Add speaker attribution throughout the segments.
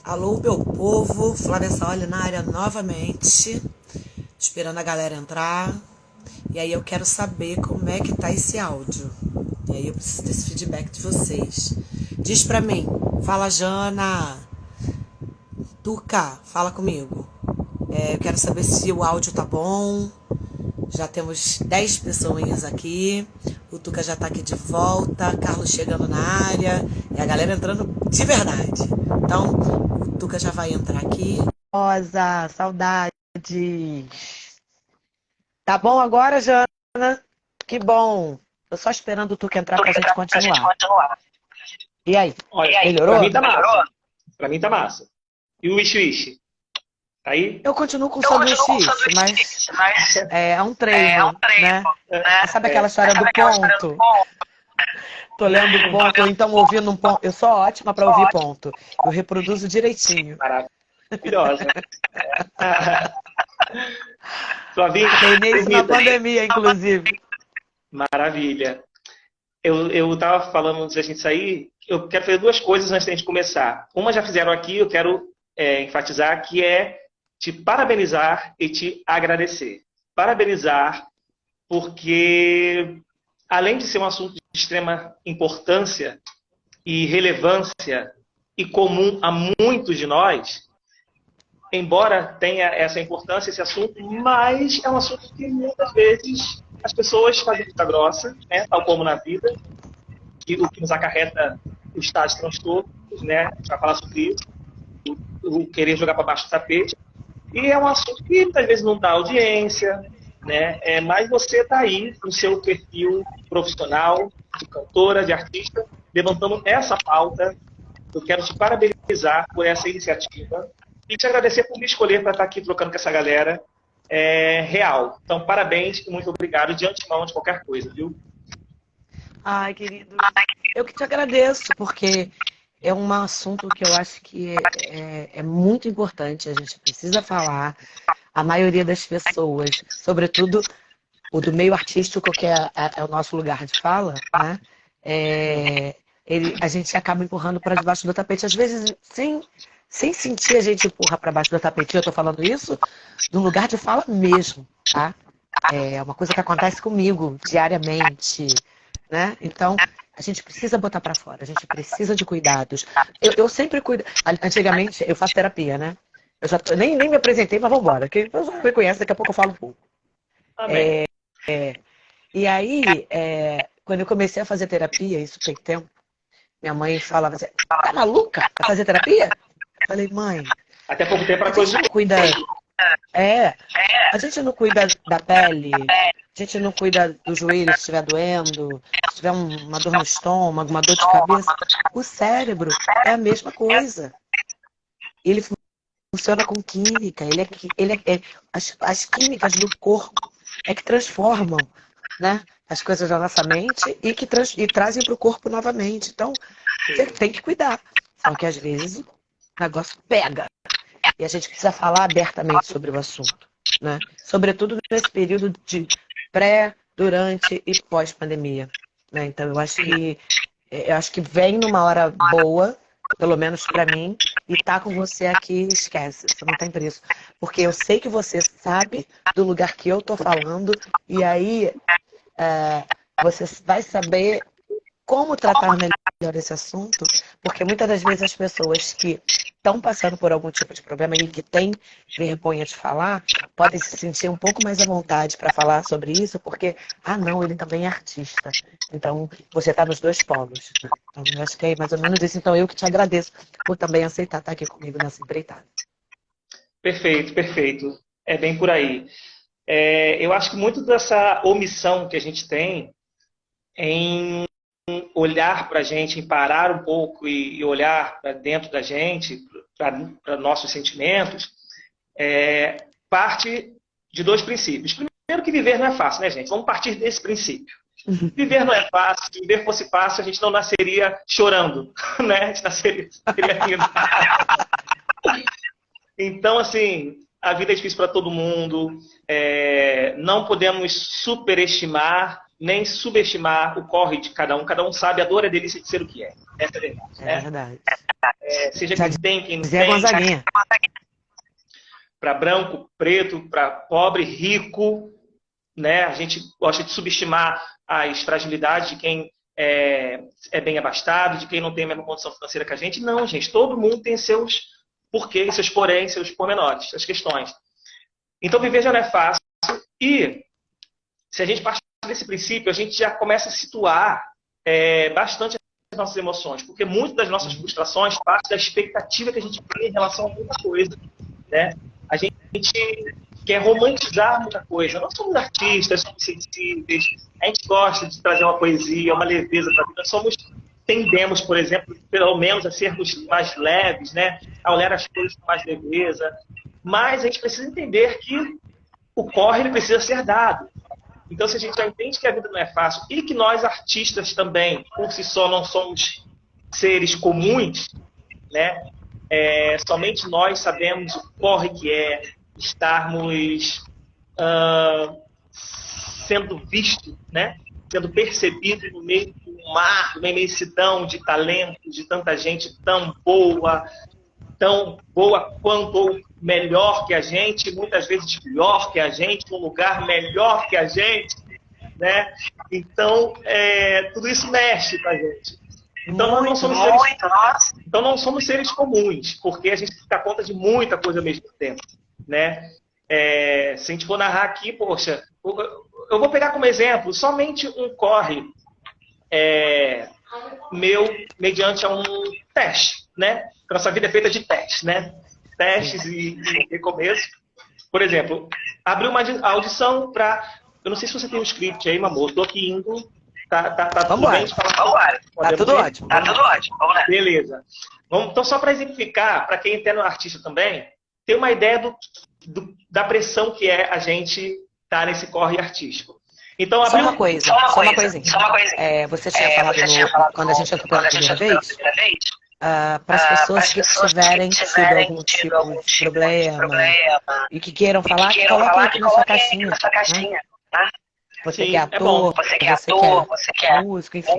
Speaker 1: Alô, meu povo, Flávia Saoli na área novamente, esperando a galera entrar. E aí eu quero saber como é que tá esse áudio. E aí eu preciso desse feedback de vocês. Diz pra mim, fala Jana, Tuca, fala comigo. Eu quero saber se o áudio tá bom. Já temos 10 pessoinhas aqui. O Tuca já tá aqui de volta. Carlos chegando na área. E a galera entrando de verdade. Então, o Tuca já vai entrar aqui. Rosa, saudades. Tá bom agora, Jana? Que bom. Tô só esperando o Tuca entrar pra gente continuar. E aí?
Speaker 2: Olha,
Speaker 1: Melhorou?
Speaker 2: pra mim tá massa. Pra mim tá massa. E o Wish Wish? Tá aí?
Speaker 1: Eu continuo com o sanduíche, mas é um treino, né? Sabe aquela história do ponto? Tô lendo ponto, ou então ouvindo um ponto. Eu sou ótima para ouvir ponto. Eu reproduzo direitinho.
Speaker 2: Maravilhosa. Flavinha,
Speaker 1: Treinei isso na pandemia, inclusive.
Speaker 2: maravilha. Eu tava falando antes da gente sair, eu quero fazer duas coisas antes da gente começar. Uma já fizeram aqui, eu quero enfatizar, que é te parabenizar e te agradecer. Parabenizar porque, além de ser um assunto de extrema importância e relevância e comum a muitos de nós, embora tenha essa importância, esse assunto, mas é um assunto que muitas vezes as pessoas fazem vista grossa, né, tal como na vida, e o que nos acarreta os tais transtornos, né, a gente vai falar sobre isso, o querer jogar para baixo do tapete, e é um assunto que muitas vezes não dá audiência, né, mas você está aí no seu perfil profissional, de cantora, de artista, levantando essa pauta. Eu quero te parabenizar por essa iniciativa e te agradecer por me escolher para estar aqui trocando com essa galera real. Então, parabéns e muito obrigado de antemão de qualquer coisa, viu?
Speaker 1: Ai, querido, eu que te agradeço, porque é um assunto que eu acho que é muito importante, a gente precisa falar. A maioria das pessoas, sobretudo o do meio artístico, que é o nosso lugar de fala, né? A gente acaba empurrando para debaixo do tapete. Às vezes, sem sentir, a gente empurra para baixo do tapete. Eu estou falando isso de um lugar de fala mesmo, tá? É uma coisa que acontece comigo diariamente, né? Então, a gente precisa botar para fora, a gente precisa de cuidados. Eu sempre cuido. Antigamente, eu faço terapia, né? Nem me apresentei, mas vamos embora. Que eu já me conhece, daqui a pouco eu falo um pouco.
Speaker 2: Amém.
Speaker 1: E aí, quando eu comecei a fazer terapia, isso tem tempo, minha mãe falava assim, tá maluca? Vai fazer terapia? Eu falei, mãe,
Speaker 2: Até pouco tempo
Speaker 1: a
Speaker 2: era
Speaker 1: gente
Speaker 2: coisa
Speaker 1: não
Speaker 2: de...
Speaker 1: cuida. A gente não cuida da pele, a gente não cuida do joelho se estiver doendo, se tiver uma dor no estômago, uma dor de cabeça. O cérebro é a mesma coisa. Ele funciona com química, as químicas do corpo é que transformam, né, as coisas da nossa mente e trazem para o corpo novamente. Então, você tem que cuidar. Só que às vezes o negócio pega. E a gente precisa falar abertamente sobre o assunto, né? Sobretudo nesse período de pré, durante e pós-pandemia, né? Então eu acho que vem numa hora boa, pelo menos para mim, e tá com você aqui, esquece, você não tem preço. Porque eu sei que você sabe do lugar que eu tô falando, e aí você vai saber como tratar melhor esse assunto, porque muitas das vezes as pessoas que estão passando por algum tipo de problema e que têm vergonha de falar, podem se sentir um pouco mais à vontade para falar sobre isso, porque, não, ele também é artista. Então, você está nos dois polos. Então, eu acho que é mais ou menos isso. Então, eu que te agradeço por também aceitar estar aqui comigo nessa empreitada.
Speaker 2: Perfeito, perfeito. É bem por aí. Eu acho que muito dessa omissão que a gente tem em olhar para a gente, em parar um pouco e olhar para dentro da gente, para nossos sentimentos, parte de dois princípios. Primeiro que viver não é fácil, né, gente? Vamos partir desse princípio. Viver não é fácil. Se viver fosse fácil, a gente não nasceria chorando, né? A gente nasceria rindo. Então, assim, a vida é difícil para todo mundo. Não podemos superestimar nem subestimar o corre de cada um. Cada um sabe a dor e a delícia de ser o que é. Essa é a verdade.
Speaker 1: É verdade.
Speaker 2: Seja quem tem, quem não
Speaker 1: Zé
Speaker 2: tem.
Speaker 1: Gonzaguinha.
Speaker 2: Para branco, preto, para pobre, rico, né? A gente gosta de subestimar as fragilidades de quem é bem abastado, de quem não tem a mesma condição financeira que a gente. Não, gente, todo mundo tem seus porquês, seus porém, seus pormenores, as questões. Então, viver já não é fácil. E se a gente partir desse princípio, a gente já começa a situar bastante as nossas emoções, porque muitas das nossas frustrações partem da expectativa que a gente tem em relação a muita coisa, né? A gente quer romantizar muita coisa. Nós somos artistas, somos sensíveis, a gente gosta de trazer uma poesia, uma leveza para a vida. Tendemos, por exemplo, pelo menos a sermos mais leves, né? A olhar as coisas com mais leveza. Mas a gente precisa entender que o corre ele precisa ser dado. Então, se a gente já entende que a vida não é fácil e que nós, artistas também, por si só, não somos seres comuns, né? Somente nós sabemos o corre que é estarmos sendo visto, né? Sendo percebido no meio do mar, de uma imensidão de talentos, de tanta gente tão boa quanto ou melhor que a gente, muitas vezes pior que a gente, num lugar melhor que a gente, né? Então, tudo isso mexe com a gente. Então, não somos seres comuns, porque a gente dá conta de muita coisa ao mesmo tempo, né? Se a gente for narrar aqui, poxa, eu vou pegar como exemplo somente um corre meu mediante a um teste, né? Porque nossa vida é feita de testes, né? Testes e recomeço. Por exemplo, abri uma audição para... Eu não sei se você tem um script aí, Mamor. Estou aqui indo. Tá tudo bem?
Speaker 1: Tá tudo ótimo.
Speaker 2: Tá tudo ótimo. Vamos lá. Beleza. Então, só para exemplificar, para quem é um artista também, ter uma ideia da pressão que é a gente estar nesse corre artístico. Então,
Speaker 1: só uma coisinha. Você tinha falado quando a gente entrou pela primeira vez, para as pessoas que tiverem tido algum tipo de problema e que queiram falar, coloquem aqui na sua caixinha. Né? Você que é ator, você quer músico, enfim.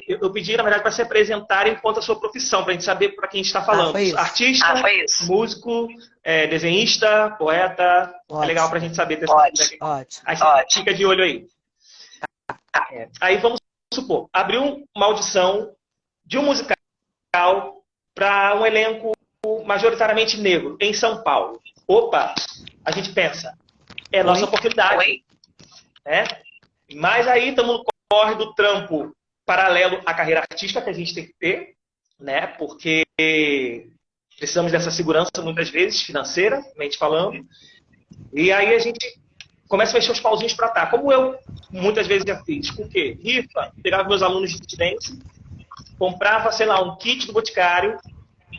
Speaker 2: Eu pedi, na verdade, para se apresentar enquanto a sua profissão, para a gente saber para quem a gente está falando. Artista, músico, desenhista, poeta. Ótimo. É legal para a gente saber dessa
Speaker 1: Ótimo.
Speaker 2: Aí fica de olho aí. Aí vamos supor, abriu uma audição de um musical para um elenco majoritariamente negro em São Paulo. Opa, a gente pensa, é nossa oportunidade. Né? Mas aí estamos no corre do trampo paralelo à carreira artística que a gente tem que ter, né? Porque precisamos dessa segurança muitas vezes, financeiramente falando. E aí a gente começa a mexer os pauzinhos para tá. Como eu muitas vezes já fiz. Por quê? Rifa, pegava meus alunos de fit dance, comprava, sei lá, um kit do Boticário,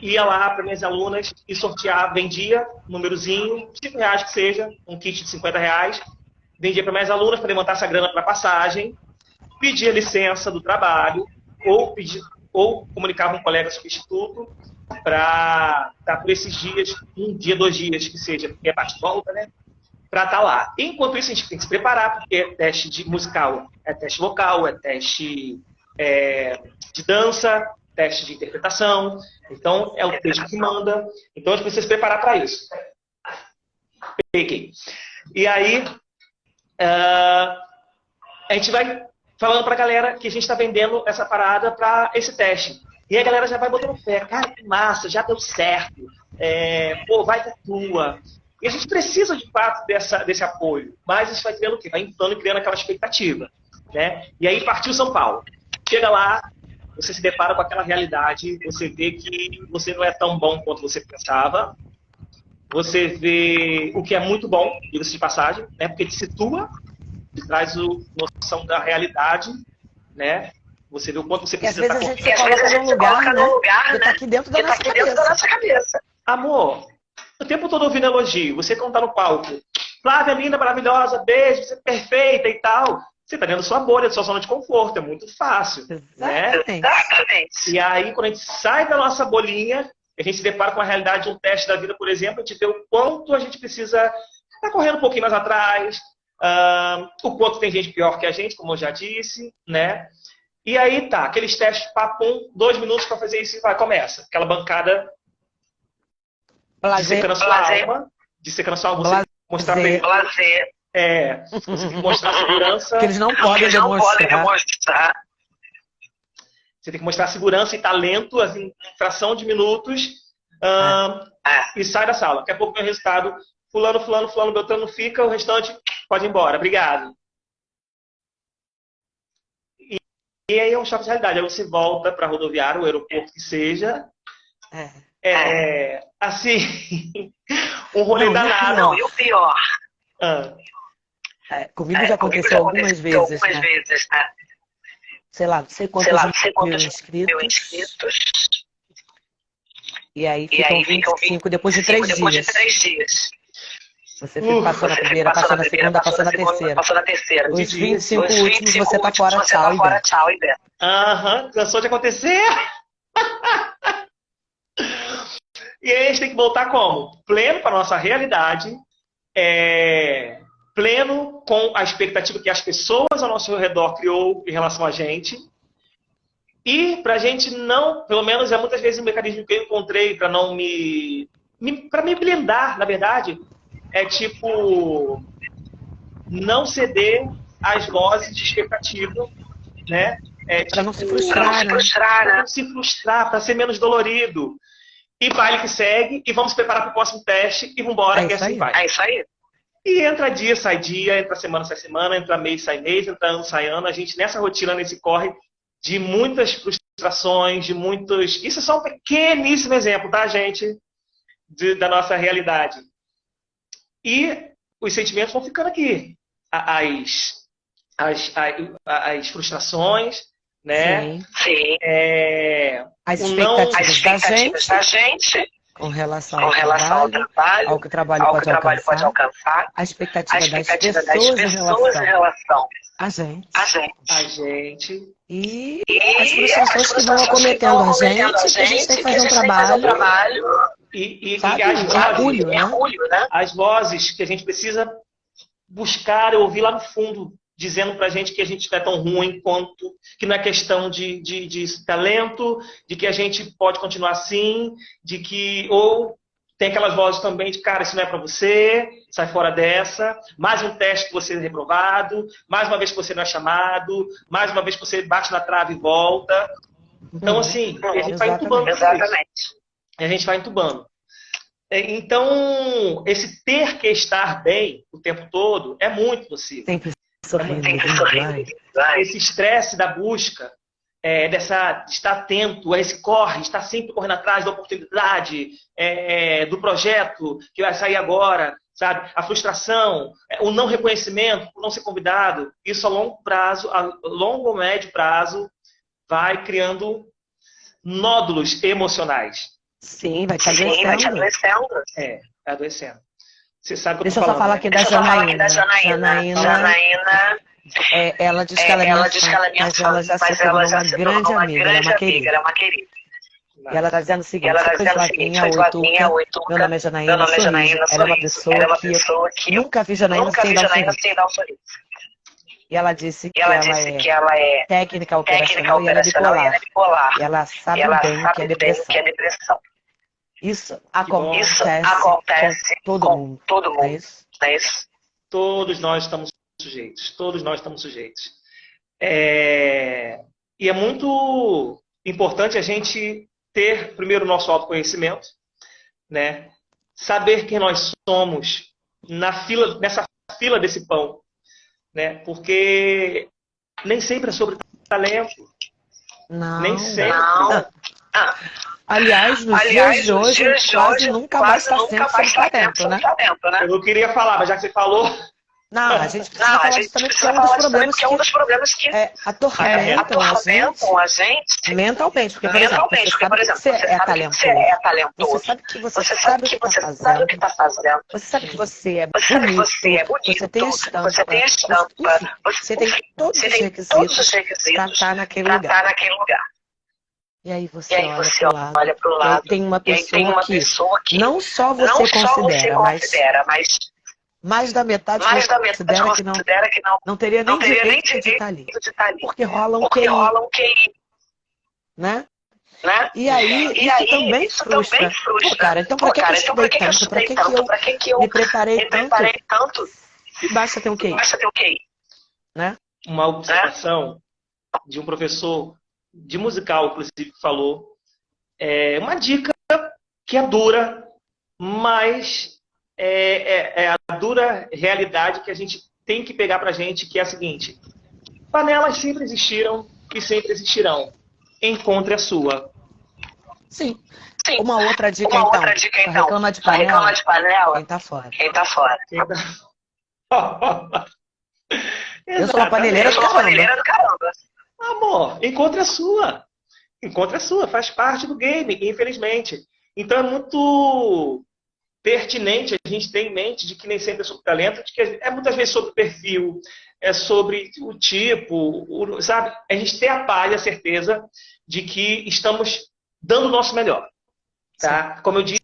Speaker 2: ia lá para minhas alunas e sorteava, vendia um númerozinho, R$5 que seja, um kit de R$50, vendia para minhas alunas para levantar essa grana para passagem, pedia licença do trabalho, ou comunicava um colega substituto para estar por esses dias, um dia, 2 dias que seja, porque é bate-volta, né? Para estar lá. Enquanto isso, a gente tem que se preparar, porque teste de musical é teste vocal, é teste de dança, teste de interpretação. Então, é o texto que manda. Então, a gente precisa se preparar para isso. Peguei. E aí, a gente vai falando para a galera que a gente está vendendo essa parada para esse teste. E a galera já vai botando fé. Cara, que massa, já deu certo. Vai que é tua. E a gente precisa, de fato, desse apoio. Mas isso vai criando o quê? Vai inflando e criando aquela expectativa. Né? E aí partiu São Paulo. Chega lá, você se depara com aquela realidade, você vê que você não é tão bom quanto você pensava. Você vê o que é muito bom, diga-se de passagem, né? Porque te situa, te traz noção da realidade, né? Você vê o quanto você precisa estar...
Speaker 1: Às vezes a gente se coloca num lugar, né? Que está aqui dentro da nossa cabeça.
Speaker 2: Amor, o tempo todo ouvindo elogio, você quando tá no palco, Flávia, linda, maravilhosa, beijo, você é perfeita e tal. Você está dentro da sua bolha, da sua zona de conforto, é muito fácil.
Speaker 1: Exatamente.
Speaker 2: Né? E aí, quando a gente sai da nossa bolinha, a gente se depara com a realidade de um teste da vida, por exemplo, a gente vê o quanto a gente precisa estar correndo um pouquinho mais atrás, o quanto tem gente pior que a gente, como eu já disse, né? E aí tá, aqueles testes, papum, 2 minutos para fazer isso e vai, começa. Aquela bancada
Speaker 1: Blazer,
Speaker 2: dissecando a sua alma, você mostrar pra ele. Você tem que mostrar segurança.
Speaker 1: que eles não podem demonstrar.
Speaker 2: Você tem que mostrar segurança e talento, assim, em fração de minutos, e sai da sala. Daqui a pouco vem o resultado. Fulano, Beltrano fica, o restante pode ir embora. Obrigado. E aí é um choque de realidade. Aí você volta para a rodoviária, o aeroporto que seja. Assim, um rolê danado.
Speaker 3: Não, e o pior?
Speaker 1: Comigo já aconteceu algumas vezes, né? Sei lá, não sei quantos mil inscritos. E aí ficam 25 depois de 3 dias. Você passou na primeira, passou na segunda, passou na terceira. Os 25 últimos você tá fora, tchau, e Beto.
Speaker 2: Cansou de acontecer? E aí a gente tem que voltar como? Pleno para nossa realidade, pleno com a expectativa que as pessoas ao nosso redor criou em relação a gente. E para a gente não, pelo menos é muitas vezes um mecanismo que eu encontrei para não para me blindar, na verdade, é tipo não ceder às vozes de expectativa, né?
Speaker 1: Para não se frustrar,
Speaker 2: para ser menos dolorido. E baile que segue, e vamos preparar para o próximo teste, e vambora, e assim vai.
Speaker 3: É isso aí.
Speaker 2: E entra dia, sai dia, entra semana, sai semana, entra mês, sai mês, entra ano, sai ano. A gente nessa rotina, nesse corre de muitas frustrações, de muitos... Isso é só um pequeníssimo exemplo, tá, gente? Da nossa realidade. E os sentimentos vão ficando aqui. As frustrações, né?
Speaker 3: Sim.
Speaker 1: As expectativas da gente com relação ao trabalho, ao que o trabalho pode alcançar, a expectativa das pessoas em relação a gente. E as frustrações que vão acometendo a gente, que a gente tem que fazer um trabalho.
Speaker 2: E
Speaker 1: orgulho, né?
Speaker 2: As vozes que a gente precisa buscar e ouvir lá no fundo, dizendo pra gente que a gente não é tão ruim quanto, que não é questão de talento, de que a gente pode continuar assim, de que, ou tem aquelas vozes também de, cara, isso não é pra você, sai fora dessa, mais um teste que você é reprovado, mais uma vez que você não é chamado, mais uma vez que você bate na trave e volta. Então, assim, a gente vai entubando.
Speaker 3: Exatamente.
Speaker 2: A gente vai entubando. Então, esse ter que estar bem o tempo todo é muito possível.
Speaker 1: Sempre sorrindo.
Speaker 2: Esse estresse da busca, de estar atento a esse corre, estar sempre correndo atrás da oportunidade, do projeto que vai sair agora, sabe? A frustração, o não reconhecimento, o não ser convidado, isso a longo prazo, a longo ou médio prazo, vai criando nódulos emocionais.
Speaker 1: Sim, vai te adoecendo.
Speaker 2: Vai adoecendo. Você sabe o que eu
Speaker 1: Deixa
Speaker 2: tô
Speaker 1: eu só falar aqui da Janaína.
Speaker 3: Janaína.
Speaker 1: Ela diz que ela é minha fã, mas ela já se tornou uma grande amiga, ela é uma querida. E ela está dizendo o seguinte, Lavinha, oi Tuca, meu nome é Janaína, ela é uma pessoa que eu nunca vi Janaína sem dar um sorriso. E ela disse que ela é técnica operacional e ela é bipolar. E ela sabe bem o que é depressão. Isso acontece com todo mundo.
Speaker 3: É isso?
Speaker 2: Todos nós estamos sujeitos. E é muito importante a gente ter, primeiro, o nosso autoconhecimento, né? Saber quem nós somos nessa fila desse pão, né? Porque nem sempre é sobre talento.
Speaker 1: Não.
Speaker 2: Nem sempre.
Speaker 3: Não.
Speaker 1: Aliás, nos dias de hoje, quase nunca mais está sendo sobre talento, né?
Speaker 2: Eu não queria falar, mas já que você falou...
Speaker 1: Não, a gente precisa falar justamente porque é um dos problemas que atormentam a gente mentalmente. Porque, por exemplo, você é talentoso. Você sabe que você sabe o que está fazendo. Você sabe que você é bonito. Você tem estampa. Você tem todos os requisitos para estar naquele lugar. E aí você olha para o lado. E tem uma pessoa que não só você considera, mais da metade considera que não teria nem direito de estar ali. Porque rola um QI. Né? E aí, isso também frustra. Pô, cara, então pra que eu estudei tanto? Pra que eu me preparei tanto? Basta ter um QI. Né?
Speaker 2: Uma observação de um professor de musical, inclusive, falou. Uma dica que é dura, mas é a dura realidade que a gente tem que pegar pra gente, que é a seguinte: panelas sempre existiram e sempre existirão. Encontre a sua.
Speaker 1: Sim. Uma outra dica, então. Reclama de panela. Quem tá fora. Eu sou uma paneleira do caramba.
Speaker 2: Amor, encontre a sua. Encontre a sua. Faz parte do game, infelizmente. Então é muito pertinente a gente ter em mente de que nem sempre é sobre talento, de que é muitas vezes sobre o perfil, é sobre o tipo, sabe? A gente ter a palha, a certeza de que estamos dando o nosso melhor. Tá? Como eu disse,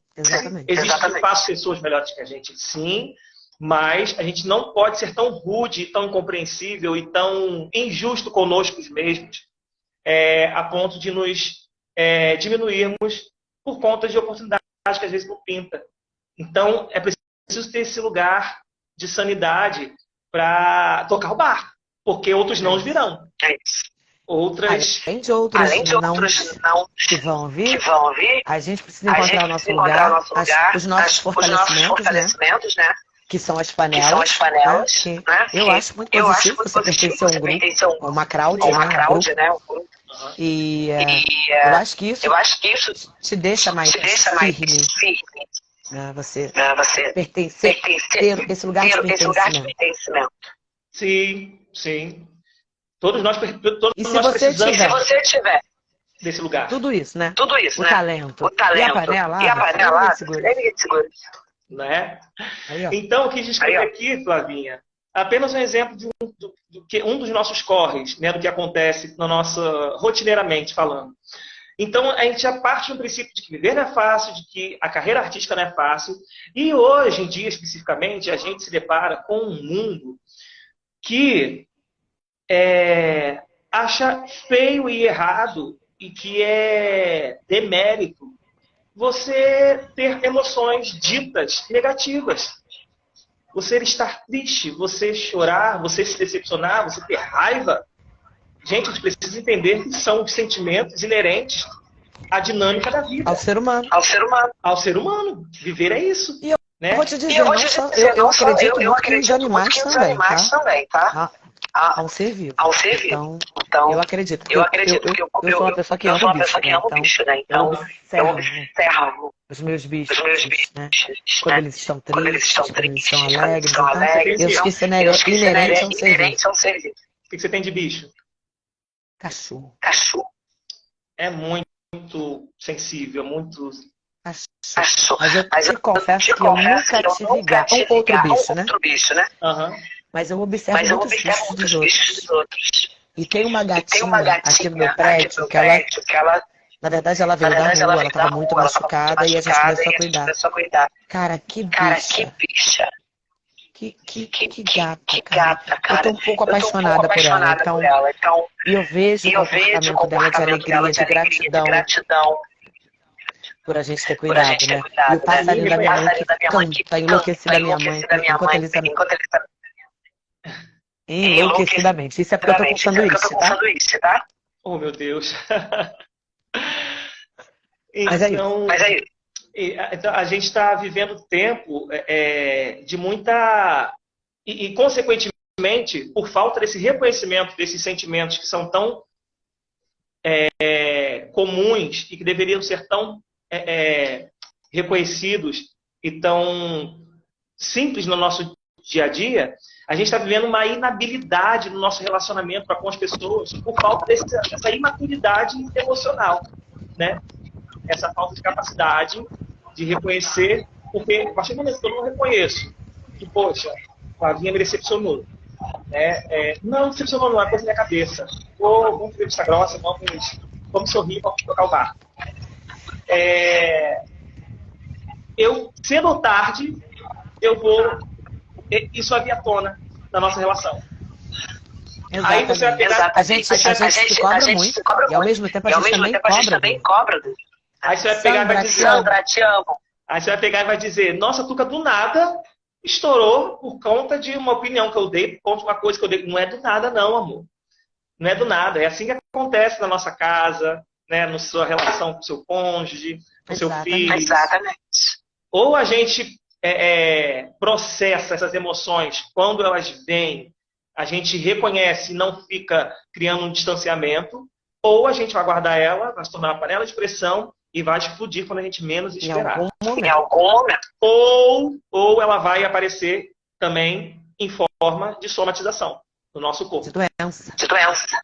Speaker 2: existe espaço pessoas melhores que a gente, sim, mas a gente não pode ser tão rude, tão incompreensível e tão injusto conosco mesmos, a ponto de nos diminuirmos por conta de oportunidades que às vezes não pinta. Então, é preciso ter esse lugar de sanidade para tocar o barco, porque outros não virão.
Speaker 1: Além de outros não que vão vir, a gente precisa encontrar o nosso lugar, os nossos fortalecimentos, né? Que são as panelas. Né? Eu acho muito positivo você pertencer a um grupo, uma crowd, né? Um grupo. E eu acho que isso te deixa mais firme. Né? Você pertencer, ter esse lugar de pertencimento.
Speaker 2: Sim. Todos nós
Speaker 1: e se você tiver
Speaker 2: desse lugar.
Speaker 1: Tudo isso, né? O talento. E a panela,
Speaker 3: ninguém te segura.
Speaker 2: Né? Então, o que descrever aqui, Flavinha, apenas um exemplo de um dos nossos corres, né, do que acontece na nossa, rotineiramente falando. Então, a gente já parte do princípio de que viver não é fácil, de que a carreira artística não é fácil, e hoje em dia, especificamente, a gente se depara com um mundo que acha feio e errado e que é demérito você ter emoções ditas negativas. Você estar triste, você chorar, você se decepcionar, você ter raiva. Gente, a gente precisa entender que são os sentimentos inerentes à dinâmica da vida.
Speaker 1: Ao ser humano.
Speaker 2: Ao ser humano. Viver é isso.
Speaker 1: E eu vou te dizer, eu acredito nos animais também, tá? A um ser vivo. Então, eu acredito. Eu sou uma pessoa que ama bicho, né? Então, eu observo os meus bichos, né? Quando eles estão tristes, quando eles estão alegres. Então, eu esqueci que isso é inerente a um ser vivo.
Speaker 2: O que você tem de bicho?
Speaker 1: Cachorro.
Speaker 2: É muito sensível, muito...
Speaker 1: Cachorro. Mas eu te confesso que eu nunca tive gato. Um outro bicho, né? Mas eu observo muito os bichos dos outros. E tem uma gatinha aqui no meu prédio que ela, na verdade, ela veio da rua, ela estava muito machucada e a gente começou a cuidar. Cara, que bicha. Que gata, cara. Eu tô um pouco apaixonada por ela. Então, eu vejo o comportamento dela de alegria, de gratidão por a gente ter cuidado, né? E o passarinho da minha mãe que canta enlouquecido da minha mãe enquanto eles enlouquecidamente. Isso é porque eu tô com sanduíche, tá?
Speaker 2: Oh, meu Deus.
Speaker 1: Mas é isso.
Speaker 2: Então, a gente está vivendo tempo de muita... E, consequentemente, por falta desse reconhecimento desses sentimentos que são tão comuns e que deveriam ser tão reconhecidos e tão simples no nosso dia a dia, a gente está vivendo uma inabilidade no nosso relacionamento com as pessoas por falta dessa imaturidade emocional, né? Essa falta de capacidade de reconhecer, porque a partir do momento que eu não reconheço que, poxa, a Flavinha me decepcionou, né? Não decepcionou, não, é coisa da minha cabeça. Vamos ver vista grossa, vamos sorrir, vamos tocar o barco. Eu, cedo ou tarde, eu vou isso vai vir à tona na nossa relação.
Speaker 1: Exatamente.
Speaker 2: Aí você vai pegar...
Speaker 1: A gente se cobra muito, e ao mesmo tempo a gente também cobra.
Speaker 2: Aí você vai pegar e vai dizer...
Speaker 3: Sandra, te amo.
Speaker 2: Aí você vai pegar e vai dizer, nossa, Tuca, do nada estourou por conta de uma opinião que eu dei, por conta de uma coisa que eu dei. Não é do nada, não, amor. Não é do nada. É assim que acontece na nossa casa, né, na sua relação com o seu cônjuge, com o seu filho.
Speaker 3: Exatamente.
Speaker 2: Ou a gente processa essas emoções quando elas vêm, a gente reconhece e não fica criando um distanciamento, ou a gente vai guardar ela, vai se tornar uma panela de pressão e vai explodir quando a gente menos esperar.
Speaker 3: Em algum momento.
Speaker 2: Ou ela vai aparecer também em forma de somatização no nosso corpo.
Speaker 1: De doença.
Speaker 2: De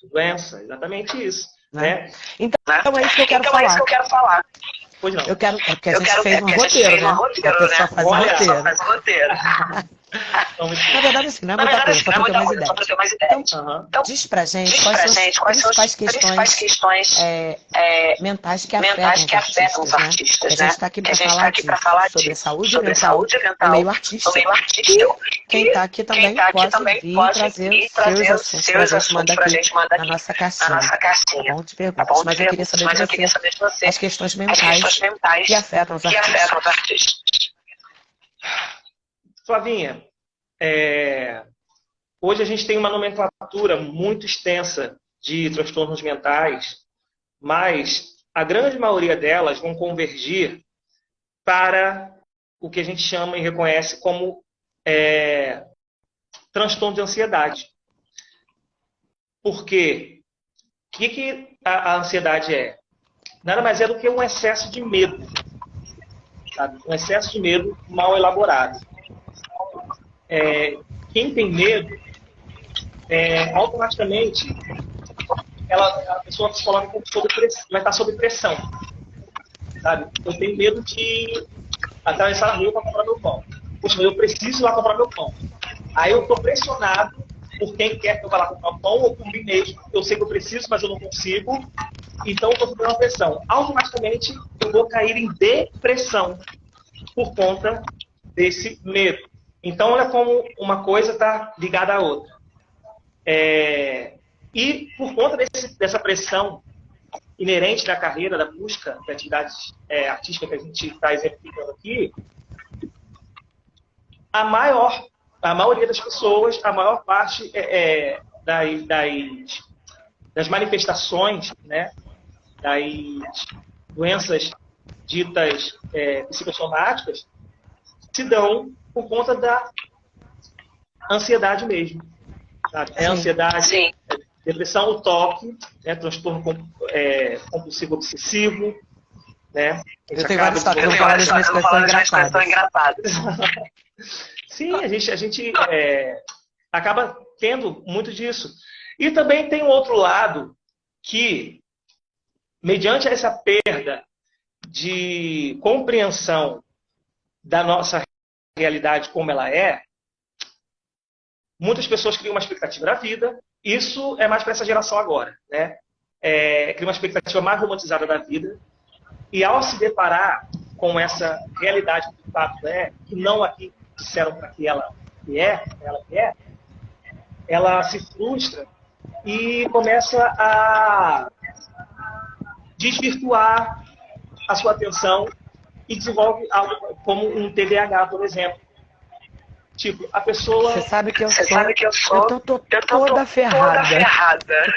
Speaker 2: doença, exatamente isso. Né?
Speaker 1: Então é isso que eu quero falar.
Speaker 2: Pois não.
Speaker 1: É porque a gente fez um roteiro, né? A pessoa faz um roteiro. Na verdade, assim, não é muita coisa, só para ter mais ideia. Então, diz pra gente quais são as principais questões mentais que afetam os artistas, né? A gente está aqui para falar sobre saúde mental no meio artístico. E quem está aqui também pode vir trazer seus assuntos para a gente mandar aqui na nossa caixinha. Tá bom? De perguntas. Mas eu queria saber de você as questões mentais que afetam os artistas.
Speaker 2: Flavinha, hoje a gente tem uma nomenclatura muito extensa de transtornos mentais, mas a grande maioria delas vão convergir para o que a gente chama e reconhece como transtorno de ansiedade. Porque o que a ansiedade é? Nada mais é do que um excesso de medo, sabe? Um excesso de medo mal elaborado. Quem tem medo, automaticamente, a pessoa psicológica vai estar sob pressão. Sabe? Eu tenho medo de atravessar a rua para comprar meu pão. Poxa, eu preciso ir lá comprar meu pão. Aí eu estou pressionado por quem quer que eu vá lá comprar o pão ou por mim mesmo. Eu sei que eu preciso, mas eu não consigo. Então eu estou sob uma pressão. Automaticamente eu vou cair em depressão por conta desse medo. Então, olha como uma coisa está ligada à outra. E por conta dessa pressão inerente da carreira, da busca da atividade artística que a gente está exemplificando aqui, a maioria das pessoas, a maior parte das manifestações, né, das doenças ditas psicossomáticas, se dão por conta da ansiedade mesmo. Sabe? Ansiedade, depressão, o toque, né? Transtorno compulsivo obsessivo. Né?
Speaker 1: Eu tenho vários expressões engraçadas.
Speaker 2: Sim, a gente acaba tendo muito disso. E também tem um outro lado que, mediante essa perda de compreensão da nossa realidade como ela é, muitas pessoas criam uma expectativa da vida. Isso é mais para essa geração agora, né? Cria uma expectativa mais romantizada da vida. E ao se deparar com essa realidade que de fato que não aqui disseram para que ela é, ela se frustra e começa a desvirtuar a sua atenção e desenvolve algo como um TDAH, por exemplo. Tipo, a pessoa...
Speaker 1: Você sabe que eu tô toda ferrada.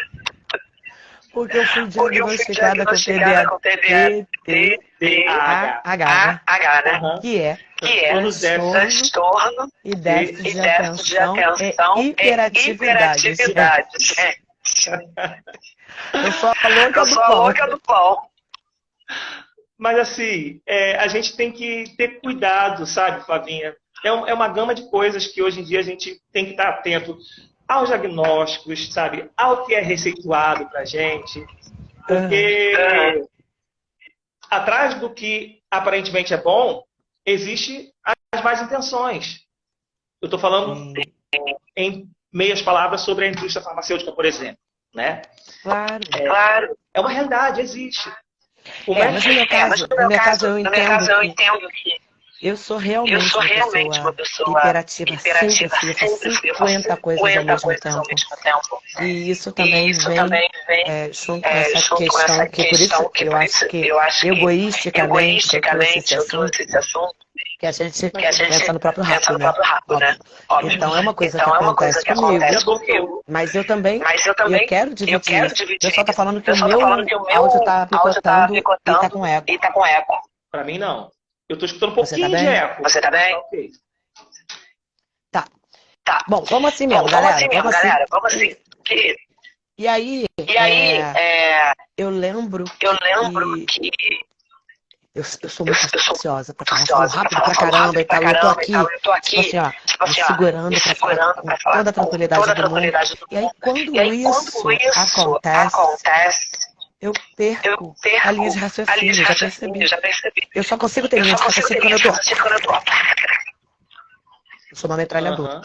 Speaker 1: Porque eu fui diagnosticada com TDAH, que é transtorno e déficit de atenção e hiperatividade. Eu sou a louca do pau.
Speaker 2: Mas assim, a gente tem que ter cuidado, sabe, Flavinha? É uma gama de coisas que hoje em dia a gente tem que estar atento aos diagnósticos, sabe? Ao que é receituado pra gente. Porque atrás do que aparentemente é bom, existe as más intenções. Eu estou falando em meias palavras sobre a indústria farmacêutica, por exemplo. Né?
Speaker 1: Claro.
Speaker 2: É uma realidade, existe.
Speaker 1: Mas no meu caso eu entendo que Eu sou realmente uma pessoa hiperativa, sempre fui, eu faço 50 coisas ao mesmo tempo. E isso também vem junto com essa questão, que por isso eu acho que egoisticamente eu trouxe esse assunto, que a gente pensa no próprio rato, né? Óbvio. Então é uma coisa que acontece comigo, mas eu também, eu quero dividir isso. O pessoal tá falando que o meu áudio tá picotando e tá com eco.
Speaker 2: Pra mim, não. Eu tô escutando um
Speaker 1: Você tá
Speaker 2: pouquinho de
Speaker 1: bem?
Speaker 2: eco.
Speaker 3: Você tá bem?
Speaker 2: Ok.
Speaker 1: Tá. Bom, vamos assim mesmo, galera.
Speaker 3: Vamos assim.
Speaker 1: E aí, eu lembro que eu sou muito ansiosa pra falar, falo rápido pra caramba e tal. Eu tô aqui, tipo assim, ó, me segurando pra falar com toda a tranquilidade do mundo. E aí, quando isso acontece, eu perco a linha de raciocínio, já percebi. Eu só consigo ter linha de raciocínio quando eu tô. Eu sou uma metralhadora.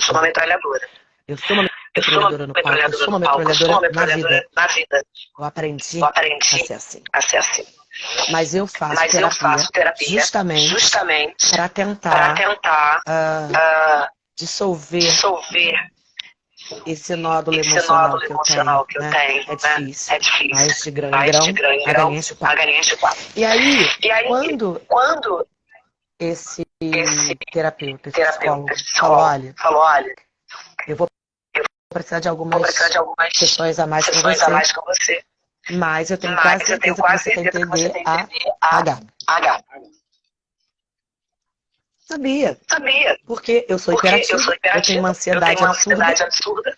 Speaker 1: Eu sou uma metralhadora no palco, eu sou uma metralhadora na vida. Eu aprendi a ser assim. Mas eu faço terapia justamente para tentar dissolver esse nódulo emocional que eu tenho, né? É difícil, mas de grão em grão, a galinha enche o papo. E aí, quando esse terapeuta, esse psicólogo falou, olha, eu vou precisar de algumas sessões a mais com você, mas eu tenho quase certeza que você tem TDAH. Sabia. Porque eu sou hiperativa, eu tenho uma ansiedade absurda.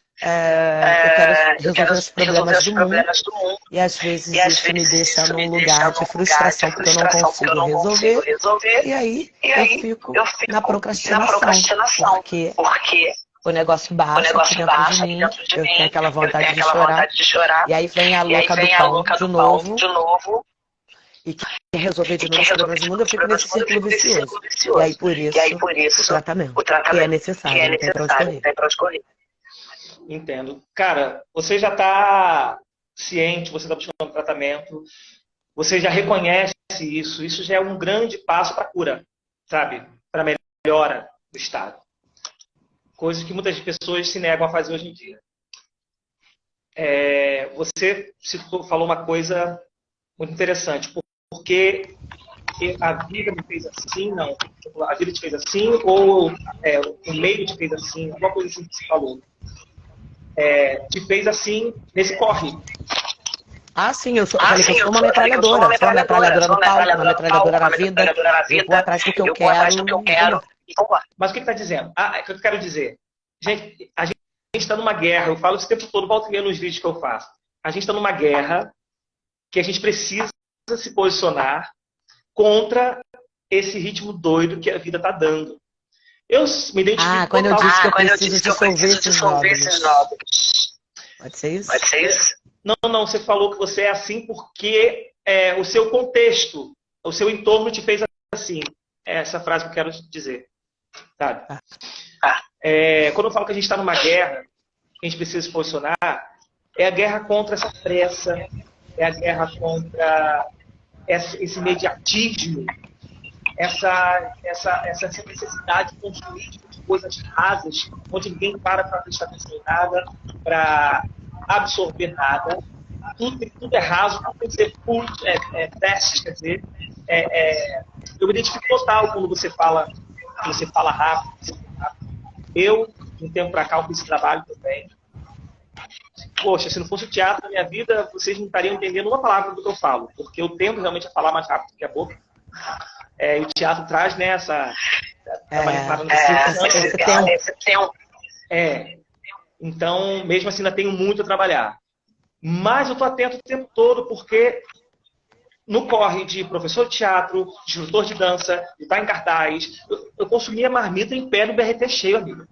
Speaker 1: Eu quero resolver os problemas do mundo. E às vezes isso me deixa num lugar de frustração porque eu não consigo resolver. E aí eu fico na procrastinação. Porque o negócio baixa aqui dentro de mim, eu tenho aquela vontade de chorar. E aí vem a louca do pão de novo. E quer resolver de novo os problemas do mundo, eu fico nesse círculo vicioso. E aí, por isso, o tratamento, que é necessário, não tem pra onde correr.
Speaker 2: Entendo. Cara, você já está ciente, você está buscando tratamento, você já reconhece isso. Isso já é um grande passo para a cura, sabe? Para a melhora do estado. Coisas que muitas pessoas se negam a fazer hoje em dia. Você falou uma coisa muito interessante. Porque a vida me fez assim, não. A vida te fez assim, ou o meio te fez assim, alguma coisa assim que você falou. Te fez assim nesse corre.
Speaker 1: Ah, sim, eu sou uma metralhadora. Sou uma metralhadora no palco, uma metralhadora na vida. Eu vou atrás do que eu quero.
Speaker 2: Mas o que está dizendo? O que eu quero dizer? Gente, a gente está numa guerra. Eu falo isso o tempo todo, volta e meia nos vídeos que eu faço. A gente está numa guerra que a gente precisa se posicionar contra esse ritmo doido que a vida está dando. Eu me identifico
Speaker 1: quando eu disse que eu preciso dissolver esses nódulos. Pode ser isso?
Speaker 2: Não, você falou que você é assim porque o seu contexto, o seu entorno te fez assim. É essa frase que eu quero dizer. Sabe? Quando eu falo que a gente está numa guerra, que a gente precisa se posicionar, é a guerra contra essa pressa, é a guerra contra esse imediatismo, essa necessidade de construir de coisas rasas, onde ninguém para prestar atenção em nada, para absorver nada. Tudo é raso, tudo tem que ser fast, quer dizer. Eu me identifico total quando você fala rápido. Eu, de um tempo para cá, eu fiz esse trabalho também. Poxa, se não fosse o teatro na minha vida, vocês não estariam entendendo uma palavra do que eu falo, porque eu tento realmente a falar mais rápido que a boca. E o teatro traz, né, esse tempo. Então, mesmo assim, ainda tenho muito a trabalhar. Mas eu estou atento o tempo todo, porque no corre de professor de teatro, de instrutor de dança, de estar em cartaz, eu consumia marmita em pé no BRT cheio, amigo.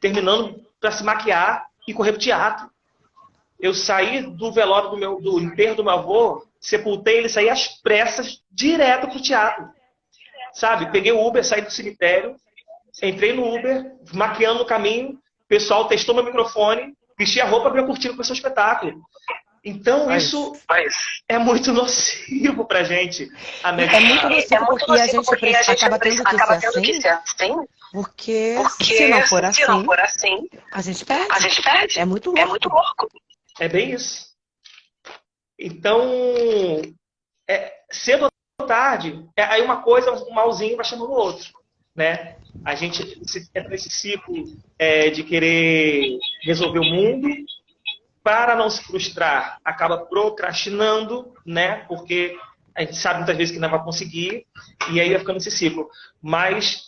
Speaker 2: Terminando para se maquiar e correr pro teatro. Eu saí do velório do enterro do meu avô, sepultei ele, saí às pressas, direto pro teatro. Sabe? Peguei o Uber, saí do cemitério, entrei no Uber, maquiando no caminho, o pessoal testou meu microfone, vesti a roupa para curtir o seu espetáculo. Então,
Speaker 1: Faz.
Speaker 2: isso é muito nocivo pra gente. A
Speaker 1: É
Speaker 2: médio
Speaker 1: muito
Speaker 2: prazo.
Speaker 1: nocivo porque a gente acaba tendo que ser assim, porque se não for assim, a gente perde. É muito louco.
Speaker 2: É bem isso. Então, cedo ou tarde, aí uma coisa, um malzinho vai chamando o outro, né? A gente entra nesse ciclo de querer resolver o mundo, para não se frustrar, acaba procrastinando, né? Porque a gente sabe muitas vezes que não vai conseguir, e aí vai ficando nesse ciclo. Mas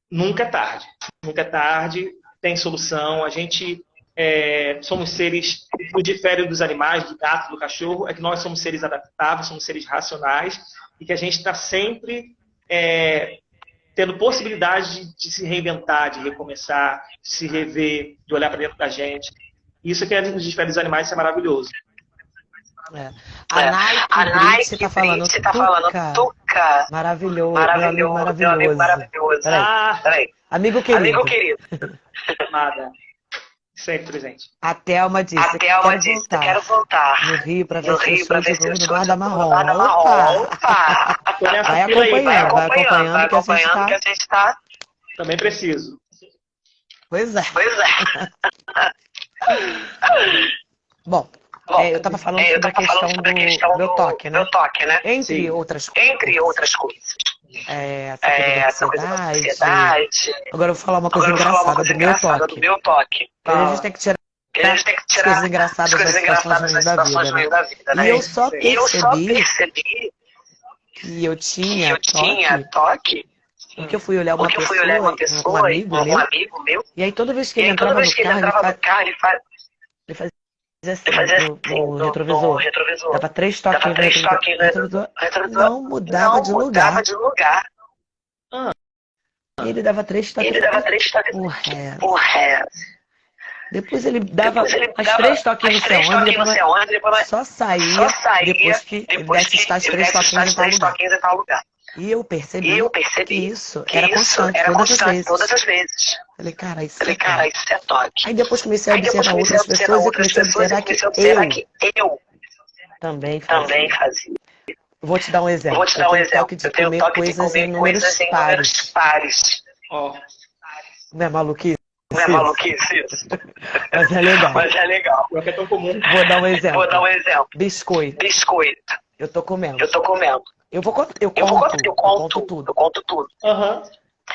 Speaker 2: nunca é tarde. Nunca é tarde, tem solução. A gente somos seres, o difere dos animais, do gato, do cachorro, é que nós somos seres adaptáveis, somos seres racionais, e que a gente está sempre tendo possibilidade de se reinventar, de recomeçar, de se rever, de olhar para dentro da gente. Isso que é nos diferentes dos animais, isso é maravilhoso.
Speaker 1: A Nike você tá falando Tuca. Maravilhoso, meu amigo maravilhoso. Peraí. Amigo querido.
Speaker 2: Amada. Sempre presente.
Speaker 1: A Thelma disse, quero voltar no Rio para ver seu show de novo no Bar da Marrom. Opa! Vai acompanhando que a gente tá...
Speaker 2: Também preciso.
Speaker 1: Pois é. Bom, eu estava falando sobre a questão do meu toque, né? Entre outras coisas. Essa coisa da ansiedade. Agora eu vou falar uma coisa engraçada do meu toque. A gente tem que tirar as coisas engraçadas das situações da vida, né? E eu só percebi que eu tinha toque porque eu fui olhar uma pessoa, um amigo meu, e aí toda vez que ele entrava no carro, ele fazia assim no retrovisor. Dava 3 toquinhos no retrovisor. Não mudava de lugar. E ele dava 3 toquinhos por reto. Depois ele dava mais 3 toquinhos no céu, depois só saía depois que ele desse estar 3 toquinhos em tal lugar. E eu percebi que isso era constante, todas as vezes. Falei, cara, isso é toque. Aí depois comecei a observar outras pessoas e comecei a observar que eu também fazia. Vou te dar um exemplo. Eu tenho toque de comer coisas em números pares. Não é maluquice? Isso. Mas é legal.
Speaker 2: Não é tão comum.
Speaker 1: Vou dar um exemplo. Biscoito. Eu tô comendo. Eu conto tudo.
Speaker 2: Uhum.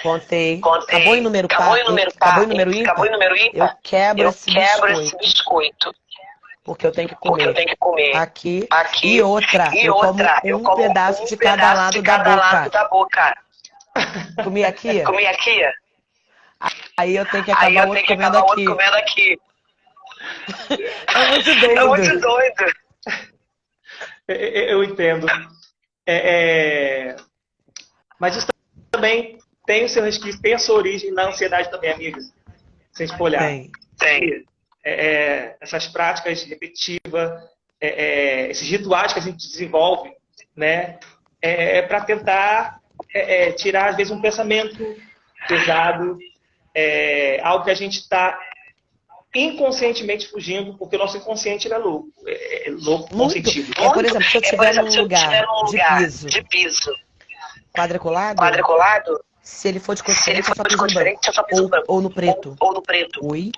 Speaker 1: Contei. Acabou em número ímpar. Eu quebro esse biscoito. Porque eu tenho que comer aqui. E outra, eu como um pedaço de cada lado da boca. Comi aqui. Aí eu tenho que acabar outro comendo aqui. É muito doido.
Speaker 2: Eu entendo. Mas isso também tem o seu resquício, tem a sua origem na ansiedade também, amigos. Se a gente for olhar.
Speaker 1: Tem.
Speaker 2: Essas práticas repetitivas, esses rituais que a gente desenvolve, né? Para tentar tirar, às vezes, um pensamento pesado, algo que a gente está inconscientemente fugindo, porque o nosso inconsciente ele é louco. É louco no bom sentido.
Speaker 1: Por exemplo, se eu estiver num lugar de piso quadriculado, se ele for de cor diferente, eu só piso branco. Ou no preto. Oi?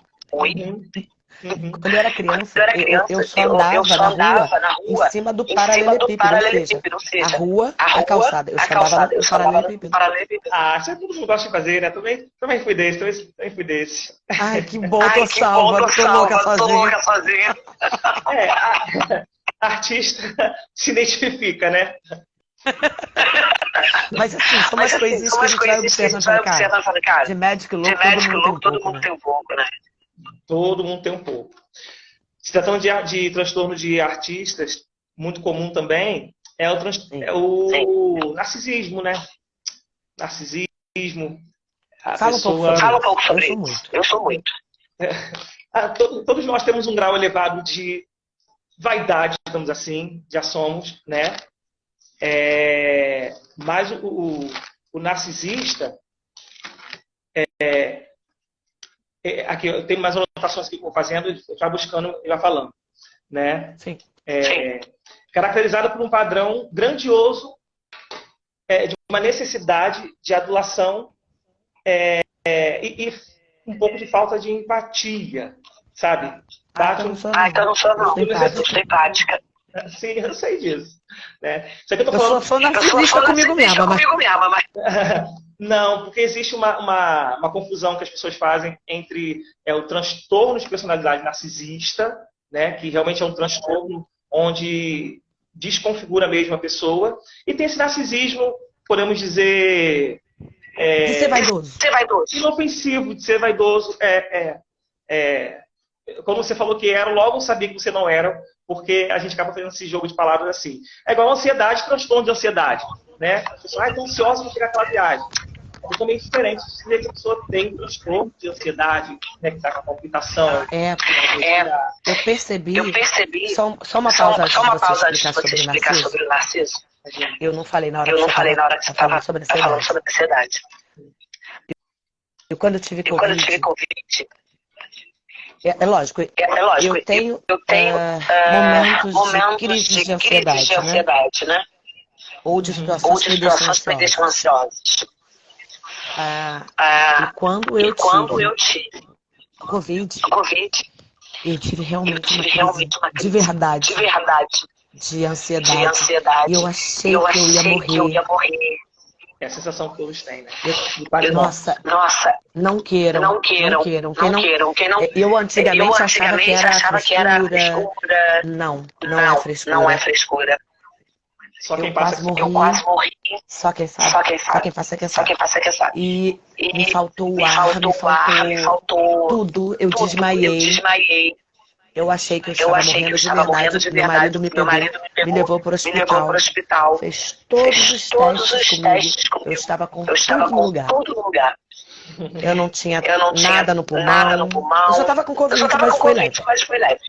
Speaker 1: Quando eu era criança, eu só andava na rua em cima do paralelepípedo, ou seja, a rua, a calçada. Eu só andava no paralelepípedo.
Speaker 2: Todo mundo gosta de fazer, né? Também fui desse.
Speaker 1: Ai, que bom, tô salva, tô louca sozinha.
Speaker 2: Artista se identifica, né?
Speaker 1: Mas assim, são umas coisinhas que a gente vai observando, cara. De médico louco, todo mundo tem um pouco, né?
Speaker 2: Todo mundo tem um pouco. Se tratando de transtorno de artistas, muito comum também, é o narcisismo, né? Narcisismo.
Speaker 1: Fala um pouco sobre isso. Eu sou muito.
Speaker 2: Todos nós temos um grau elevado de vaidade, digamos assim, já somos, né? Mas o narcisista, aqui eu tenho mais anotações que eu vou fazendo, eu já buscando e já falando, né?
Speaker 1: Sim.
Speaker 2: caracterizada por um padrão grandioso de uma necessidade de adulação e um pouco de falta de empatia, sabe?
Speaker 1: Então não sou não.
Speaker 3: Então não sou não.
Speaker 1: Eu sou
Speaker 3: Sou empática.
Speaker 2: Sim, eu sei disso. Né? Só que eu tô
Speaker 1: Eu
Speaker 2: falando...
Speaker 1: sou narcisista comigo mesma, mas...
Speaker 2: Não, porque existe uma confusão que as pessoas fazem entre o transtorno de personalidade narcisista, né, que realmente é um transtorno onde desconfigura mesmo a pessoa, e tem esse narcisismo, podemos dizer...
Speaker 1: de ser vaidoso.
Speaker 2: Inofensivo, de ser vaidoso. Como você falou que era, logo sabia que você não era, porque a gente acaba fazendo esse jogo de palavras assim. É igual ansiedade, transtorno de ansiedade. Né? A pessoa está ansiosa para chegar àquela viagem. É totalmente diferente de dizer que a pessoa tem um transtorno de ansiedade, né, que está com a palpitação.
Speaker 1: Eu percebi. Só uma pausa antes de você explicar sobre o narciso. Eu não falei na hora que você estava falando sobre ansiedade. Eu, quando eu tive Covid, é lógico, eu tenho momentos de crise de ansiedade, né? Ou de situações que me deixam ansiosas. E quando eu tive Covid, eu tive realmente uma crise de verdade, de ansiedade. E eu achei que eu ia morrer.
Speaker 2: É a sensação que todos têm, né?
Speaker 1: Nossa, não queiram. Eu antigamente achava que era frescura. Não é frescura.
Speaker 2: Só quem
Speaker 1: Eu
Speaker 2: passa
Speaker 1: quase morri. Só quem passa que sabe. E me faltou o ar, me faltou tudo. Eu desmaiei. Eu achei que eu estava morrendo de verdade. Meu marido me levou para o hospital. Fez todos os testes comigo. Eu estava com tudo no lugar. Eu não tinha nada no pulmão. Eu só estava com Covid, mas foi leve.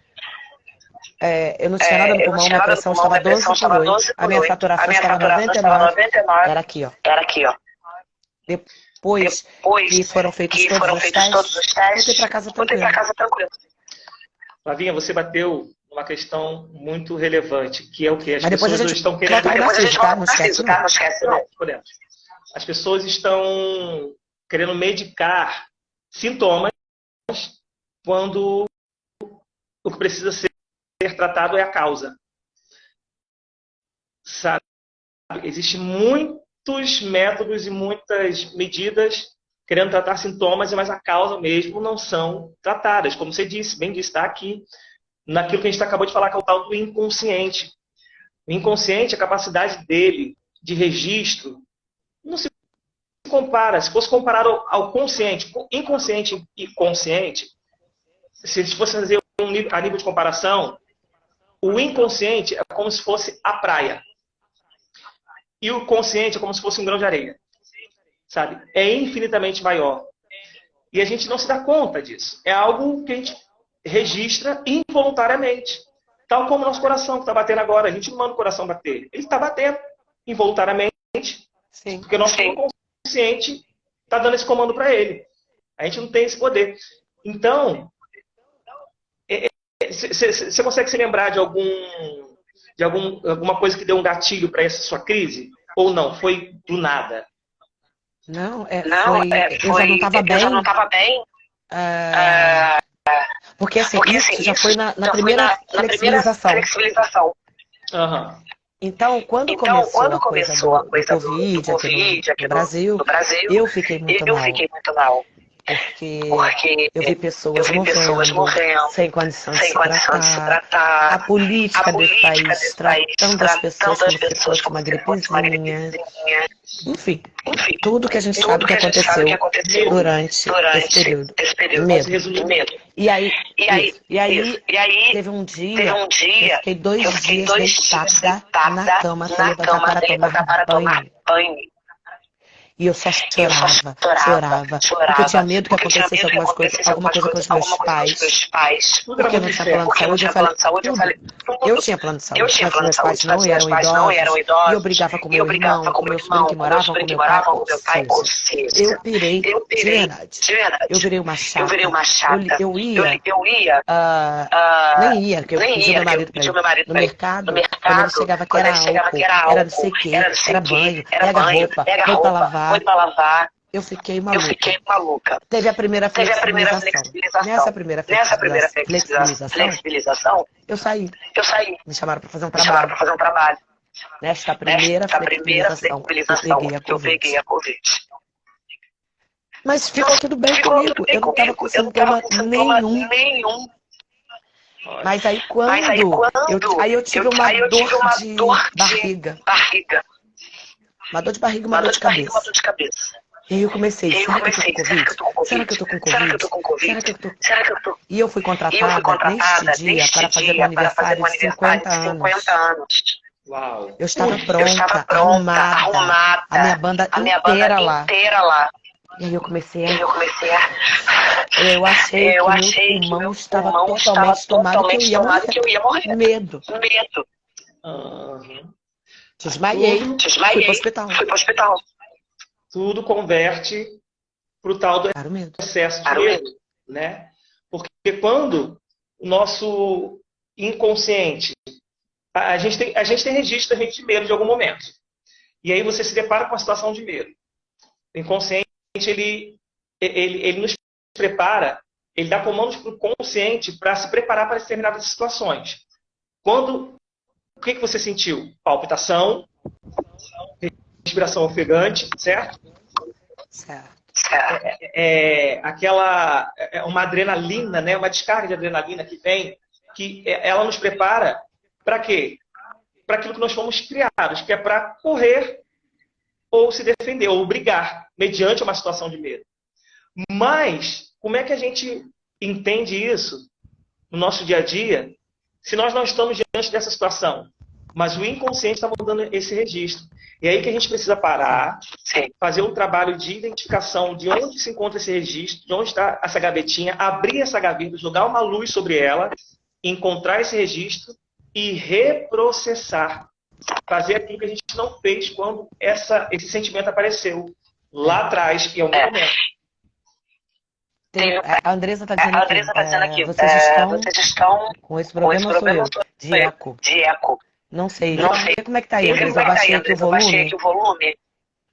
Speaker 1: Eu não tinha nada no pulmão, minha pressão estava 12/8, a minha saturação estava 99. Era aqui, ó. Depois que foram feitos todos os testes, voltei para casa tranquilo.
Speaker 2: Flavinha, você bateu numa questão muito relevante, que é o quê?
Speaker 1: Mas depois a gente estão querendo... Depois a gente volta no narciso, tá? Não esquece, não.
Speaker 2: Podemos. As pessoas estão querendo medicar sintomas quando o que precisa ser tratado é a causa. Sabe? Existem muitos métodos e muitas medidas querendo tratar sintomas, mas a causa mesmo não são tratadas. Como você disse, bem disse, está aqui, naquilo que a gente acabou de falar, que é o tal do inconsciente. O inconsciente, a capacidade dele de registro, não se compara. Se fosse comparado ao consciente, inconsciente e consciente, se a gente fosse fazer a nível de comparação, o inconsciente é como se fosse a praia. E o consciente é como se fosse um grão de areia. Sabe? É infinitamente maior. E a gente não se dá conta disso. É algo que a gente registra involuntariamente. Tal como o nosso coração que está batendo agora. A gente não manda o coração bater. Ele está batendo involuntariamente.
Speaker 1: Sim.
Speaker 2: Porque o nosso inconsciente está dando esse comando para ele. A gente não tem esse poder. Então, você consegue se lembrar de alguma coisa que deu um gatilho para essa sua crise? Ou não? Foi do nada?
Speaker 1: Não, eu já não estava bem. Porque assim, isso já foi na primeira flexibilização.
Speaker 2: Uhum.
Speaker 1: Então, quando começou a coisa do Covid aqui no Brasil, eu fiquei muito mal. Porque eu vi pessoas morrendo, sem condições de se tratar. A política desse país tratando as pessoas como se fosse uma gripezinha. Enfim, tudo que a gente sabe que aconteceu durante esse período. Medo. E aí teve um dia, eu fiquei 2 dias deitada na cama, sem levantar para tomar banho. E eu só chorava, porque eu tinha medo que acontecesse alguma coisa com os meus pais,
Speaker 2: Tudo era
Speaker 1: porque eu
Speaker 2: muito
Speaker 1: não tinha
Speaker 2: incerto.
Speaker 1: plano de saúde. Eu falei, tudo. Eu tinha plano de saúde, mas meus pais não eram idosos, e eu brigava com meu irmão, com meus primos que moravam com meu pai, ou seja, eu pirei de verdade. Eu virei uma chata. Eu ia, nem ia, porque eu pedi meu marido pra ir. No mercado, quando ele chegava que era álcool, era não sei o quê, era banho, pega roupa, foi pra lavar. Eu fiquei maluca. Teve a primeira flexibilização. Nessa primeira flexibilização, eu saí. Me chamaram para fazer um trabalho. Nesta primeira flexibilização, eu peguei a Covid. Mas ficou tudo bem comigo. Eu não estava com sintoma nenhum. Mas aí eu tive uma dor de barriga. Uma dor de barriga e uma dor de cabeça. E aí eu comecei, será que eu tô com Covid? Será que eu tô com Covid? Será que eu tô? E eu fui contratada neste dia para fazer um aniversário de 50 anos.
Speaker 2: Uau.
Speaker 1: Eu estava pronta, arrumada, a minha banda inteira lá. E aí eu comecei a... Eu achei que meu pulmão estava totalmente tomado, que eu ia morrer. Medo.
Speaker 2: Uhum.
Speaker 1: Desmaiei, fui pro hospital.
Speaker 2: Tudo converte pro tal do
Speaker 1: Para o medo.
Speaker 2: excesso de medo, né? Porque quando o nosso inconsciente, a gente tem registro de medo de algum momento. E aí você se depara com a situação de medo. O inconsciente, ele nos prepara, ele dá comandos para o consciente para se preparar para determinadas situações. O que você sentiu? Palpitação, respiração ofegante, certo?
Speaker 1: Certo.
Speaker 2: Uma adrenalina, né? Uma descarga de adrenalina que vem, que ela nos prepara para quê? Para aquilo que nós fomos criados, que é para correr ou se defender, ou brigar, mediante uma situação de medo. Mas, como é que a gente entende isso no nosso dia a dia, se nós não estamos diante dessa situação? Mas o inconsciente está mudando esse registro. E é aí que a gente precisa parar, fazer um trabalho de identificação de onde se encontra esse registro, de onde está essa gavetinha, abrir essa gaveta, jogar uma luz sobre ela, encontrar esse registro e reprocessar. Fazer aquilo que a gente não fez quando esse sentimento apareceu lá atrás, e é o momento.
Speaker 1: A Andressa está dizendo aqui, vocês estão com esse problema, sou eu, de eco. Não sei como é que tá aí, Andressa. Eu baixei aqui o volume.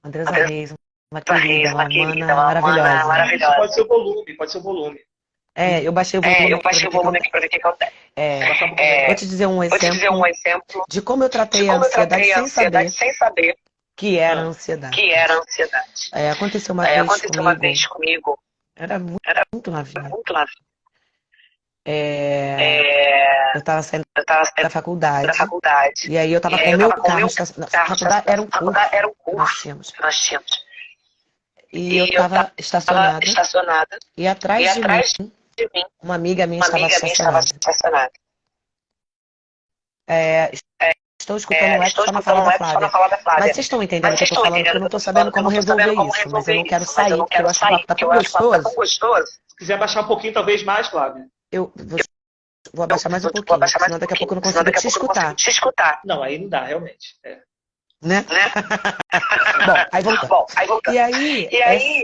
Speaker 1: Andressa Reis, uma querida, uma mana maravilhosa.
Speaker 2: Isso pode ser o volume.
Speaker 1: Eu baixei o volume aqui para ver o que acontece. Vou te dizer um exemplo de como eu tratei a ansiedade sem saber que era ansiedade. Aconteceu uma vez comigo. Era muito novinha. Eu estava saindo da faculdade. E aí eu estava com o meu carro. Na faculdade era um curso que nós tínhamos. E eu estava estacionada. E atrás de mim, uma amiga minha estava estacionada. Estou escutando um eco só na fala da Flávia. Mas vocês estão entendendo o que eu estou falando? Porque eu não estou sabendo como resolver isso. Mas eu não quero sair, porque eu acho que o papo está tão gostoso.
Speaker 2: Se quiser baixar um pouquinho, talvez mais, Flávia.
Speaker 1: Eu vou abaixar mais um pouquinho, senão daqui a pouco eu não consigo te escutar.
Speaker 2: Não, aí não dá, realmente.
Speaker 1: Né? Bom, aí voltando. E aí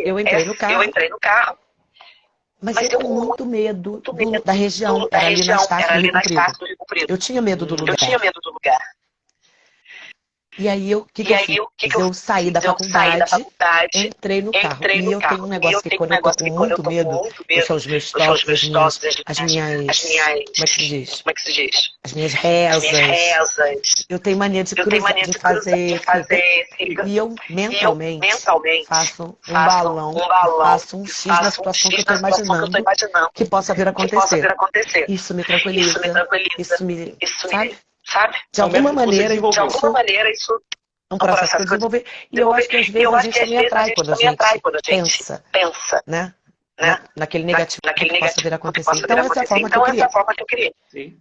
Speaker 1: eu entrei no carro. Mas eu com muito medo da região. Era ali na Estácio do Rio Comprido. Eu tinha medo do lugar. E aí o que eu fiz? Eu saí da faculdade, entrei no carro. E eu tenho um negócio que quando eu tô com muito medo, são os meus toques, as minhas, como é que se diz? As minhas rezas. Eu tenho mania de fazer. E eu mentalmente faço um balão, faço um X na situação que eu tô imaginando que possa vir a acontecer. Isso me tranquiliza. Isso me, sabe? De alguma maneira, isso é um processo que eu desenvolvi. E eu acho que às vezes a gente também atrai quando a gente pensa, né? Naquele negativo que possa vir a acontecer. Então essa é a forma que eu queria. Sim.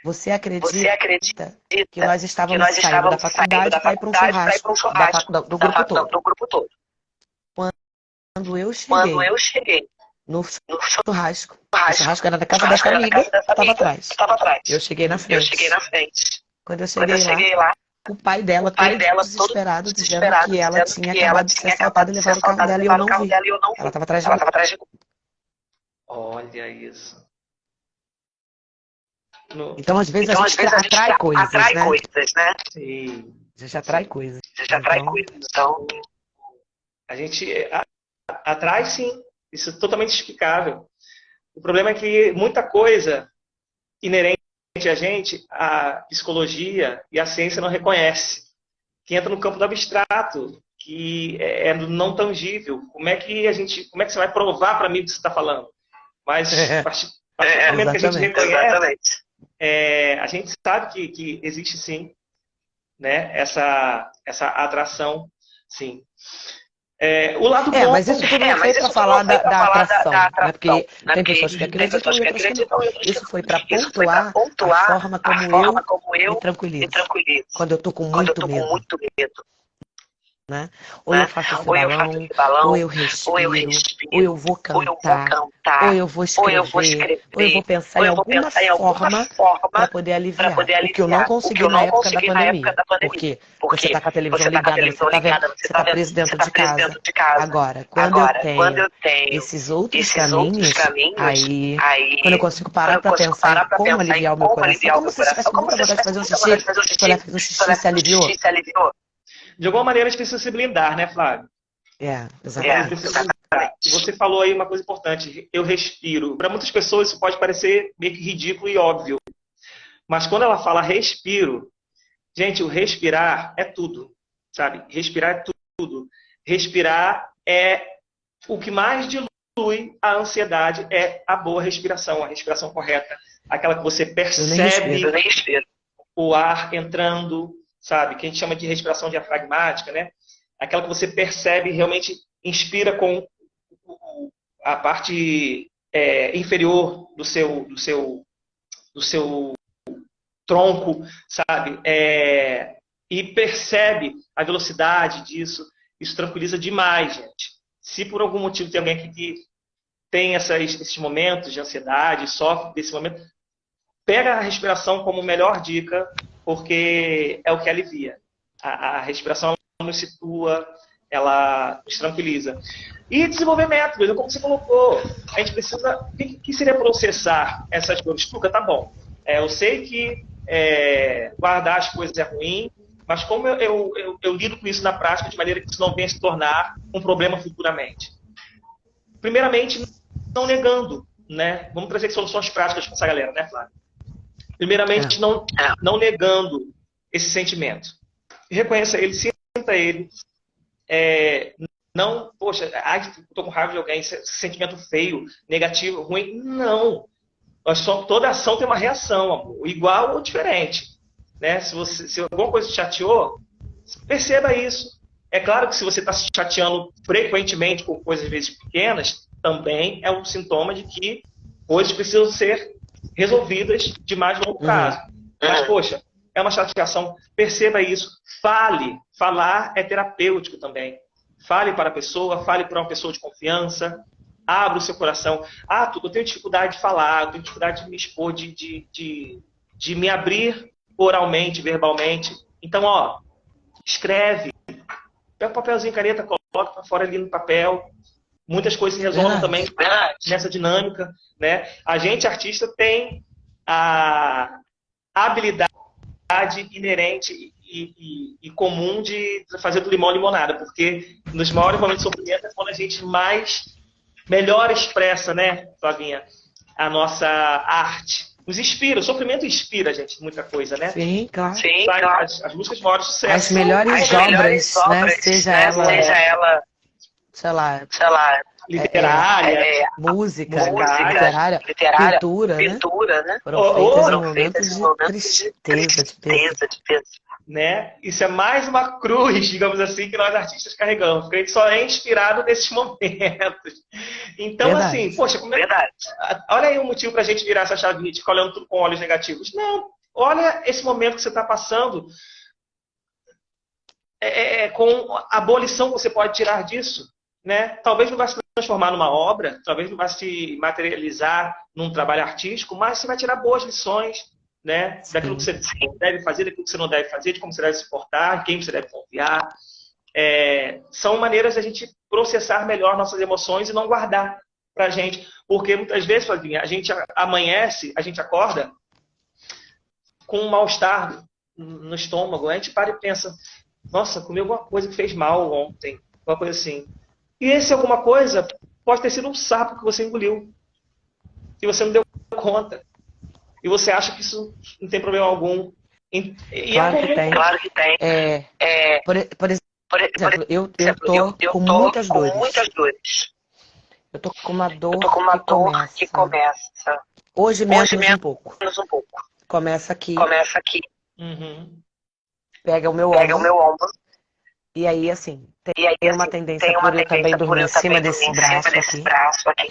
Speaker 1: Você acredita que nós estávamos saindo da faculdade para ir para um churrasco do grupo todo. Quando eu cheguei
Speaker 3: no
Speaker 1: no churrasco, o
Speaker 3: churrasco,
Speaker 1: churrasco era da casa dessa amiga, que estava atrás.
Speaker 3: estava atrás.
Speaker 1: Eu cheguei na
Speaker 3: Eu
Speaker 1: frente.
Speaker 3: cheguei na frente.
Speaker 1: Quando eu
Speaker 3: Quando eu
Speaker 1: cheguei lá,
Speaker 3: cheguei lá,
Speaker 1: o pai dela,
Speaker 3: o pai
Speaker 1: todo
Speaker 3: dela,
Speaker 1: desesperado, dizendo
Speaker 3: desesperado,
Speaker 1: que ela
Speaker 3: dizendo
Speaker 1: tinha
Speaker 3: que ela
Speaker 1: acabado de ser
Speaker 3: tinha
Speaker 1: assaltada
Speaker 3: acabado
Speaker 1: e
Speaker 3: de ser
Speaker 1: levaram o carro
Speaker 3: assaltada e
Speaker 1: dela e eu
Speaker 3: levaram o
Speaker 1: não
Speaker 3: carro
Speaker 1: vi.
Speaker 3: dela e eu não
Speaker 1: Ela
Speaker 3: vi.
Speaker 1: estava atrás de
Speaker 3: Ela
Speaker 1: mim.
Speaker 3: estava atrás de mim.
Speaker 2: Olha isso.
Speaker 1: Então, às vezes,
Speaker 3: Então,
Speaker 1: a
Speaker 3: às
Speaker 1: gente
Speaker 3: vezes, a gente
Speaker 1: atrai coisas,
Speaker 3: atrai
Speaker 1: né?
Speaker 3: coisas, né?
Speaker 2: Sim.
Speaker 1: A gente atrai coisas.
Speaker 3: A gente atrai
Speaker 1: Então,
Speaker 3: coisas. Então,
Speaker 2: A gente atrai, sim. Isso é totalmente explicável. O problema é que muita coisa inerente a gente, a psicologia e a ciência não reconhece. Que entra no campo do abstrato, que é do não tangível. Como é que você vai provar para mim o que você está falando? Mas a partir do momento que a gente reconhece, a gente sabe que existe sim, né, essa atração, sim. O lado bom.
Speaker 1: Mas isso tudo não foi para falar da atração, né? Porque tem pessoas que acreditam e outras que não. Isso foi para pontuar a forma como eu me tranquilizo. Quando eu tô com muito medo. Né? Ou eu faço esse balão, ou eu respiro, ou eu vou cantar, ou eu vou escrever, ou eu vou pensar em alguma forma para poder aliviar. O que eu não consegui na época da pandemia. Porque você está com a televisão ligada, você está vendo, você está preso dentro de casa. Agora, quando eu tenho esses outros caminhos, aí, quando eu consigo parar para pensar em como aliviar o meu coração, como se eu estivesse com muita vontade de fazer um xixi, você olha, fez um xixi, se aliviou?
Speaker 2: De alguma maneira a gente precisa se blindar, né, Flávio?
Speaker 1: Exatamente.
Speaker 2: Você falou aí uma coisa importante, eu respiro. Para muitas pessoas isso pode parecer meio que ridículo e óbvio. Mas quando ela fala respiro, gente, o respirar é tudo, sabe? Respirar é tudo. Respirar é o que mais dilui a ansiedade, é a boa respiração, a respiração correta. Aquela que você percebe o ar entrando, sabe? Que a gente chama de respiração diafragmática, né? Aquela que você percebe, realmente inspira com a parte inferior do seu tronco, sabe? E percebe a velocidade disso. Isso tranquiliza demais, gente. Se por algum motivo tem alguém aqui que tem esses momentos de ansiedade, sofre desse momento, pega a respiração como melhor dica, porque é o que alivia. A respiração ela nos situa, ela nos tranquiliza. E desenvolver métodos, como você colocou. A gente precisa... O que seria processar essas coisas? Tuca, tá bom. Eu sei que guardar as coisas é ruim, mas como eu lido com isso na prática de maneira que isso não venha se tornar um problema futuramente? Primeiramente, não negando, né? Vamos trazer soluções práticas para essa galera, né, Flávio? Primeiramente, não negando esse sentimento. Reconheça ele, sinta ele. Não, poxa, estou com raiva de alguém, esse sentimento feio, negativo, ruim. Não. Toda ação tem uma reação, amor, igual ou diferente. Né? Se alguma coisa te chateou, perceba isso. É claro que se você está se chateando frequentemente com coisas, às vezes, pequenas, também é um sintoma de que coisas precisam ser resolvidas de mais longo prazo. Mas, poxa, é uma chateação, perceba isso. Fale. Falar é terapêutico também. Fale para a pessoa, fale para uma pessoa de confiança, abra o seu coração. Eu tenho dificuldade de falar, eu tenho dificuldade de me expor, de me abrir oralmente, verbalmente. Então, escreve. Pega um papelzinho, caneta, coloca para fora ali no papel. Muitas coisas se resolvem também nessa dinâmica, né? A gente, artista, tem a habilidade inerente e comum de fazer do limão limonada, porque nos maiores momentos de sofrimento é quando a gente melhor expressa, né, Flavinha, a nossa arte. Nos inspira, o sofrimento inspira a gente muita coisa, né?
Speaker 1: Sim, claro.
Speaker 2: As músicas de maior sucesso.
Speaker 1: As melhores obras, né? Seja ela, sei lá,
Speaker 2: literária,
Speaker 1: música, literária, pintura, né? Foram feitas em momentos de tristeza, de peso.
Speaker 2: Né? Isso é mais uma cruz, digamos assim, que nós artistas carregamos, porque a gente só é inspirado nesses momentos. Então,
Speaker 1: Verdade.
Speaker 2: assim, poxa, olha aí um motivo pra gente virar essa chavinha de ficar olhando tudo com olhos negativos. Não, olha esse momento que você está passando, com a boa lição que você pode tirar disso. né? Talvez não vai se transformar numa obra, talvez não vai se materializar num trabalho artístico, mas você vai tirar boas lições, né? Daquilo que você deve fazer, daquilo que você não deve fazer, de como você deve se portar, quem você deve confiar. São maneiras de a gente processar melhor nossas emoções e não guardar pra gente. Porque muitas vezes, Flavinha, a gente amanhece, a gente acorda com um mal-estar no estômago. A gente para e pensa, nossa, comi alguma coisa que fez mal ontem, alguma coisa assim. E esse alguma coisa pode ter sido um sapo que você engoliu. E você não deu conta. E você acha que isso não tem problema algum. E
Speaker 1: Claro que tem.
Speaker 3: Claro que tem.
Speaker 1: Por exemplo, eu tô com muitas dores. Eu tô com uma dor que começa. Hoje menos um pouco. Começa aqui.
Speaker 2: Uhum.
Speaker 1: Pega o meu ombro. E aí, assim, tem uma tendência por eu também dormir em cima desse braço aqui.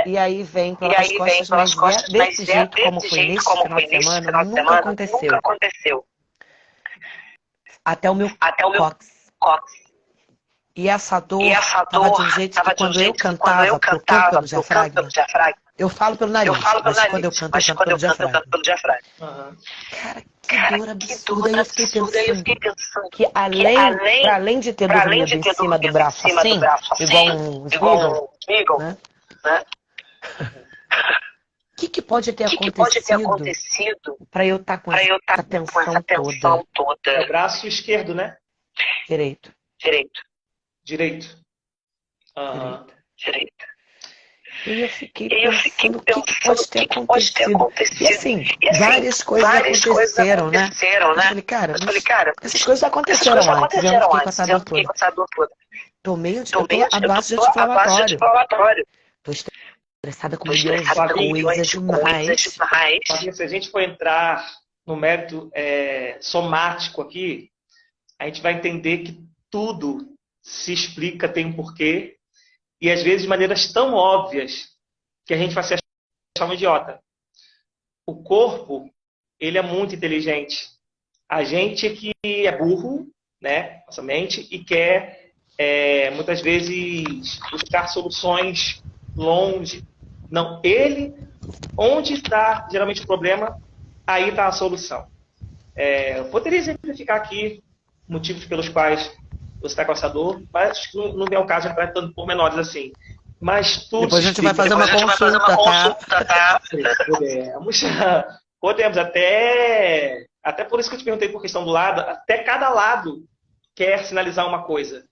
Speaker 1: E aí vem pelas costas, mas desse jeito como foi neste final de semana, nunca aconteceu. Até o meu cóccix. E essa dor tava de um jeito que quando eu cantava, eu canto pelo diafragma, eu falo pelo nariz, mas quando eu canto pelo diafragma.
Speaker 2: Uhum.
Speaker 1: Cara, que dor absurda. Aí eu fiquei pensando que além de ter dormido em cima do braço assim, igual um Smiggle, né? O que pode ter acontecido para eu estar com essa tensão toda?
Speaker 2: É o braço esquerdo, né?
Speaker 1: Direito.
Speaker 2: Uhum.
Speaker 1: E eu fiquei pensando o que pode ter acontecido. E assim, várias coisas aconteceram, né? Eu falei, cara, essas coisas aconteceram antes. Eu não fiquei com essa dor toda. Tomei a base de anti-inflamatório. Tô estressada com milhões de coisas demais.
Speaker 2: Se a gente for entrar no mérito somático aqui, a gente vai entender que tudo se explica, tem um porquê, e às vezes de maneiras tão óbvias que a gente vai se achar um idiota. O corpo, ele é muito inteligente. A gente é que é burro, né, nossa mente, e quer muitas vezes buscar soluções longe. Não, onde está geralmente o problema, aí está a solução. Eu poderia exemplificar aqui motivos pelos quais você está com essa dor, mas não é o caso de entrar tanto por menores assim. Mas tudo
Speaker 1: depois a gente vai fazer uma consulta, tá?
Speaker 2: Podemos até por isso que eu te perguntei por questão do lado, até cada lado quer sinalizar uma coisa.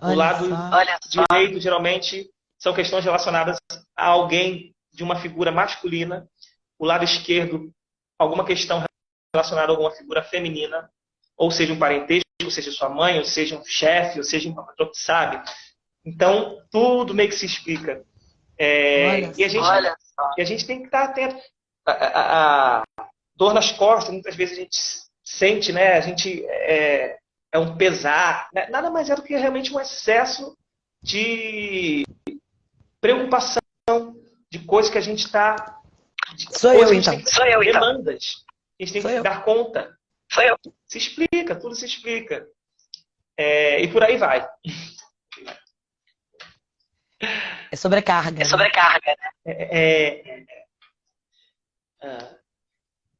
Speaker 2: O lado direito, geralmente, são questões relacionadas a alguém de uma figura masculina. O lado esquerdo, alguma questão relacionada a alguma figura feminina, ou seja, um parentesco, ou seja, sua mãe, ou seja, um chefe, ou seja, um patrão que sabe. Então, tudo meio que se explica. E a gente tem que estar atento. A dor nas costas, muitas vezes a gente sente, né? A gente é um pesar. Nada mais é do que realmente um excesso de preocupação, de coisas que a gente está...
Speaker 1: Sou eu, então.
Speaker 2: Demandas. A gente tem que dar conta. Se explica, tudo se explica. E por aí vai.
Speaker 1: É sobrecarga.
Speaker 2: Né?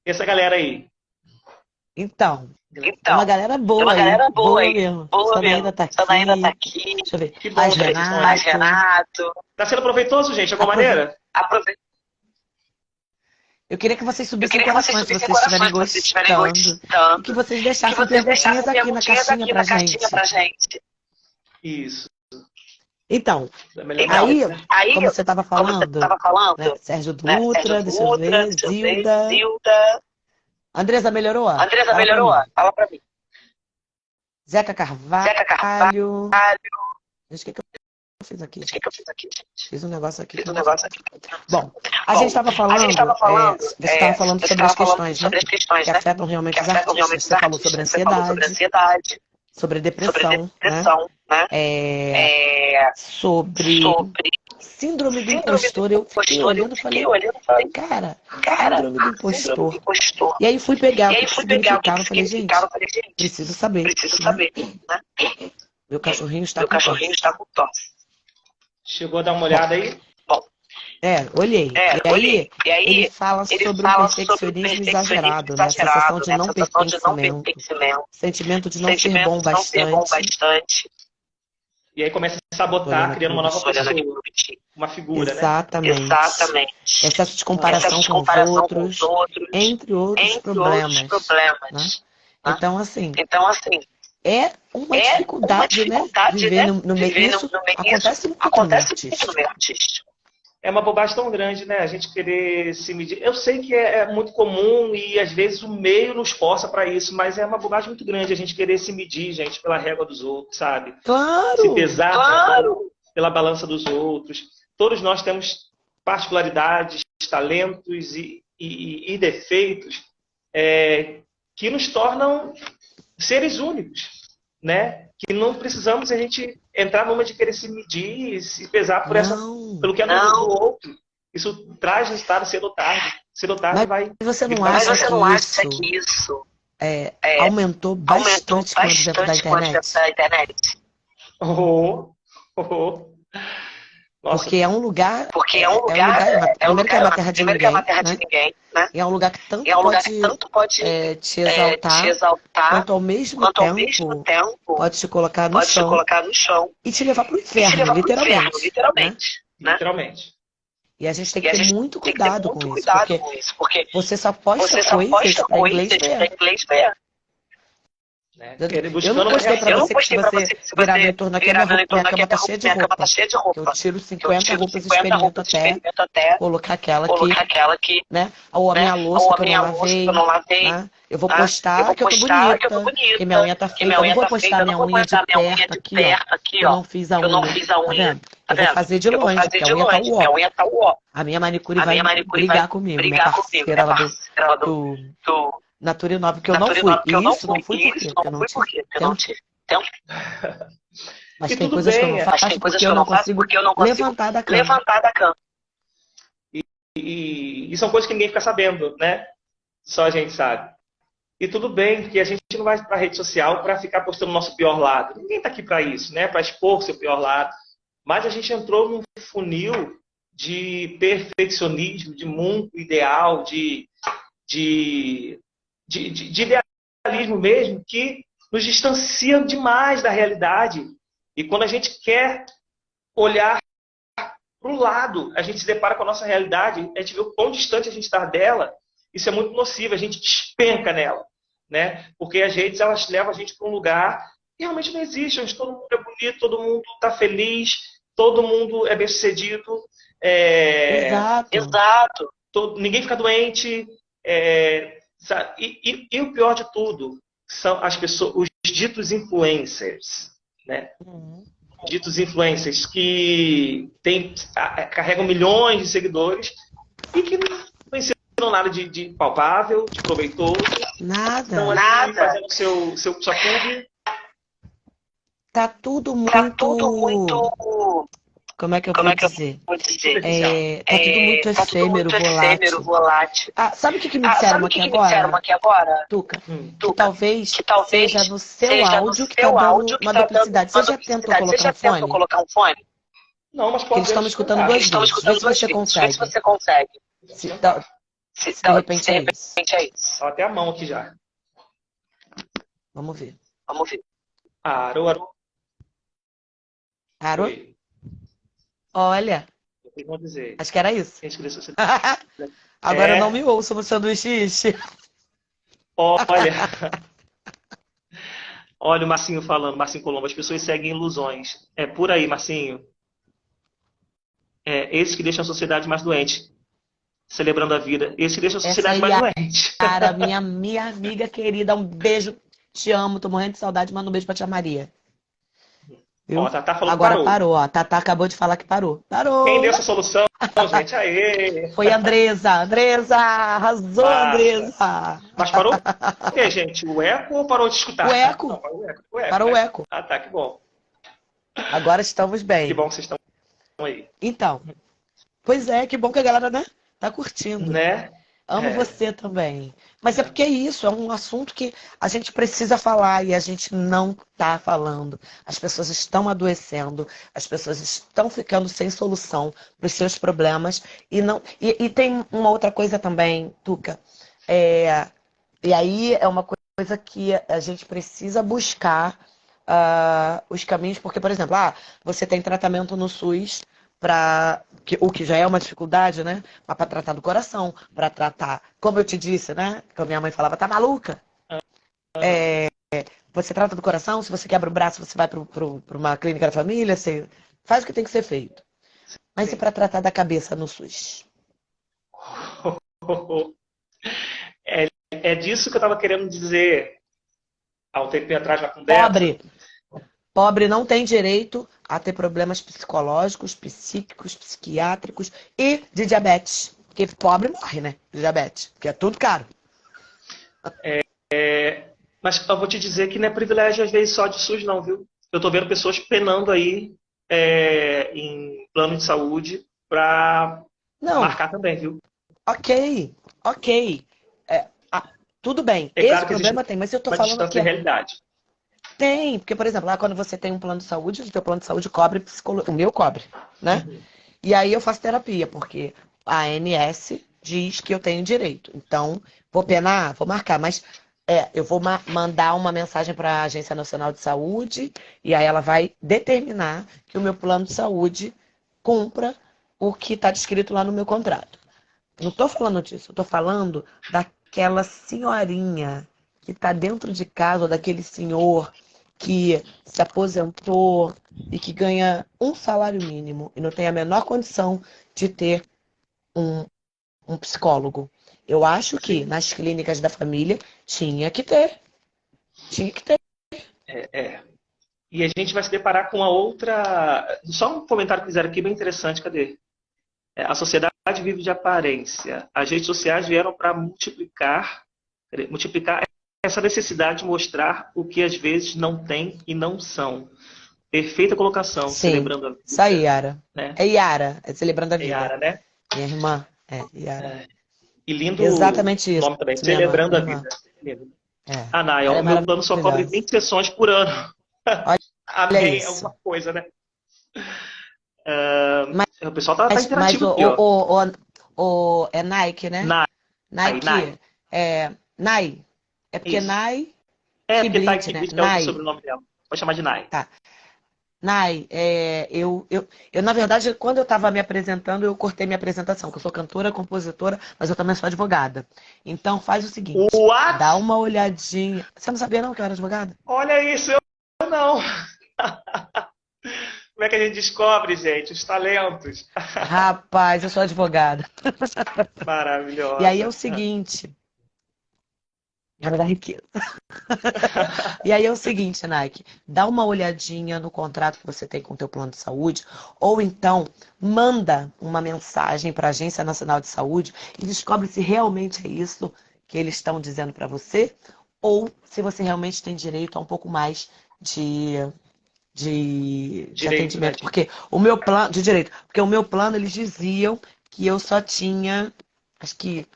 Speaker 2: Essa galera aí.
Speaker 1: Então, é uma galera boa aí. Mesmo. Sana ainda tá aqui. Deixa eu ver.
Speaker 2: Que bom,
Speaker 3: Renato.
Speaker 2: Tá sendo proveitoso, gente, de alguma maneira?
Speaker 1: Eu queria que vocês subissem corações se vocês estiverem gostando. E que vocês deixassem perguntinhas aqui na caixinha pra gente.
Speaker 2: Isso.
Speaker 1: Então, aí, como você estava falando, né, Sérgio Dutra, deixa eu ver, Zilda. Andresa melhorou?
Speaker 3: Fala pra mim.
Speaker 1: Zeca Carvalho. Deixa eu ver o que eu fiz aqui. Fiz um negócio aqui. Bom, a gente estava falando, você estava falando sobre as questões, né? Que afetam realmente os artistas. Você falou sobre ansiedade, sobre depressão, né? Sobre síndrome do impostor. Eu fiquei olhando e falei, cara, síndrome do impostor. E aí fui pegar o que significava. Falei, gente, preciso saber. Né? Meu cachorrinho está
Speaker 3: Meu
Speaker 1: com tosse.
Speaker 3: cachorrinho está com tosse.
Speaker 2: Chegou a dar uma olhada aí?
Speaker 3: Bom,
Speaker 1: Olhei. E
Speaker 3: olhei. E
Speaker 1: aí, ele
Speaker 3: aí,
Speaker 1: fala
Speaker 3: ele
Speaker 1: sobre um
Speaker 3: fala sobre o
Speaker 1: perfeccionismo exagerado, né? A
Speaker 3: exagerado,
Speaker 1: sensação de
Speaker 3: né?
Speaker 1: não
Speaker 3: Sensação de não
Speaker 1: pertencimento,
Speaker 3: pertencimento,
Speaker 1: sentimento de não ser
Speaker 3: sentimento
Speaker 1: bom
Speaker 3: de não ser bom
Speaker 1: bastante.
Speaker 3: bastante.
Speaker 2: E aí começa a
Speaker 1: Tô
Speaker 2: sabotar,
Speaker 1: olhando aqui
Speaker 2: criando
Speaker 1: no
Speaker 2: uma nova
Speaker 1: bichinho.
Speaker 3: Olhando aqui
Speaker 2: pessoa,
Speaker 3: pro bichinho.
Speaker 2: uma figura, né?
Speaker 1: Exatamente.
Speaker 3: Exatamente.
Speaker 1: Excesso de comparação
Speaker 3: Excesso de
Speaker 1: com os
Speaker 3: comparação com
Speaker 1: outros,
Speaker 3: os outros,
Speaker 1: entre outros
Speaker 3: entre outros
Speaker 1: problemas,
Speaker 3: problemas.
Speaker 1: né?
Speaker 3: Né?
Speaker 1: Então, assim,
Speaker 3: Então, assim,
Speaker 1: é uma
Speaker 3: é uma
Speaker 1: dificuldade, né?
Speaker 3: dificuldade,
Speaker 1: Viver
Speaker 3: né?
Speaker 1: no meio.
Speaker 3: Viver
Speaker 1: Isso
Speaker 3: no meio. Isso
Speaker 1: acontece muito no meio
Speaker 3: acontece muito no
Speaker 1: artístico.
Speaker 3: meio artístico.
Speaker 2: É uma bobagem tão grande, né? A gente querer se medir. Eu sei que é muito comum e às vezes o meio nos força para isso, mas é uma bobagem muito grande a gente querer se medir, gente, pela régua dos outros, sabe? Se
Speaker 1: Claro!
Speaker 2: pesar
Speaker 3: Claro!
Speaker 2: pela balança dos outros. Todos nós temos particularidades, talentos e defeitos que nos tornam seres únicos, né? Que não precisamos a gente entrar numa de querer se medir e se pesar
Speaker 1: Não.
Speaker 2: pelo que é do outro. Isso traz resultado cedo ou tarde. Cedo ou tarde
Speaker 1: Mas
Speaker 2: vai.
Speaker 1: você não
Speaker 3: Mas
Speaker 1: acha
Speaker 3: você
Speaker 1: que
Speaker 3: não acha
Speaker 1: isso
Speaker 3: que isso
Speaker 1: aumentou bastante com o advento da
Speaker 3: com o advento
Speaker 1: internet?
Speaker 3: da internet?
Speaker 2: Oh, oh. Nossa,
Speaker 1: Porque é um lugar.
Speaker 3: Porque é um lugar,
Speaker 1: Primeiro que é uma terra de
Speaker 3: primeiro que é uma
Speaker 1: ninguém,
Speaker 3: terra de
Speaker 1: né?
Speaker 3: ninguém, né?
Speaker 1: E é um lugar que
Speaker 3: É um lugar que
Speaker 1: pode
Speaker 3: tanto pode
Speaker 1: te exaltar,
Speaker 3: te exaltar,
Speaker 1: quanto ao mesmo
Speaker 3: quanto ao mesmo
Speaker 1: tempo
Speaker 3: tempo
Speaker 1: pode te colocar no
Speaker 3: pode te
Speaker 1: chão
Speaker 3: colocar no chão
Speaker 1: e te levar para o
Speaker 3: e te
Speaker 1: inferno,
Speaker 3: levar pro inferno,
Speaker 1: literalmente, né?
Speaker 3: literalmente. Né?
Speaker 2: literalmente.
Speaker 1: E a gente tem
Speaker 3: E
Speaker 1: que
Speaker 3: a
Speaker 1: ter
Speaker 3: gente
Speaker 1: muito
Speaker 3: tem que ter
Speaker 1: cuidado
Speaker 3: muito
Speaker 1: com isso,
Speaker 3: cuidado
Speaker 1: porque
Speaker 3: com isso, porque
Speaker 1: você só posta
Speaker 3: você só
Speaker 1: coisas
Speaker 3: posta
Speaker 1: para inglês
Speaker 3: coisas para
Speaker 1: ver.
Speaker 3: inglês ver.
Speaker 2: Né?
Speaker 1: Eu
Speaker 2: Buscando
Speaker 1: não
Speaker 2: uma
Speaker 1: postei
Speaker 2: reação.
Speaker 1: pra
Speaker 3: Eu não
Speaker 1: você que se
Speaker 3: postei pra
Speaker 1: você
Speaker 3: você que se
Speaker 1: virar meu
Speaker 3: você
Speaker 1: entorno aqui,
Speaker 3: virar
Speaker 1: minha
Speaker 3: meu entorno aqui,
Speaker 1: cama tá cheia de
Speaker 3: minha cama tá
Speaker 1: roupa.
Speaker 3: cheia de
Speaker 1: Que eu
Speaker 3: roupa.
Speaker 1: tiro
Speaker 3: Que eu
Speaker 1: 50
Speaker 3: tiro
Speaker 1: roupas e
Speaker 3: 50
Speaker 1: experimento
Speaker 3: roupas, experimento até
Speaker 1: colocar aquela
Speaker 3: colocar
Speaker 1: aqui,
Speaker 3: aquela que,
Speaker 1: né? Ou a
Speaker 3: né?
Speaker 1: minha
Speaker 3: Ou
Speaker 1: louça
Speaker 3: a
Speaker 1: que eu não
Speaker 3: minha louça que eu não
Speaker 1: lavei,
Speaker 3: lavei.
Speaker 1: né? Eu vou
Speaker 3: Tá? Eu
Speaker 1: postar
Speaker 3: vou
Speaker 1: que eu tô
Speaker 3: postar que eu tô
Speaker 1: bonita, que minha unha
Speaker 3: bonita,
Speaker 1: tá
Speaker 3: que
Speaker 1: feita.
Speaker 3: minha
Speaker 1: Eu não
Speaker 3: unha
Speaker 1: vou
Speaker 3: tá
Speaker 1: postar
Speaker 3: feita. Eu não
Speaker 1: minha
Speaker 3: vou
Speaker 1: unha de
Speaker 3: postar minha unha
Speaker 1: perto
Speaker 3: de
Speaker 1: aqui, ó.
Speaker 3: perto aqui,
Speaker 1: Que eu
Speaker 3: ó.
Speaker 1: não fiz a
Speaker 3: Que eu não
Speaker 1: unha.
Speaker 3: fiz a
Speaker 1: Tá
Speaker 3: unha.
Speaker 1: vendo?
Speaker 3: Tá
Speaker 1: Eu vou
Speaker 3: vendo?
Speaker 1: fazer de
Speaker 3: Eu vou
Speaker 1: longe,
Speaker 3: fazer
Speaker 1: porque a
Speaker 3: de
Speaker 1: unha tá
Speaker 3: longe, porque a
Speaker 1: uó.
Speaker 3: unha tá uó.
Speaker 1: A minha manicure
Speaker 3: A
Speaker 1: vai
Speaker 3: minha manicure vai
Speaker 1: brigar comigo, minha
Speaker 3: brigar comigo,
Speaker 1: parceira
Speaker 3: minha
Speaker 1: lá
Speaker 3: parceira
Speaker 1: do
Speaker 3: do
Speaker 1: Natura 9, que eu não
Speaker 3: Natura
Speaker 1: fui.
Speaker 3: 9, que eu
Speaker 1: E
Speaker 3: não
Speaker 1: isso não
Speaker 3: fui.
Speaker 1: fui por
Speaker 3: E
Speaker 1: quê?
Speaker 3: isso
Speaker 1: Porque eu
Speaker 3: não
Speaker 1: não
Speaker 3: fui por
Speaker 1: tive
Speaker 3: quê? Porque eu não
Speaker 1: tempo.
Speaker 3: tive tempo.
Speaker 1: Mas
Speaker 2: E
Speaker 1: tem
Speaker 2: tudo
Speaker 1: coisas que eu não
Speaker 2: bem.
Speaker 3: Mas tem
Speaker 1: faço
Speaker 3: coisas
Speaker 1: porque
Speaker 3: que
Speaker 1: eu
Speaker 3: eu
Speaker 1: não
Speaker 3: não faço
Speaker 1: consigo
Speaker 3: porque eu não consigo
Speaker 1: levantar da cama.
Speaker 3: levantar da cama.
Speaker 2: E são coisas que ninguém fica sabendo, né? Só a gente sabe. E tudo bem, porque a gente não vai para a rede social para ficar postando o nosso pior lado. Ninguém está aqui para isso, né? Para expor seu pior lado. Mas a gente entrou num funil de perfeccionismo, de mundo ideal, de idealismo mesmo, que nos distancia demais da realidade. E quando a gente quer olhar para o lado, a gente se depara com a nossa realidade, a gente vê o quão distante a gente está dela, isso é muito nocivo, a gente despenca nela, né? Porque as redes, elas levam a gente para um lugar que realmente não existe, onde todo mundo é bonito, todo mundo está feliz, todo mundo é bem-sucedido,
Speaker 1: Exato.
Speaker 2: ninguém fica doente, e o pior de tudo são as pessoas, os ditos influencers, né? Ditos influencers que carregam milhões de seguidores e que não ensinam nada de palpável, de proveitoso.
Speaker 1: Nada.
Speaker 2: Estão ali fazendo sua publi.
Speaker 1: Tá tudo muito...
Speaker 3: Tá tudo muito...
Speaker 1: Como é que eu
Speaker 3: Como
Speaker 1: vou
Speaker 3: é que eu
Speaker 1: dizer?
Speaker 3: vou dizer?
Speaker 1: Tá tudo muito efêmero, volátil. Sabe o que me disseram aqui agora? Tuca, que talvez seja no seu áudio que tá dando uma duplicidade. Você já tentou colocar um fone?
Speaker 2: Não, mas
Speaker 1: Porque eles estão me escutando duas vezes. Vê se você consegue. Se de repente é isso.
Speaker 2: Até a mão aqui já.
Speaker 1: Vamos ver.
Speaker 2: Arô. Oi.
Speaker 1: Olha,
Speaker 2: Vocês vão dizer.
Speaker 1: acho que era isso.
Speaker 2: Inscrição.
Speaker 1: Agora eu não me ouço no sanduíche.
Speaker 2: Olha o Marcinho falando, Marcinho Colombo, as pessoas seguem ilusões. É por aí, Marcinho. Esse que deixa a sociedade mais doente. Celebrando a vida. Esse que deixa a sociedade mais doente.
Speaker 1: Cara, minha amiga querida, um beijo. Te amo, tô morrendo de saudade, manda um beijo pra tia Maria.
Speaker 2: Ó, a Tatá falou
Speaker 1: agora
Speaker 2: que
Speaker 1: parou, ó. A Tatá acabou de falar que parou. Parou!
Speaker 2: Quem deu essa solução, gente? Aê!
Speaker 1: Foi a Andresa. Andresa! Arrasou, Andresa!
Speaker 2: Mas parou o quê, gente? O eco ou parou de escutar?
Speaker 1: O eco.
Speaker 2: Não,
Speaker 1: parou o eco.
Speaker 2: Ah, tá, que bom.
Speaker 1: Agora estamos bem.
Speaker 2: Que bom que vocês estão aí.
Speaker 1: Então, pois é, que bom que a galera, né, tá curtindo.
Speaker 2: Né?
Speaker 1: Amo você também. Mas é porque é isso, é um assunto que a gente precisa falar e a gente não está falando. As pessoas estão adoecendo, as pessoas estão ficando sem solução para os seus problemas. E tem uma outra coisa também, Tuca. É, e aí é uma coisa que a gente precisa buscar os caminhos, porque, por exemplo, você tem tratamento no SUS para o que já é uma dificuldade, né? Mas para tratar do coração, para tratar, como eu te disse, né? Que a minha mãe falava, tá maluca? Você trata do coração, se você quebra o braço, você vai para uma clínica da família, você faz o que tem que ser feito. Mas e para tratar da cabeça no SUS?
Speaker 2: É disso que eu estava querendo dizer há um tempo atrás na conversa.
Speaker 1: Pobre não tem direito a ter problemas psicológicos, psíquicos, psiquiátricos e de diabetes. Porque pobre morre, né? De diabetes, porque é tudo caro.
Speaker 2: Mas eu vou te dizer que não é privilégio às vezes só de SUS não, viu? Eu tô vendo pessoas penando aí em plano de saúde para
Speaker 1: Não,
Speaker 2: marcar também, viu?
Speaker 1: ok. Tudo bem,
Speaker 2: É
Speaker 1: esse
Speaker 2: claro que existe
Speaker 1: problema tem, mas eu tô
Speaker 2: uma
Speaker 1: falando
Speaker 2: distância
Speaker 1: que
Speaker 2: de realidade.
Speaker 1: tem, porque, por exemplo, lá quando você tem um plano de saúde, o teu plano de saúde cobre psicologia, o meu cobre, né? E aí eu faço terapia, porque a ANS diz que eu tenho direito. Então, vou penar, vou marcar, mas eu vou mandar uma mensagem para a Agência Nacional de Saúde e aí ela vai determinar que o meu plano de saúde cumpra o que está descrito lá no meu contrato. Não estou falando disso, eu estou falando daquela senhorinha que está dentro de casa, ou daquele senhor que se aposentou e que ganha um salário mínimo e não tem a menor condição de ter um, um psicólogo. Eu acho que nas clínicas da família tinha que ter. Tinha que ter.
Speaker 2: E a gente vai se deparar com a outra. Só um comentário que fizeram aqui bem interessante, cadê? A sociedade vive de aparência. As redes sociais vieram para multiplicar essa necessidade de mostrar o que às vezes não tem e não são. Perfeita colocação,
Speaker 1: Sim.
Speaker 2: celebrando a vida.
Speaker 1: Isso aí, Yara.
Speaker 2: Né?
Speaker 1: É Yara, é celebrando a
Speaker 2: É
Speaker 1: vida.
Speaker 2: Yara, né?
Speaker 1: Minha irmã, Yara.
Speaker 2: E lindo
Speaker 1: Exatamente isso,
Speaker 2: nome também,
Speaker 1: minha irmã.
Speaker 2: celebrando a vida. Lindo.
Speaker 1: É.
Speaker 2: Naya,
Speaker 1: Ela é
Speaker 2: o meu plano só cobre
Speaker 1: maravilhosa.
Speaker 2: 20 sessões por ano.
Speaker 1: Olha
Speaker 2: Amém, é
Speaker 1: isso.
Speaker 2: alguma coisa, né?
Speaker 1: Mas,
Speaker 2: O pessoal tá
Speaker 1: mas
Speaker 2: interativo aqui, ó.
Speaker 1: é Nike, né?
Speaker 2: Nai.
Speaker 1: Nike. Nai. É porque
Speaker 2: Isso.
Speaker 1: Nai
Speaker 2: Porque tá
Speaker 1: Kibrit,
Speaker 2: aqui,
Speaker 1: né?
Speaker 2: é o
Speaker 1: Nai.
Speaker 2: sobrenome dela. Pode chamar de Nai.
Speaker 1: Tá. Nai, na verdade, quando eu estava me apresentando, eu cortei minha apresentação, que eu sou cantora, compositora, mas eu também sou advogada. Então faz o seguinte,
Speaker 2: What?
Speaker 1: dá uma olhadinha. Você não sabia não que eu era advogada?
Speaker 2: Olha isso, eu não. Como é que a gente descobre, gente, os talentos?
Speaker 1: Rapaz, eu sou advogada.
Speaker 2: Maravilhosa.
Speaker 1: E aí é o seguinte, cara da riqueza. E aí é o seguinte, Nike, dá uma olhadinha no contrato que você tem com o teu plano de saúde, ou então manda uma mensagem para a Agência Nacional de Saúde e descobre se realmente é isso que eles estão dizendo para você, ou se você realmente tem direito a um pouco mais de atendimento.
Speaker 2: Né?
Speaker 1: Porque o meu plano, de direito, porque o meu plano, eles diziam que eu só tinha, acho que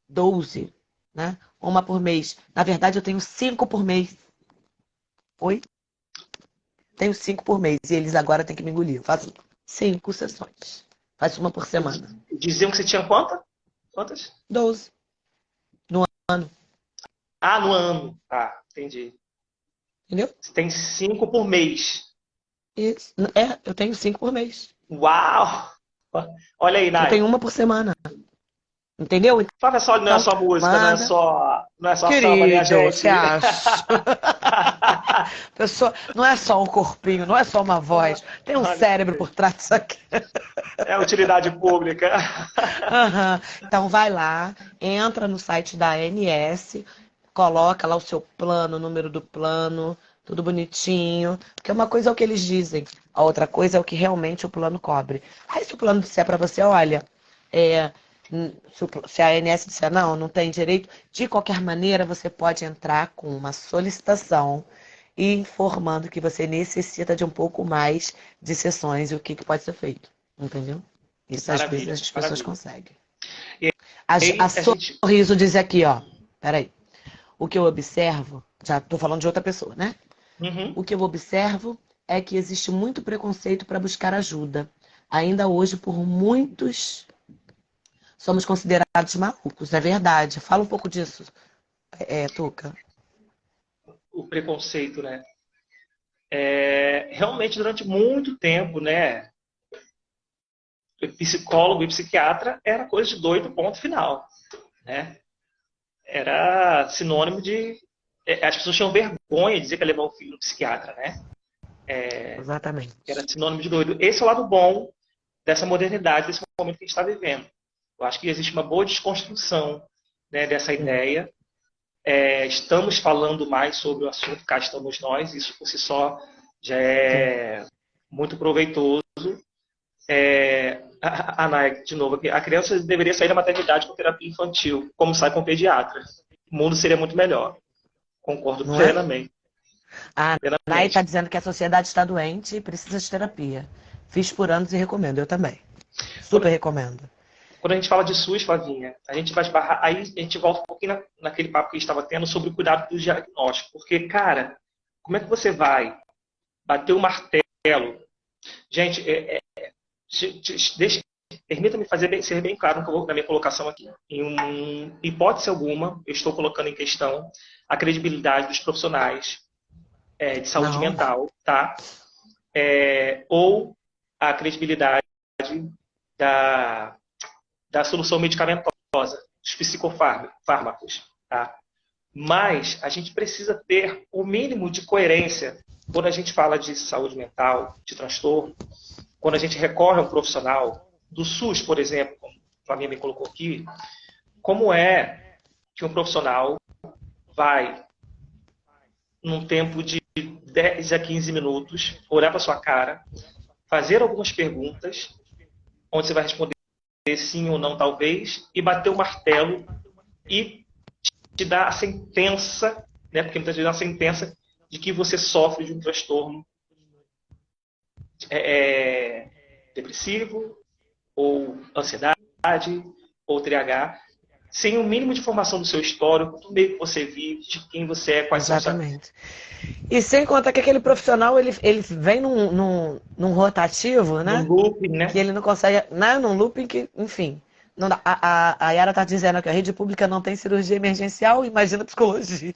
Speaker 1: 12, né? Uma por mês. Na verdade, eu tenho 5 por mês. Oi? Tenho 5 por mês. E eles agora têm que me engolir. Eu faço 5 sessões. Faço uma por semana.
Speaker 2: Diziam que você tinha quantas?
Speaker 1: 12. No ano.
Speaker 2: No ano. Tá, entendi.
Speaker 1: Entendeu?
Speaker 2: Você tem 5 por mês.
Speaker 1: Isso. Eu tenho 5 por mês.
Speaker 2: Uau! Olha aí, Nai.
Speaker 1: Eu tenho uma por semana. Entendeu?
Speaker 2: Não é só música,
Speaker 1: manda.
Speaker 2: não é só
Speaker 1: Querido,
Speaker 2: samba, minha gente.
Speaker 1: você acha? Pessoa, não é só um corpinho, não é só uma voz. Tem um cérebro por trás disso aqui.
Speaker 2: É utilidade pública.
Speaker 1: Então vai lá, entra no site da ANS, coloca lá o seu plano, o número do plano, tudo bonitinho. Porque uma coisa é o que eles dizem, a outra coisa é o que realmente o plano cobre. Aí se o plano disser para você, olha, se a ANS disser não tem direito, de qualquer maneira você pode entrar com uma solicitação informando que você necessita de um pouco mais de sessões e o que pode ser feito. Entendeu? Isso às vezes as pessoas conseguem. A
Speaker 2: a gente.
Speaker 1: Sorriso diz aqui, ó. Peraí. O que eu observo, já tô falando de outra pessoa, né?
Speaker 2: Uhum.
Speaker 1: O que eu observo é que existe muito preconceito para buscar ajuda. Ainda hoje, por muitos, somos considerados malucos, é verdade. Fala um pouco disso, Tuca.
Speaker 2: O preconceito, né? Realmente, durante muito tempo, né? Psicólogo e psiquiatra era coisa de doido, ponto final, né? Era sinônimo de. As pessoas tinham vergonha de dizer que ia levar o filho no psiquiatra, né? Era
Speaker 1: Exatamente.
Speaker 2: sinônimo de doido. Esse é o lado bom dessa modernidade, desse momento que a gente está vivendo. Eu acho que existe uma boa desconstrução, né, dessa
Speaker 1: Sim,
Speaker 2: ideia. Estamos falando mais sobre o assunto, cá estamos nós, isso por si só já
Speaker 1: sim.
Speaker 2: é muito proveitoso. A Nai, de novo, a criança deveria sair da maternidade com terapia infantil, como sai com o pediatra. O mundo seria muito melhor. Concordo
Speaker 1: Não é?
Speaker 2: plenamente.
Speaker 1: A Nai está
Speaker 2: Plenamente.
Speaker 1: dizendo que a sociedade está doente e precisa de terapia. Fiz por anos e recomendo, eu também. Super
Speaker 2: Quando,
Speaker 1: recomendo.
Speaker 2: quando a gente fala de SUS, Flavinha, a gente vai esbarrar. Aí a gente volta um pouquinho naquele papo que a gente estava tendo sobre o cuidado do diagnóstico. Porque, cara, como é que você vai bater o martelo? Gente, deixa, permita-me ser bem claro na minha colocação aqui. Em hipótese alguma, eu estou colocando em questão a credibilidade dos profissionais de saúde
Speaker 1: Não,
Speaker 2: mental, tá? Ou a credibilidade da, da solução medicamentosa, dos psicofármacos, tá? Mas a gente precisa ter o mínimo de coerência quando a gente fala de saúde mental, de transtorno, quando a gente recorre a um profissional do SUS, por exemplo, como a Flavinha me colocou aqui, como é que um profissional vai, num tempo de 10 a 15 minutos, olhar para sua cara, fazer algumas perguntas, onde você vai responder sim ou não, talvez, e bater o martelo e te dar a sentença, né, porque muitas vezes é uma sentença de que você sofre de um transtorno depressivo, ou ansiedade, ou TDAH, sem o mínimo de informação do seu histórico, do meio que você vive, de quem você é, quais são os
Speaker 1: exatamente. E sem contar que aquele profissional, ele vem num rotativo,
Speaker 2: no
Speaker 1: né?
Speaker 2: looping,
Speaker 1: Que
Speaker 2: né?
Speaker 1: ele não consegue, né? Num looping que, enfim. Não dá. A Yara tá dizendo que a rede pública não tem cirurgia emergencial, imagina psicologia.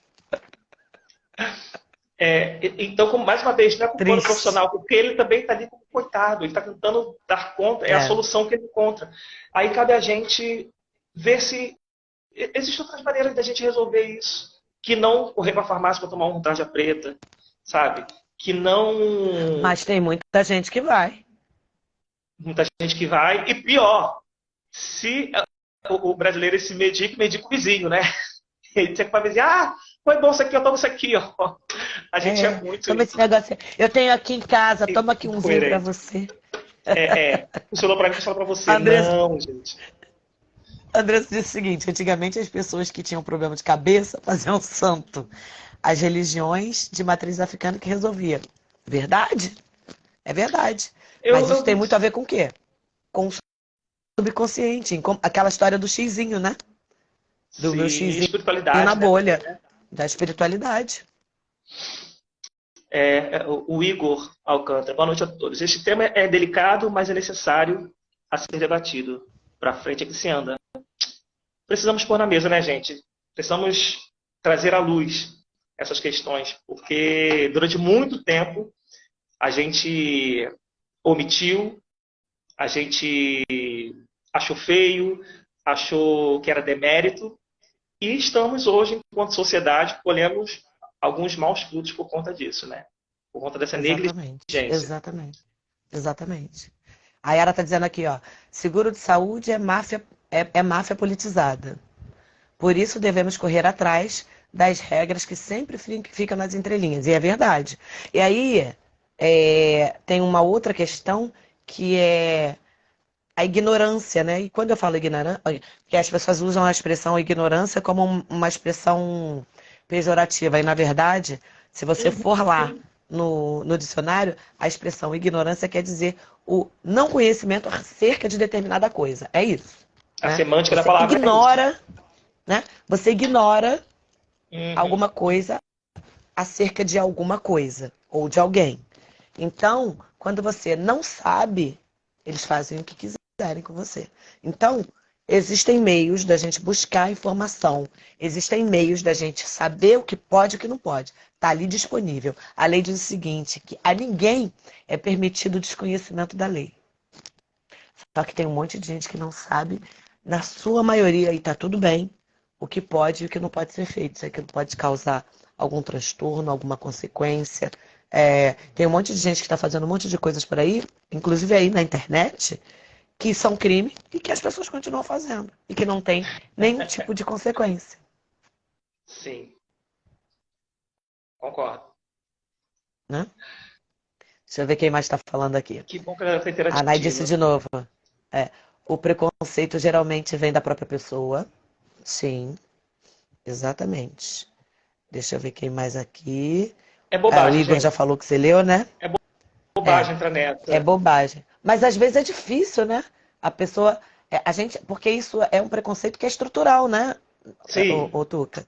Speaker 2: Então, mais uma vez, não é culpando o
Speaker 1: Triste.
Speaker 2: profissional, porque ele também está ali como coitado, ele está tentando dar conta, é a
Speaker 1: É,
Speaker 2: solução que ele encontra. Aí cabe a gente ver se existem outras maneiras da gente resolver isso, que não correr para a farmácia para tomar um tarja preta, sabe? Que não
Speaker 1: mas tem muita gente que vai.
Speaker 2: muita gente que vai, e pior, se o brasileiro se medica o vizinho, né? Ele sempre vai dizer, foi bom isso aqui, eu tomo isso aqui, ó. A gente é
Speaker 1: É,
Speaker 2: muito
Speaker 1: toma esse negócio. Eu tenho aqui em casa, toma aqui umzinho pra
Speaker 2: incoerente.
Speaker 1: você.
Speaker 2: Funcionou pra mim, funciona pra você.
Speaker 1: Andressa,
Speaker 2: Não, gente.
Speaker 1: Andressa disse o seguinte: antigamente as pessoas que tinham problema de cabeça faziam santo. As religiões de matriz africana que resolviam. Verdade? É verdade. Mas isso
Speaker 2: Eu
Speaker 1: tem muito a ver com o quê? Com o subconsciente, aquela história do xizinho, né? Do meu
Speaker 2: sim,
Speaker 1: xizinho na
Speaker 2: espiritualidade, né,
Speaker 1: bolha,
Speaker 2: também, né?
Speaker 1: da espiritualidade.
Speaker 2: O Igor Alcântara. Boa noite a todos. Este tema é delicado, mas é necessário a ser debatido. Pra frente é que se anda. Precisamos pôr na mesa, né, gente? Precisamos trazer à luz essas questões, porque durante muito tempo a gente omitiu, a gente achou feio, achou que era demérito, e estamos hoje, enquanto sociedade, colhendo alguns maus frutos por conta disso, né? Por conta dessa
Speaker 1: Exatamente,
Speaker 2: negligência.
Speaker 1: exatamente, exatamente. A Yara tá dizendo aqui, ó, seguro de saúde é máfia politizada. Por isso devemos correr atrás das regras que sempre ficam nas entrelinhas. E é verdade. E aí tem uma outra questão que é a ignorância, né? E quando eu falo ignorância, que as pessoas usam a expressão ignorância como uma expressão pejorativa. E na verdade, se você for lá no dicionário, a expressão ignorância quer dizer o não conhecimento acerca de determinada coisa. É isso.
Speaker 2: A
Speaker 1: né?
Speaker 2: semântica da
Speaker 1: Você
Speaker 2: palavra é isso.
Speaker 1: ignora, né? Você ignora
Speaker 2: Uhum.
Speaker 1: alguma coisa acerca de alguma coisa ou de alguém. Então, quando você não sabe, eles fazem o que quiserem com você. Então, existem meios da gente buscar informação, existem meios da gente saber o que pode e o que não pode. Está ali disponível. A lei diz o seguinte, que a ninguém é permitido o desconhecimento da lei. Só que tem um monte de gente que não sabe, na sua maioria, e está tudo bem, o que pode e o que não pode ser feito. Se aquilo pode causar algum transtorno, alguma consequência. Tem um monte de gente que está fazendo um monte de coisas por aí, inclusive aí na internet, que são crime e que as pessoas continuam fazendo. E que não tem nenhum tipo de consequência.
Speaker 2: Sim, concordo.
Speaker 1: Né? Deixa eu ver quem mais está falando aqui.
Speaker 2: Que bom que ela foi
Speaker 1: A Nay disse
Speaker 2: interativa.
Speaker 1: de novo. O preconceito geralmente vem da própria pessoa. Sim, exatamente. Deixa eu ver quem mais aqui.
Speaker 2: É
Speaker 1: O
Speaker 2: bobagem,
Speaker 1: Igor
Speaker 2: gente.
Speaker 1: já falou que você leu, né?
Speaker 2: É
Speaker 1: É,
Speaker 2: bobagem entrar
Speaker 1: é
Speaker 2: nessa.
Speaker 1: bobagem. Mas às vezes é difícil, né? A pessoa. A gente, porque isso é um preconceito que é estrutural, né,
Speaker 2: Sim,
Speaker 1: ô Tuca?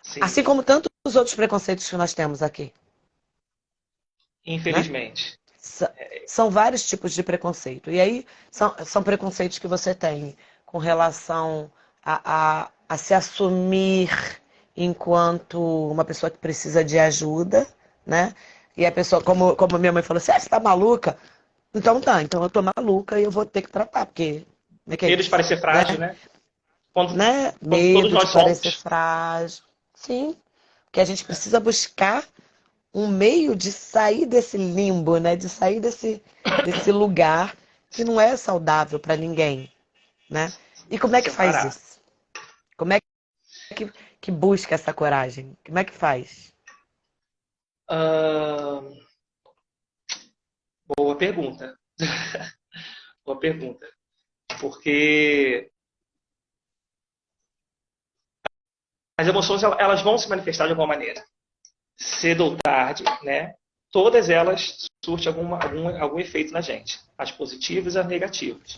Speaker 2: sim.
Speaker 1: Assim como tantos outros preconceitos que nós temos aqui, né?
Speaker 2: Infelizmente.
Speaker 1: S- São vários tipos de preconceito. E aí são preconceitos que você tem com relação a se assumir enquanto uma pessoa que precisa de ajuda, né? E a pessoa, como minha mãe falou assim, você tá maluca? Então tá, então eu tô maluca e eu vou ter que tratar, porque como é que é
Speaker 2: Medo de
Speaker 1: isso?
Speaker 2: parecer
Speaker 1: Né?
Speaker 2: frágil, né? Quando,
Speaker 1: Né?
Speaker 2: quando todos
Speaker 1: Medo de
Speaker 2: nós
Speaker 1: parecer
Speaker 2: somos.
Speaker 1: frágil. Sim, porque a gente precisa buscar um meio de sair desse limbo, né? De sair desse lugar que não é saudável para ninguém, né? E como é que faz
Speaker 2: Separar.
Speaker 1: isso? Como é que busca essa coragem? Como é que faz?
Speaker 2: Ah, boa pergunta. Boa pergunta. Porque as emoções elas vão se manifestar de alguma maneira. Cedo ou tarde, né? Todas elas surtem algum efeito na gente. As positivas e as negativas.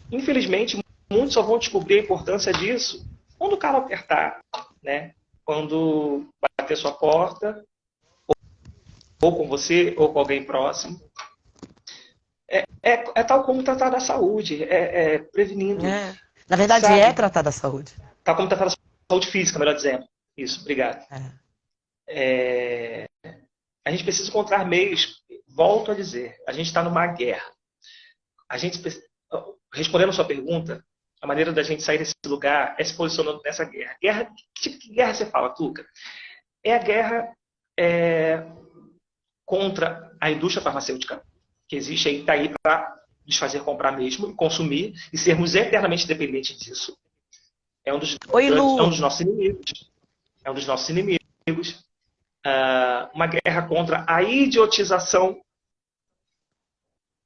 Speaker 2: Infelizmente, muitos só vão descobrir a importância disso quando o cara apertar, né? Quando bater sua porta, ou com você, ou com alguém próximo. É tal como tratar da saúde, prevenindo,
Speaker 1: É. Na verdade, é
Speaker 2: sabe?
Speaker 1: tratar da saúde.
Speaker 2: Tal como tratar da saúde física, melhor dizendo. Isso, obrigado.
Speaker 1: É.
Speaker 2: A gente precisa encontrar meios, volto a dizer, a gente está numa guerra. A gente, respondendo a sua pergunta, a maneira da gente sair desse lugar é se posicionando nessa guerra. Que tipo de guerra você fala, Tuca? É a guerra contra a indústria farmacêutica, que existe aí, está aí para nos fazer comprar mesmo e consumir e sermos eternamente dependentes disso. É
Speaker 1: Oi,
Speaker 2: é um
Speaker 1: Lu.
Speaker 2: dos nossos inimigos. É um dos nossos inimigos. Uma guerra contra a idiotização,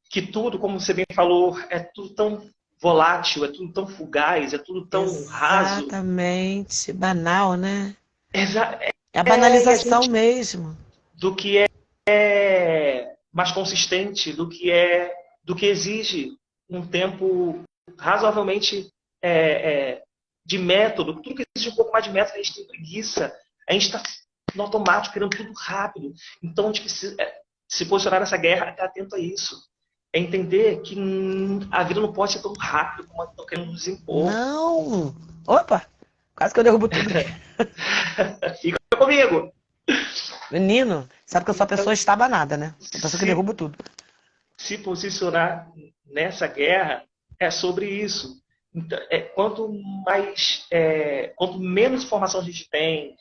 Speaker 2: que tudo, como você bem falou, é tudo tão volátil, é tudo tão fugaz, é tudo tão raso.
Speaker 1: Exatamente. Banal, né?
Speaker 2: Exa
Speaker 1: É a
Speaker 2: e a
Speaker 1: banalização
Speaker 2: gente,
Speaker 1: mesmo.
Speaker 2: do que é mais consistente, do que exige um tempo razoavelmente de método. Tudo que exige um pouco mais de método, a gente tem preguiça. A gente está no automático, querendo tudo rápido. Então, a gente precisa se posicionar nessa guerra, estar atento a isso. É entender que a vida não pode ser tão rápido como estão querendo nos impor.
Speaker 1: Não! Opa! Quase que eu derrubo tudo aqui.
Speaker 2: Fica comigo.
Speaker 1: Menino, sabe que eu sou a pessoa
Speaker 2: Então,
Speaker 1: estabanada, né? Sou a pessoa que
Speaker 2: se
Speaker 1: derruba tudo.
Speaker 2: se posicionar nessa guerra é sobre isso. Então, quanto menos informação a gente tem,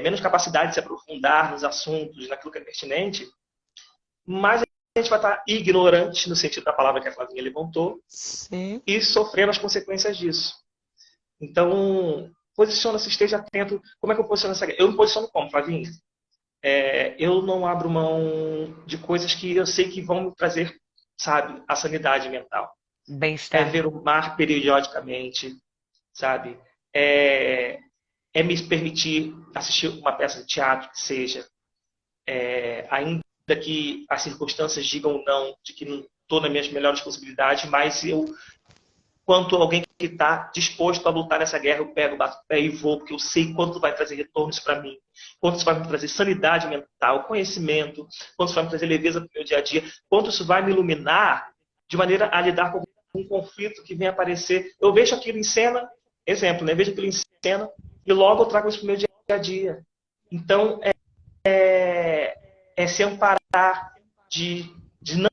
Speaker 2: menos capacidade de se aprofundar nos assuntos, naquilo que é pertinente, mais a gente vai estar ignorante, no sentido da palavra que a Flavinha levantou,
Speaker 1: Sim.
Speaker 2: e sofrendo as consequências disso. Então, posiciona-se, esteja atento. Como é que eu posiciono essa guerra? Eu me posiciono como, Flavinha? Eu não abro mão de coisas que eu sei que vão me trazer, sabe, a sanidade mental. É
Speaker 1: Bem-estar.
Speaker 2: ver o mar periodicamente, sabe? É me permitir assistir uma peça de teatro que seja, ainda que as circunstâncias digam não, de que estou nas minhas melhores possibilidades, mas eu, quanto alguém que está disposto a lutar nessa guerra, eu pego, bato o pé e vou, porque eu sei quanto vai trazer retornos para mim, quanto isso vai me trazer sanidade mental, conhecimento, quanto isso vai me trazer leveza para o meu dia a dia, quanto isso vai me iluminar de maneira a lidar com um conflito que vem aparecer. Eu vejo aquilo em cena, exemplo, né? Eu vejo aquilo em cena e logo eu trago isso para o meu dia a dia. Então, é se amparar de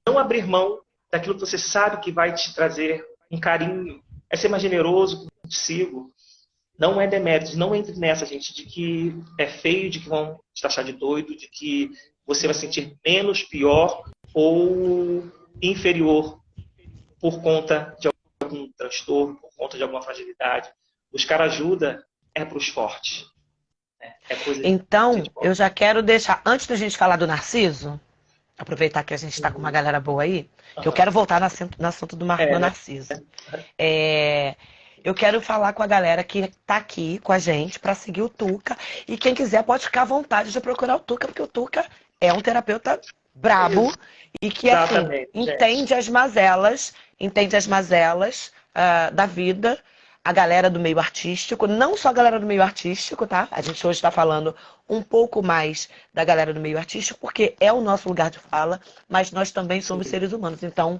Speaker 2: não abrir mão daquilo que você sabe que vai te trazer um carinho, é ser mais generoso consigo. Não é demérito, não entre nessa, gente, de que é feio, de que vão te taxar de doido, de que você vai se sentir menos, pior ou inferior por conta de algum transtorno, por conta de alguma fragilidade. Buscar ajuda é para os fortes. É coisa de
Speaker 1: Então,
Speaker 2: gente
Speaker 1: eu
Speaker 2: forte.
Speaker 1: já quero deixar, antes da gente falar do Narciso, aproveitar que a gente está com uma galera boa aí, que eu
Speaker 2: Aham.
Speaker 1: quero voltar no assunto do
Speaker 2: Né?
Speaker 1: Narciso. É, eu quero falar com a galera que está aqui com a gente para seguir o Tuca. E quem quiser pode ficar à vontade de procurar o Tuca, porque o Tuca é um terapeuta brabo e que, assim,
Speaker 2: Exatamente, gente.
Speaker 1: entende as mazelas da vida. A galera do meio artístico, não só a galera do meio artístico, tá? A gente hoje está falando um pouco mais da galera do meio artístico, porque é o nosso lugar de fala, mas nós também somos
Speaker 2: Sim.
Speaker 1: seres humanos. Então,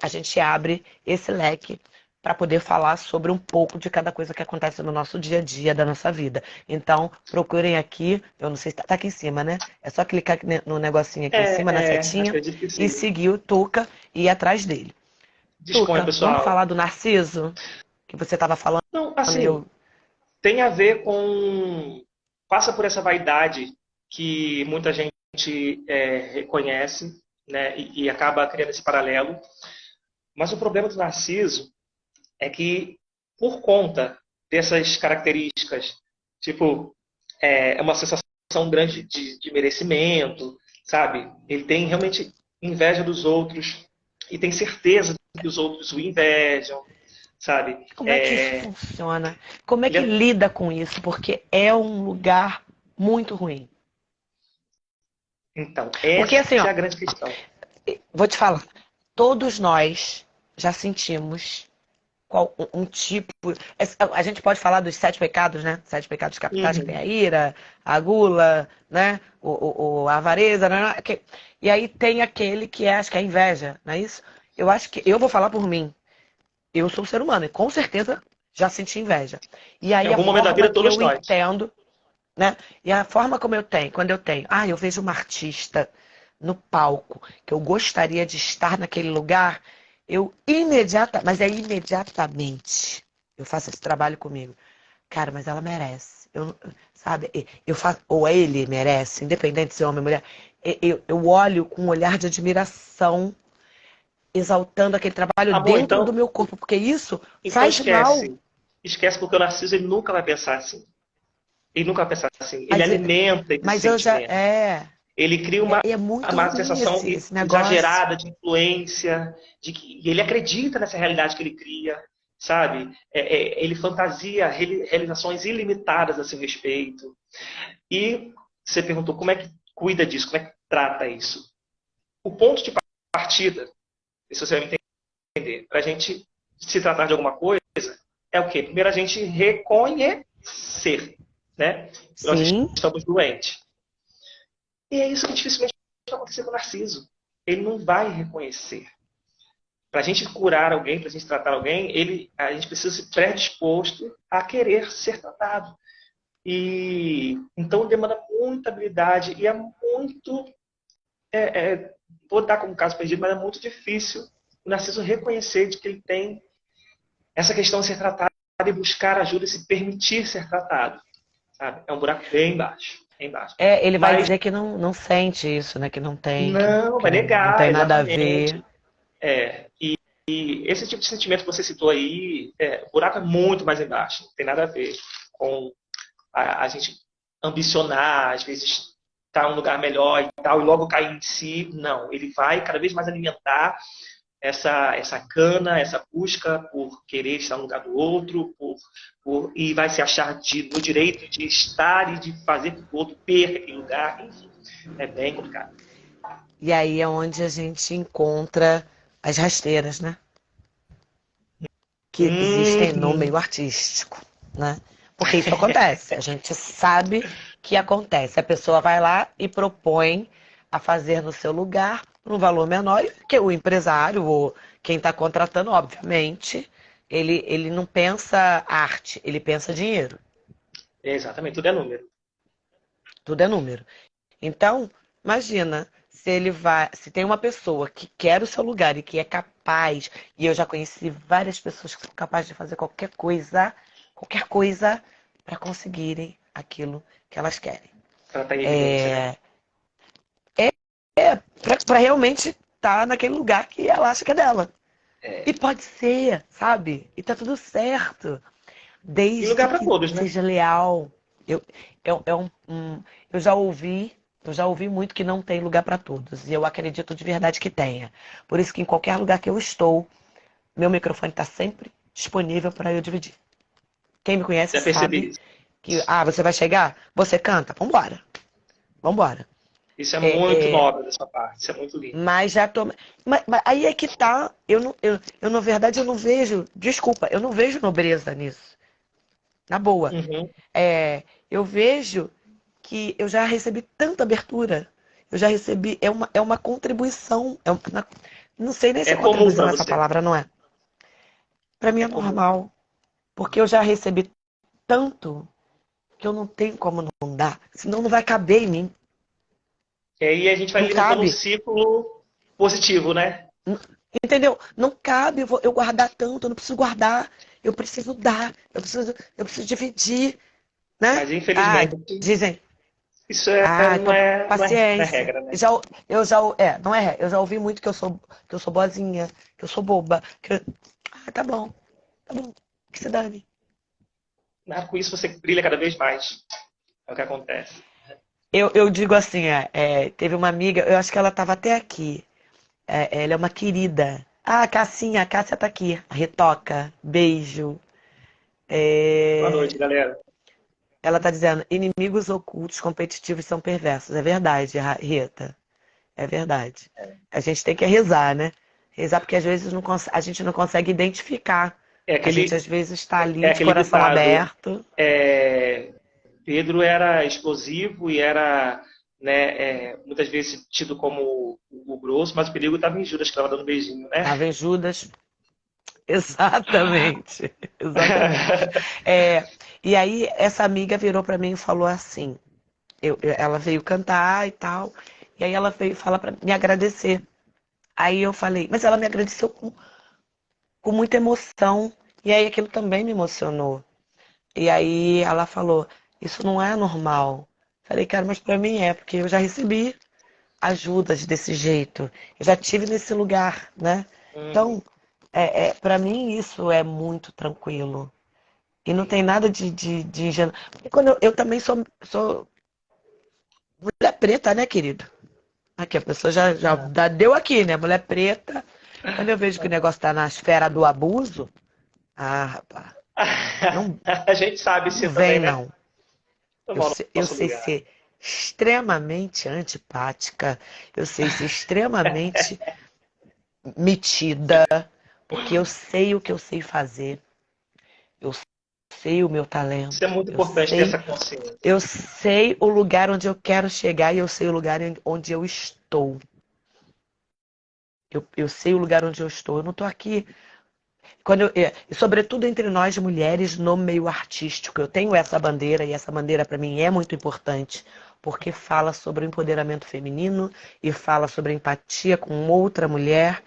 Speaker 1: a gente abre esse leque para poder falar sobre um pouco de cada coisa que acontece no nosso dia a dia, da nossa vida. Então, procurem aqui, eu não sei se tá aqui em cima, né? É só clicar no negocinho aqui em cima, na setinha,
Speaker 2: Acredito que
Speaker 1: e
Speaker 2: sim.
Speaker 1: seguir o Tuca e ir atrás dele.
Speaker 2: Disponha,
Speaker 1: Tuca, vamos
Speaker 2: pessoal.
Speaker 1: falar do Narciso? Que você estava falando
Speaker 2: Não,
Speaker 1: e
Speaker 2: assim,
Speaker 1: eu.
Speaker 2: tem a ver com. Passa por essa vaidade que muita gente reconhece, né, e acaba criando esse paralelo. Mas o problema do Narciso é que, por conta dessas características, tipo, é uma sensação grande de merecimento, sabe? Ele tem realmente inveja dos outros e tem certeza que os outros o invejam, sabe?
Speaker 1: Como é que isso funciona? Como é
Speaker 2: Ele
Speaker 1: que
Speaker 2: é-
Speaker 1: lida com isso? Porque é um lugar muito ruim.
Speaker 2: Então,
Speaker 1: Porque
Speaker 2: essa
Speaker 1: assim, ó,
Speaker 2: é a grande questão.
Speaker 1: vou te falar, todos nós já sentimos um tipo. A gente pode falar dos 7 pecados, né? 7 pecados capitais, que tem
Speaker 2: Uhum.
Speaker 1: a ira, a gula, né? A avareza, né? E aí tem aquele que acho que é a inveja, não é isso? Eu acho que. Eu vou falar por mim. Eu sou um ser humano e com certeza já senti inveja. E
Speaker 2: Em
Speaker 1: aí a
Speaker 2: algum momento da
Speaker 1: forma
Speaker 2: vida,
Speaker 1: que
Speaker 2: todos
Speaker 1: eu
Speaker 2: nós.
Speaker 1: entendo, né? E a forma como eu tenho, quando eu tenho, eu vejo uma artista no palco que eu gostaria de estar naquele lugar, mas é imediatamente. Eu faço esse trabalho comigo. Cara, mas ela merece. Sabe, eu faço, ou ele merece, independente se é homem ou mulher. Eu olho com um olhar de admiração, exaltando aquele trabalho
Speaker 2: Amor,
Speaker 1: dentro do
Speaker 2: então,
Speaker 1: meu corpo, porque isso
Speaker 2: então
Speaker 1: faz mal.
Speaker 2: esquece. Esquece porque o Narciso ele nunca vai pensar assim. Ele nunca vai pensar assim. Ele
Speaker 1: Mas,
Speaker 2: alimenta esse
Speaker 1: mas eu já.
Speaker 2: sentimento. Ele cria
Speaker 1: É muito
Speaker 2: uma
Speaker 1: ruim
Speaker 2: sensação
Speaker 1: esse negócio.
Speaker 2: exagerada de influência, e ele acredita nessa realidade que ele cria, sabe? Ele fantasia realizações ilimitadas a seu respeito. E você perguntou como é que cuida disso, como é que trata isso. O ponto de partida, se você vai me entender, para a gente se tratar de alguma coisa, é o quê? Primeiro a gente reconhecer, né? Que nós
Speaker 1: Sim,
Speaker 2: estamos doentes. E é isso que dificilmente vai acontecer com o Narciso. Ele não vai reconhecer. Para a gente curar alguém, para a gente tratar alguém, a gente precisa ser predisposto a querer ser tratado. E então demanda muita habilidade e é muito. Vou dar como caso perdido, mas é muito difícil o Narciso reconhecer de que ele tem essa questão de ser tratado e buscar ajuda e se permitir ser tratado. Sabe? É um buraco bem baixo. Bem baixo.
Speaker 1: ele vai
Speaker 2: Mas
Speaker 1: dizer que não sente isso, né? Que não tem,
Speaker 2: não,
Speaker 1: que
Speaker 2: vai
Speaker 1: não
Speaker 2: negar,
Speaker 1: tem nada a ver.
Speaker 2: exatamente. E esse tipo de sentimento que você citou aí, o buraco é muito mais embaixo. Não tem nada a ver com a gente ambicionar, às vezes estar em um lugar melhor e tal, e logo cair em si. Não, ele vai cada vez mais alimentar essa cana, essa busca por querer estar no lugar do outro, e vai se achar no direito de estar e de fazer com que o outro perca aquele lugar. Enfim, é bem complicado.
Speaker 1: E aí é onde a gente encontra as rasteiras, né? Que existem no
Speaker 2: Uhum.
Speaker 1: meio artístico, né? Porque isso acontece, a gente sabe que acontece. A pessoa vai lá e propõe a fazer no seu lugar um valor menor, e que o empresário ou quem está contratando, obviamente, ele não pensa arte, ele pensa dinheiro.
Speaker 2: Exatamente, tudo é número.
Speaker 1: Tudo é número. Então, imagina se ele vai, se tem uma pessoa que quer o seu lugar e que é capaz, e eu já conheci várias pessoas que são capazes de fazer qualquer coisa para conseguirem aquilo que elas querem.
Speaker 2: Ela tá em evidência, né?
Speaker 1: Para realmente estar naquele lugar que ela acha que é dela. E
Speaker 2: É.
Speaker 1: pode ser, sabe? E tá tudo certo.
Speaker 2: E
Speaker 1: Desde
Speaker 2: lugar para
Speaker 1: que
Speaker 2: todos, né?
Speaker 1: seja leal. Eu, eu já ouvi muito que não tem lugar para todos. E eu acredito de verdade que tenha. Por isso que em qualquer lugar que eu estou, meu microfone está sempre disponível para eu dividir. Quem me conhece
Speaker 2: Já percebi
Speaker 1: sabe
Speaker 2: isso.
Speaker 1: que, você vai chegar? Você canta? Vambora. Vambora.
Speaker 2: Isso é muito
Speaker 1: É,
Speaker 2: nobre da sua parte. Isso é muito lindo.
Speaker 1: mas já tô. Mas aí é que tá. Na verdade, eu não vejo. Desculpa, eu não vejo nobreza nisso. Na boa.
Speaker 2: Uhum.
Speaker 1: Eu vejo que eu já recebi tanta abertura. Eu já recebi. É uma contribuição. Não sei nem se
Speaker 2: É
Speaker 1: é
Speaker 2: comum
Speaker 1: contribuição
Speaker 2: para
Speaker 1: essa
Speaker 2: você.
Speaker 1: palavra, não é? Para mim é
Speaker 2: É comum.
Speaker 1: normal. Porque eu já recebi tanto que eu não tenho como não dar. Senão não vai caber em mim.
Speaker 2: E aí a gente vai
Speaker 1: Não
Speaker 2: alimentando um
Speaker 1: cabe.
Speaker 2: ciclo positivo, né?
Speaker 1: Entendeu? Não cabe eu guardar tanto, eu não preciso guardar, eu preciso dar, eu preciso dividir, né?
Speaker 2: Mas
Speaker 1: Ah,
Speaker 2: infelizmente
Speaker 1: dizem,
Speaker 2: isso
Speaker 1: então,
Speaker 2: não é
Speaker 1: paciência.
Speaker 2: regra, né?
Speaker 1: Não é, eu já ouvi muito que eu sou boazinha, que eu sou boba, tá bom, que se dane.
Speaker 2: Mas com isso você brilha cada vez mais. É o que acontece.
Speaker 1: Eu digo assim, teve uma amiga, eu acho que ela estava até aqui, ela é uma querida. Ah, a Cássia tá aqui, a Retoca, beijo.
Speaker 2: Boa
Speaker 1: É,
Speaker 2: noite, galera.
Speaker 1: Ela tá dizendo, inimigos ocultos competitivos são perversos. É verdade, Rita. É verdade. A gente tem que rezar, né? Rezar porque às vezes a gente não consegue identificar.
Speaker 2: É
Speaker 1: A gente
Speaker 2: aquele,
Speaker 1: às vezes está
Speaker 2: é
Speaker 1: ali de
Speaker 2: aquele
Speaker 1: coração
Speaker 2: ditado.
Speaker 1: aberto.
Speaker 2: Pedro era explosivo e era, né, muitas vezes tido como o grosso, mas o perigo estava em Judas, que estava dando um beijinho, né?
Speaker 1: Tava em Judas. Exatamente. Exatamente. E aí essa amiga virou para mim e falou assim. Ela veio cantar e tal. E aí ela veio falar para me agradecer. Aí eu falei, mas ela me agradeceu com muita emoção. E aí aquilo também me emocionou. E aí ela falou, isso não é normal. Falei, cara, mas pra mim é, porque eu já recebi ajudas desse jeito. Eu já tive nesse lugar, né?
Speaker 2: Uhum.
Speaker 1: Então, para mim isso é muito tranquilo. E não tem nada de ingênuo. Porque quando eu também sou mulher preta, né, querido? Aqui, a pessoa já deu aqui, né? Mulher preta. Quando eu vejo que o negócio tá na esfera do abuso, rapaz, não,
Speaker 2: A gente sabe
Speaker 1: não
Speaker 2: ser também,
Speaker 1: vem,
Speaker 2: né?
Speaker 1: não. Eu
Speaker 2: Tomar o
Speaker 1: sei, eu
Speaker 2: nosso
Speaker 1: sei
Speaker 2: lugar.
Speaker 1: ser extremamente antipática, eu sei ser extremamente metida, porque eu sei o que eu sei fazer, eu sei o meu
Speaker 2: Isso é
Speaker 1: talento,
Speaker 2: muito
Speaker 1: eu
Speaker 2: importante ter
Speaker 1: sei,
Speaker 2: essa consciência.
Speaker 1: eu sei o lugar onde eu quero chegar e eu sei o lugar onde eu estou. Eu sei o lugar onde eu estou. Eu não estou aqui. E sobretudo entre nós mulheres no meio artístico, eu tenho essa bandeira e essa bandeira para mim é muito importante, porque fala sobre o empoderamento feminino e fala sobre a empatia com outra mulher,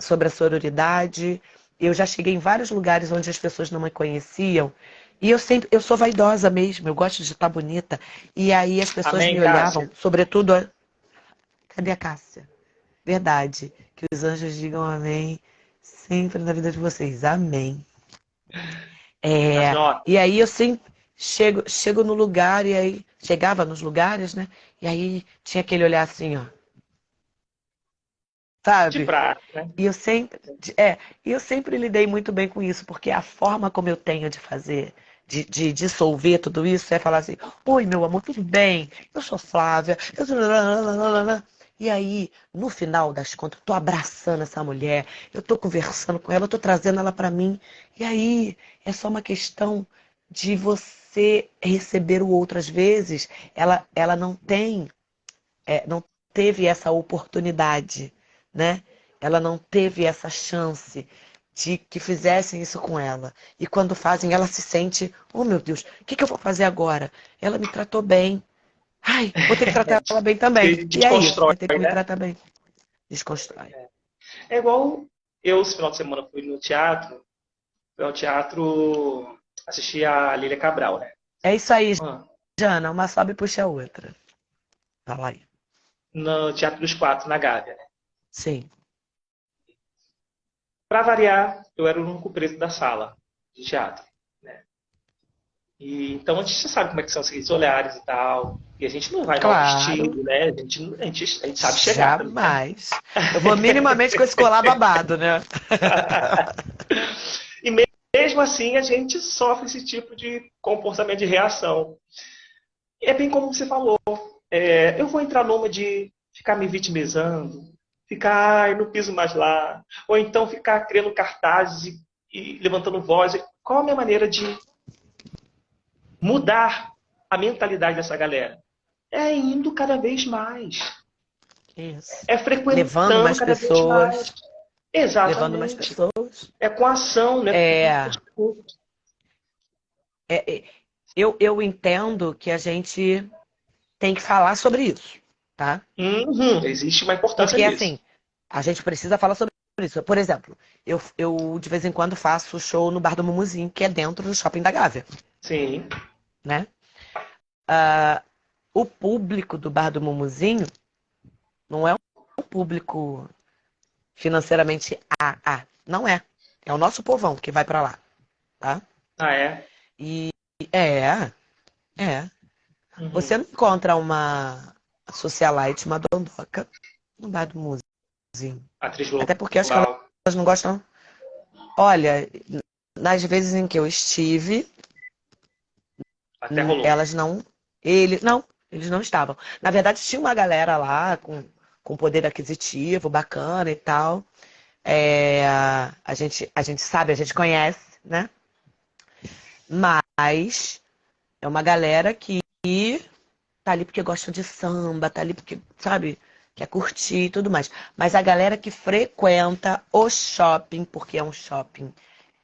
Speaker 1: sobre a sororidade. Eu já cheguei em vários lugares onde as pessoas não me conheciam e eu sou vaidosa mesmo, eu gosto de estar bonita. E aí as pessoas
Speaker 2: Amém,
Speaker 1: me olhavam,
Speaker 2: Cássia?
Speaker 1: sobretudo, cadê a Cássia? Verdade, que os anjos digam amém sempre na vida de vocês. Amém.
Speaker 2: As
Speaker 1: É,
Speaker 2: notas.
Speaker 1: e aí eu sempre chego no lugar, e aí chegava nos lugares, né? E aí tinha aquele olhar assim, ó,
Speaker 2: De
Speaker 1: sabe?
Speaker 2: prata, né?
Speaker 1: E eu sempre, e eu sempre lidei muito bem com isso, porque a forma como eu tenho de fazer, de dissolver tudo isso, é falar assim: oi, meu amor, tudo bem? Eu sou Flávia. E aí, no final das contas, eu tô abraçando essa mulher, eu tô conversando com ela, eu tô trazendo ela para mim. E aí, é só uma questão de você receber o outro. Às vezes, ela não tem, não teve essa oportunidade, né? Ela não teve essa chance de que fizessem isso com ela. E quando fazem, ela se sente, oh meu Deus, o que que eu vou fazer agora? Ela me tratou bem. Ai, vou ter que tratar ela bem também.
Speaker 2: Se
Speaker 1: E é isso,
Speaker 2: desconstrói,
Speaker 1: vai ter que me
Speaker 2: né?
Speaker 1: tratar bem. Desconstrói.
Speaker 2: É igual eu, esse final de semana, fui no teatro. Fui ao teatro assistir a Lília Cabral, né?
Speaker 1: É isso aí,
Speaker 2: Ah,
Speaker 1: Jana. Uma sobe e puxa a outra. Fala aí.
Speaker 2: no Teatro dos Quatro, na Gávea, né?
Speaker 1: Sim.
Speaker 2: Para variar, eu era o único preto da sala de teatro, né? E, então a gente sabe como é que são esses olhares e tal. E a gente não vai mal
Speaker 1: Claro.
Speaker 2: vestido, né? A gente sabe chegar também, né?
Speaker 1: Jamais. Eu vou minimamente com esse colar babado, né?
Speaker 2: E mesmo assim a gente sofre esse tipo de comportamento de reação. E é bem como você falou. Eu vou entrar numa de ficar me vitimizando, ficar, ai, não piso mais lá. Ou então ficar criando cartazes e levantando voz. Qual a minha maneira de mudar a mentalidade dessa galera? É indo cada vez mais.
Speaker 1: Isso.
Speaker 2: É
Speaker 1: Levando
Speaker 2: frequentando
Speaker 1: mais
Speaker 2: cada vez mais.
Speaker 1: pessoas. Levando mais
Speaker 2: Exatamente.
Speaker 1: pessoas.
Speaker 2: É com ação, né?
Speaker 1: É, eu entendo que a gente tem que falar sobre isso, tá?
Speaker 2: Uhum, existe uma importância
Speaker 1: Porque,
Speaker 2: nisso.
Speaker 1: assim, a gente precisa falar sobre isso. Por exemplo, eu de vez em quando faço show no Bar do Mumuzinho, que é dentro do Shopping da Gávea,
Speaker 2: Sim.
Speaker 1: né? O público do Bar do Mumuzinho não é um público financeiramente não é. É o nosso povão que vai pra lá, tá?
Speaker 2: Ah, é?
Speaker 1: E é, é. Você
Speaker 2: Uhum.
Speaker 1: não encontra uma socialite, uma dondoca no Bar do Mumuzinho.
Speaker 2: Atriz
Speaker 1: Até porque acho que
Speaker 2: global.
Speaker 1: elas não gostam. Olha, nas vezes em que eu estive,
Speaker 2: Até rolou.
Speaker 1: elas não. Eles não estavam. Na verdade, tinha uma galera lá com poder aquisitivo bacana e tal. A gente sabe, a gente conhece, né? Mas é uma galera que tá ali porque gosta de samba, tá ali porque, sabe, quer curtir e tudo mais. Mas a galera que frequenta o shopping, porque é um shopping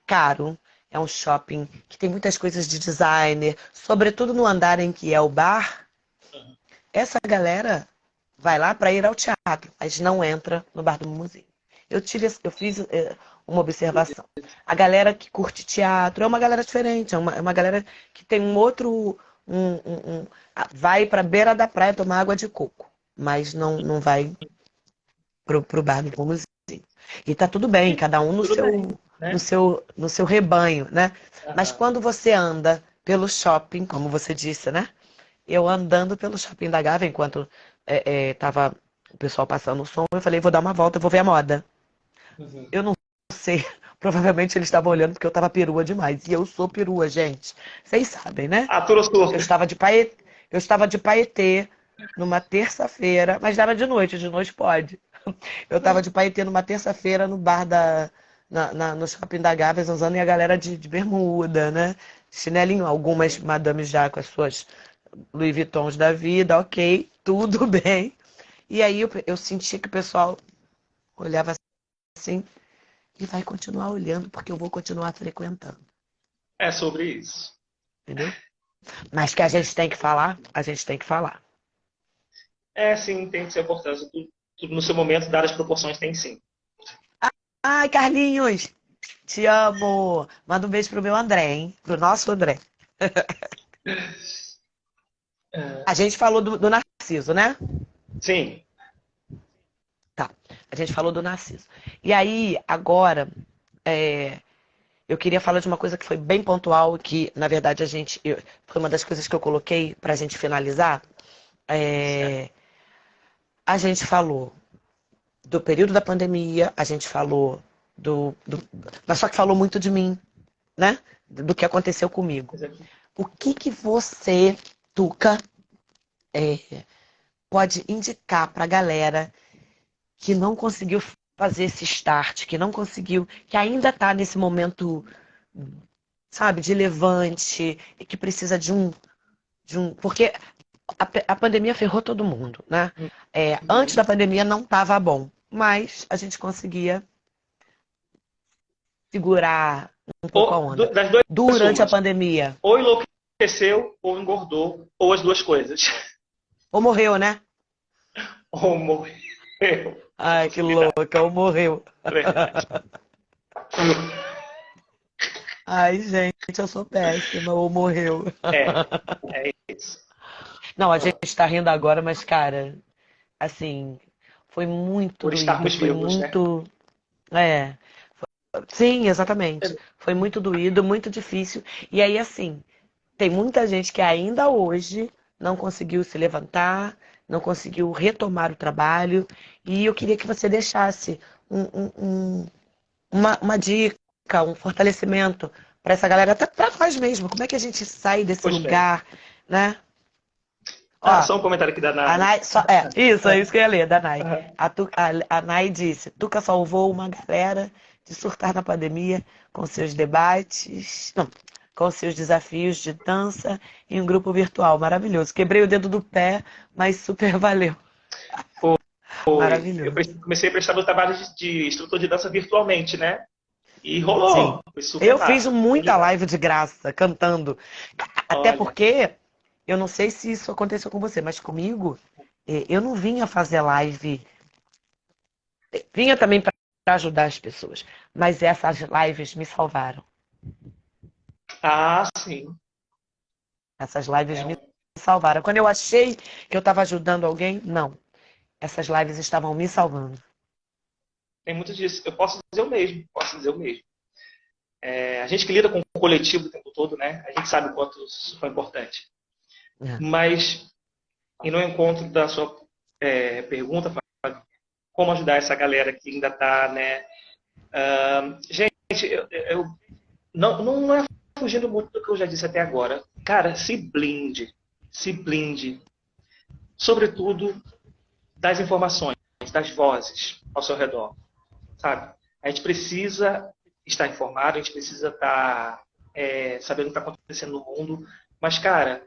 Speaker 1: caro, é um shopping que tem muitas coisas de designer, sobretudo no andar em que é o bar, essa galera vai lá para ir ao teatro, mas não entra no bar do museu. Eu fiz uma observação. A galera que curte teatro é uma galera diferente, é uma galera que tem um outro. Vai para beira da praia tomar água de coco, mas não vai pro bar do museu. E tá tudo bem,
Speaker 2: E
Speaker 1: cada um no
Speaker 2: tudo
Speaker 1: seu,
Speaker 2: bem,
Speaker 1: no
Speaker 2: né?
Speaker 1: seu, no seu rebanho, né? Mas
Speaker 2: Aham.
Speaker 1: quando você anda pelo shopping, como você disse, né? Eu andando pelo shopping da Gávea, enquanto tava o pessoal passando o som, eu falei, vou dar uma volta, eu vou ver a moda.
Speaker 2: Uhum.
Speaker 1: Eu não sei, provavelmente eles estavam olhando porque eu tava perua demais. E eu sou perua, gente. Vocês sabem, né?
Speaker 2: Atura
Speaker 1: Eu
Speaker 2: surta.
Speaker 1: estava de eu estava de Paetê numa terça-feira, mas dava de noite pode. Eu estava de Paetê numa terça-feira no bar no shopping da Gávea, usando e a galera de bermuda, né? Chinelinho, algumas madames já com as suas Louis Vuittons da vida, ok, tudo bem. E aí eu senti que o pessoal olhava assim e vai continuar olhando porque eu vou continuar frequentando,
Speaker 2: É sobre isso.
Speaker 1: entendeu? Mas que a gente tem que falar, a gente tem que falar.
Speaker 2: É, sim, tem que ser importância. Tudo no seu momento, dadas as proporções, tem sim.
Speaker 1: Ai, Carlinhos, te amo. Manda um beijo pro meu André, hein? Pro nosso André. A gente falou do Narciso, né?
Speaker 2: Sim.
Speaker 1: Tá. A gente falou do Narciso. E aí, agora, é, eu queria falar de uma coisa que foi bem pontual, que, na verdade, foi uma das coisas que eu coloquei pra gente finalizar.
Speaker 2: Certo.
Speaker 1: É, a gente falou do período da pandemia, a gente falou mas só que falou muito de mim, né? Do que aconteceu comigo. O que que você, Tuca, pode indicar para a galera que não conseguiu fazer esse start, que não conseguiu, que ainda está nesse momento, sabe, de levante, e que precisa porque a pandemia ferrou todo mundo, né? Antes da pandemia não estava bom, mas a gente conseguia segurar um pouco a onda.
Speaker 2: Das duas
Speaker 1: Durante a
Speaker 2: umas.
Speaker 1: pandemia.
Speaker 2: Ou enlouqueceu, ou engordou, ou as duas coisas.
Speaker 1: Ou morreu, né?
Speaker 2: Ou morreu.
Speaker 1: Ai, que louca, ou morreu.
Speaker 2: Verdade.
Speaker 1: Ai, gente, eu sou péssima, ou morreu.
Speaker 2: É isso.
Speaker 1: Não, a gente tá rindo agora, mas, cara, assim, foi muito
Speaker 2: Por
Speaker 1: doído,
Speaker 2: estarmos
Speaker 1: foi
Speaker 2: vivos, né?
Speaker 1: muito. É, sim, exatamente. Foi muito doído, muito difícil. E aí, assim, tem muita gente que ainda hoje não conseguiu se levantar, não conseguiu retomar o trabalho. E eu queria que você deixasse uma dica, um fortalecimento para essa galera, até para nós mesmo. Como é que a gente sai desse
Speaker 2: Pois bem.
Speaker 1: lugar, né? Ó,
Speaker 2: Só um comentário aqui da
Speaker 1: a
Speaker 2: Nai.
Speaker 1: Nai, é isso que eu ia ler, da Nai. A Nai disse, Tuca salvou uma galera de surtar na pandemia com seus debates, não, com seus desafios de dança em um grupo virtual. Maravilhoso. Quebrei o dedo do pé, mas super valeu.
Speaker 2: Foi. Eu
Speaker 1: Maravilhoso.
Speaker 2: comecei a prestar meu trabalho de instrutor de dança virtualmente, né? E rolou.
Speaker 1: Sim.
Speaker 2: Foi super
Speaker 1: Eu fiz
Speaker 2: massa. Foi
Speaker 1: muita
Speaker 2: legal.
Speaker 1: live de graça, cantando. Até
Speaker 2: Olha.
Speaker 1: porque, eu não sei se isso aconteceu com você, mas comigo, eu não vinha fazer live. Vinha também para ajudar as pessoas, mas essas lives me salvaram.
Speaker 2: Ah, sim.
Speaker 1: Essas lives
Speaker 2: É,
Speaker 1: me salvaram. Quando eu achei que eu estava ajudando alguém, não. Essas lives estavam me salvando.
Speaker 2: tem muito disso. Eu posso dizer o mesmo. Posso dizer o mesmo. A gente que lida com o coletivo o tempo todo, né? A gente sabe o quanto isso foi importante.
Speaker 1: É.
Speaker 2: Mas, e no encontro da sua pergunta, como ajudar essa galera que ainda está, né? Gente, não é fugindo muito do que eu já disse até agora. Cara, se blinde. Se blinde. Sobretudo das informações, das vozes ao seu redor, sabe? A gente precisa estar informado, a gente precisa estar sabendo o que está acontecendo no mundo, mas, cara,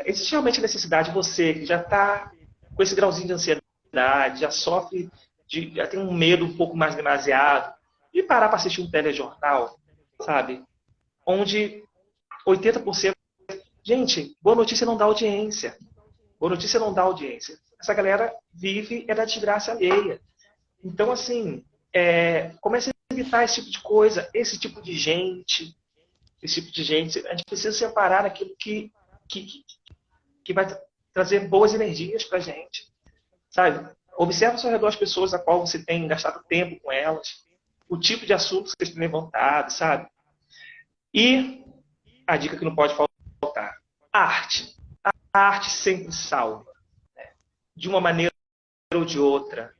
Speaker 2: existe realmente a necessidade de você, que já está com esse grauzinho de ansiedade, já sofre, já tem um medo um pouco mais demasiado, de parar para assistir um telejornal, sabe? Onde 80%... Gente, boa notícia não dá audiência. Boa notícia não dá audiência. Essa galera vive da desgraça alheia. Então, assim, comece a evitar esse tipo de coisa, esse tipo de gente. Esse tipo de gente. A gente precisa separar aquilo que vai trazer boas energias pra gente. Sabe? Observe ao seu redor as pessoas a qual você tem gastado tempo com elas, o tipo de assunto que vocês têm levantado, sabe? E a dica que não pode faltar: arte. A arte sempre salva, né? De uma maneira ou de outra.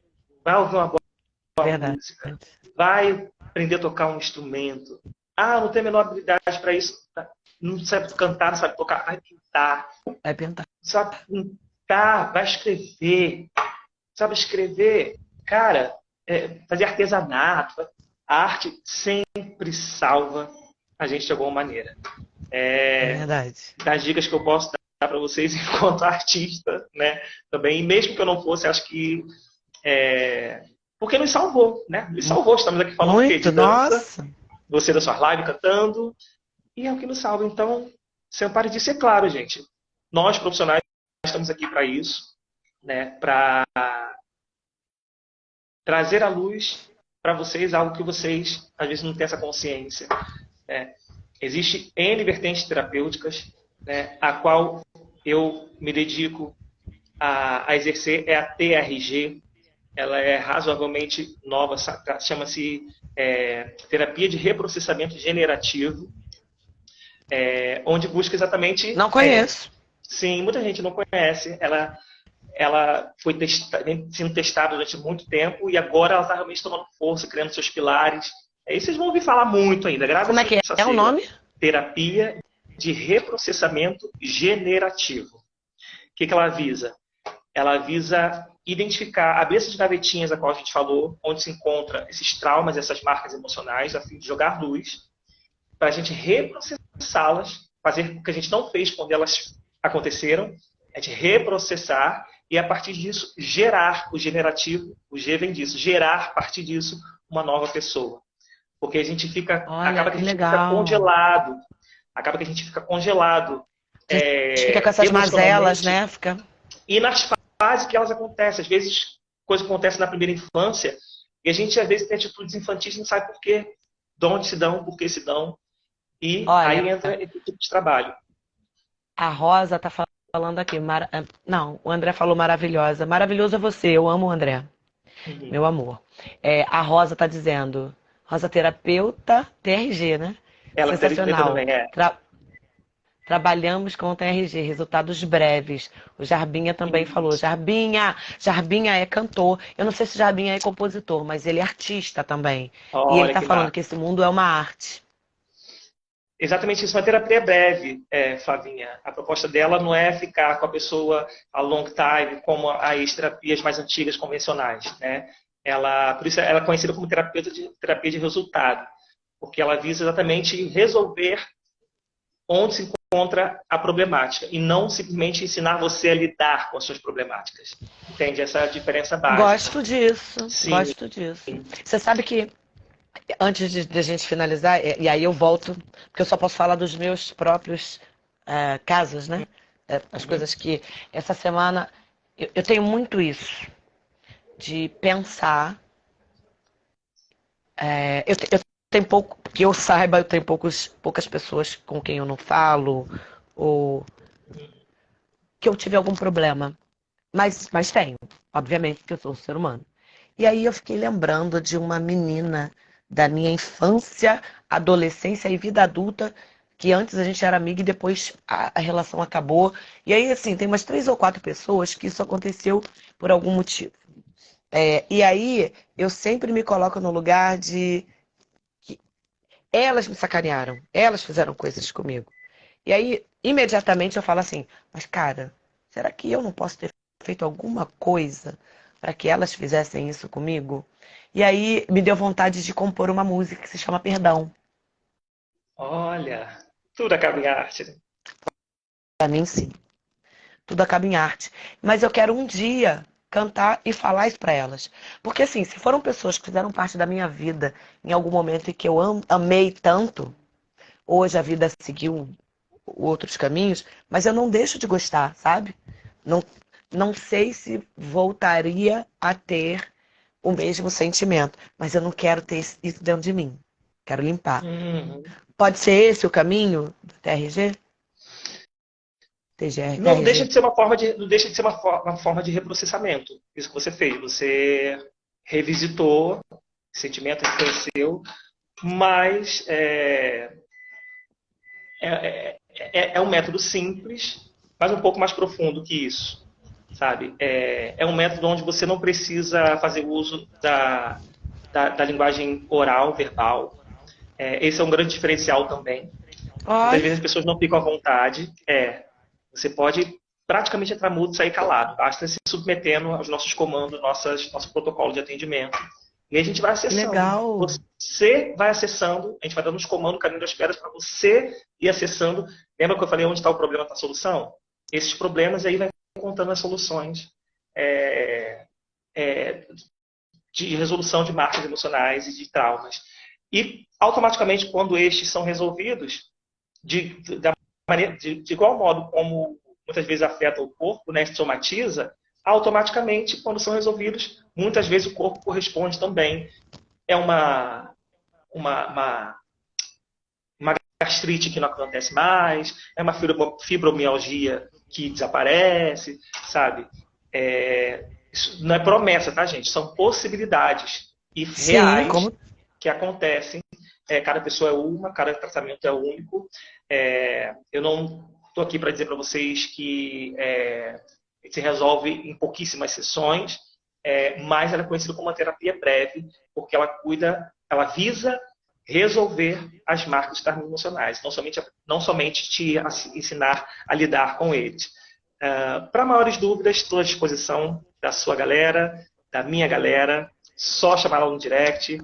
Speaker 2: Vai ouvir uma boa
Speaker 1: Verdade.
Speaker 2: música, vai aprender a tocar um instrumento. Não tem a menor habilidade para isso, não sabe cantar, não sabe tocar, vai pintar.
Speaker 1: Vai pintar.
Speaker 2: Sabe pintar, vai escrever. Sabe escrever, cara, fazer artesanato. A arte sempre salva a gente de alguma maneira.
Speaker 1: É verdade.
Speaker 2: Das dicas que eu posso dar para vocês enquanto artista, né? Também, e mesmo que eu não fosse, acho que porque nos salvou, né? Nos salvou. Estamos aqui falando
Speaker 1: muito,
Speaker 2: de dança,
Speaker 1: nossa.
Speaker 2: você da sua live cantando, e é o que nos salva. Então, sem pare disso, é claro, gente. Nós, profissionais, estamos aqui para isso, né? Para trazer à luz para vocês algo que vocês, às vezes, não têm essa consciência. Né? Existe N vertentes terapêuticas, né? A qual eu me dedico a exercer, é a TRG. Ela é razoavelmente nova, chama-se terapia de reprocessamento generativo, onde busca exatamente...
Speaker 1: Não conheço.
Speaker 2: Sim, muita gente não conhece. Ela foi sendo testada durante muito tempo e agora ela está realmente tomando força, criando seus pilares. Aí vocês vão ouvir falar muito ainda.
Speaker 1: Como é que é o nome?
Speaker 2: Terapia de reprocessamento generativo. O que ela visa? ela visa identificar, abrir essas gavetinhas a qual a gente falou, onde se encontra esses traumas, essas marcas emocionais, a fim de jogar luz, para a gente reprocessá-las, fazer o que a gente não fez quando elas aconteceram, a gente reprocessar e, a partir disso, gerar o generativo, o G vem disso, gerar, a partir disso, uma nova pessoa. Porque a gente fica,
Speaker 1: Olha,
Speaker 2: acaba que
Speaker 1: que
Speaker 2: a gente fica
Speaker 1: legal.
Speaker 2: congelado, acaba que a gente fica congelado
Speaker 1: A gente fica com essas mazelas,
Speaker 2: emocionalmente,
Speaker 1: né? Fica...
Speaker 2: e nas fases que elas acontecem. Às vezes, coisa acontece na primeira infância, e a gente, às vezes, tem atitudes infantis e não sabe por quê, de onde se dão, por que se dão, e
Speaker 1: Olha,
Speaker 2: aí entra esse tipo de trabalho.
Speaker 1: a Rosa tá falando aqui. Não, o André falou maravilhosa. Maravilhoso é você, eu amo o André,
Speaker 2: Uhum.
Speaker 1: meu amor. A Rosa tá dizendo, Rosa terapeuta TRG, né?
Speaker 2: Ela que terapeuta
Speaker 1: Sensacional.
Speaker 2: também é.
Speaker 1: Trabalhamos com o TRG, resultados breves. O Jarbinha também falou.
Speaker 2: Isso.
Speaker 1: Jarbinha é cantor. Eu não sei se o Jarbinha é compositor, mas ele é artista também. E ele
Speaker 2: Olha
Speaker 1: tá
Speaker 2: que
Speaker 1: falando
Speaker 2: massa.
Speaker 1: que esse mundo é uma arte.
Speaker 2: Exatamente isso, uma terapia breve, Flavinha. A proposta dela não é ficar com a pessoa a long time, como as terapias mais antigas, convencionais, né? Por isso ela é conhecida como terapeuta de terapia de resultado, porque ela visa exatamente resolver onde se encontra a problemática e não simplesmente ensinar você a lidar com as suas problemáticas. Entende? Essa é a diferença básica.
Speaker 1: Gosto disso,
Speaker 2: Sim.
Speaker 1: gosto disso. Você sabe que antes de a gente finalizar, e aí eu volto, porque eu só posso falar dos meus próprios casos, né? As
Speaker 2: Uhum.
Speaker 1: coisas que essa semana eu tenho muito isso, de pensar. Eu tenho pouco, que eu saiba, eu tenho poucas pessoas com quem eu não falo, ou que eu tive algum problema. Mas tenho, obviamente, porque eu sou um ser humano. E aí eu fiquei lembrando de uma menina da minha infância, adolescência e vida adulta, que antes a gente era amiga e depois a relação acabou. E aí, assim, tem umas 3 ou 4 pessoas que isso aconteceu por algum motivo. E aí eu sempre me coloco no lugar de que elas me sacanearam, elas fizeram coisas comigo. E aí, imediatamente eu falo assim, mas cara, será que eu não posso ter feito alguma coisa para que elas fizessem isso comigo? E aí me deu vontade de compor uma música que se chama Perdão.
Speaker 2: Olha, tudo acaba em arte, né?
Speaker 1: Para mim, sim, tudo acaba em arte. Mas eu quero um dia cantar e falar isso para elas. Porque assim, se foram pessoas que fizeram parte da minha vida em algum momento e que eu amei tanto, hoje a vida seguiu outros caminhos, mas eu não deixo de gostar, sabe? Não, não sei se voltaria a ter o mesmo sentimento, mas eu não quero ter isso dentro de mim. Quero limpar.
Speaker 2: Uhum.
Speaker 1: Pode ser esse o caminho do TRG? TGR,
Speaker 2: Não deixa
Speaker 1: TRG.
Speaker 2: de ser uma forma de, não deixa de ser uma forma de reprocessamento. Isso que você fez. Você revisitou, o sentimento reconheceu, mas é um método simples, mas um pouco mais profundo que isso, sabe? É um método onde você não precisa fazer uso da linguagem oral, verbal. Esse é um grande diferencial também. Muitas
Speaker 1: Olha,
Speaker 2: vezes as pessoas não ficam à vontade. Você pode praticamente entrar mudo e sair calado. Basta se submetendo aos nossos comandos, nosso protocolo de atendimento. E aí a gente vai
Speaker 1: que
Speaker 2: acessando.
Speaker 1: legal.
Speaker 2: Você vai acessando, a gente vai dando os comandos, o caminho das pedras para você ir acessando. Lembra que eu falei onde está o problema, está a solução? Esses problemas aí vai encontrando as soluções é, é, de resolução de marcas emocionais e de traumas. E automaticamente, quando estes são resolvidos, da maneira, de igual modo como muitas vezes afeta o corpo, né, somatiza, automaticamente, quando são resolvidos, muitas vezes o corpo corresponde também. É uma, uma gastrite que não acontece mais, é uma fibromialgia que desaparece, sabe? Isso não é promessa, tá, gente? São possibilidades e
Speaker 1: Sim,
Speaker 2: reais
Speaker 1: como
Speaker 2: que acontecem. Cada pessoa é uma, cada tratamento é único. Eu não estou aqui para dizer para vocês que se resolve em pouquíssimas sessões, mas ela é conhecida como uma terapia breve, porque ela visa resolver as marcas emocionais, não somente te ensinar a lidar com eles. Para maiores dúvidas, estou à disposição da sua galera, da minha galera. Só chamar lá no direct.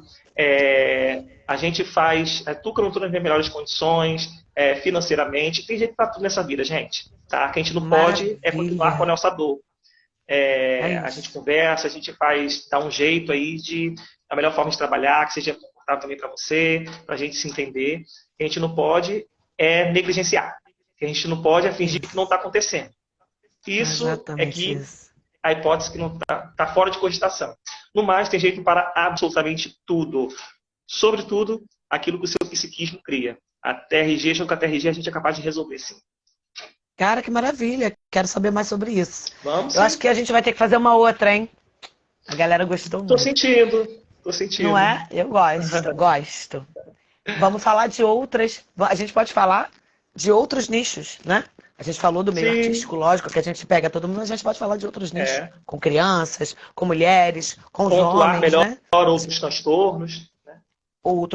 Speaker 2: A gente faz tudo nas melhores condições, financeiramente. Tem jeito para tudo nessa vida, gente. Tá? O que a gente não pode é continuar com a nossa dor. A gente conversa, a gente dá um jeito aí da melhor forma de trabalhar, que seja confortável também para você, para a gente se entender. O que a gente não pode é negligenciar. O que a gente não pode é fingir que não está acontecendo. Isso é que a hipótese que não está fora de cogitação. No mais, tem jeito para absolutamente tudo. Sobretudo, aquilo que o seu psiquismo cria. A TRG, junto com a TRG, a gente é capaz de resolver, sim.
Speaker 1: Cara, que maravilha. Quero saber mais sobre isso.
Speaker 2: Vamos,
Speaker 1: Eu acho que a gente vai ter que fazer uma outra, hein? A galera gostou muito.
Speaker 2: Tô sentindo.
Speaker 1: Não é? Eu gosto. Vamos falar de outras... A gente pode falar de outros nichos, né? A gente falou do meio artístico, lógico, que a gente pega todo mundo, a gente pode falar de outros nichos. Com crianças, com mulheres, com os homens,
Speaker 2: melhor,
Speaker 1: né?
Speaker 2: Outros transtornos. Né?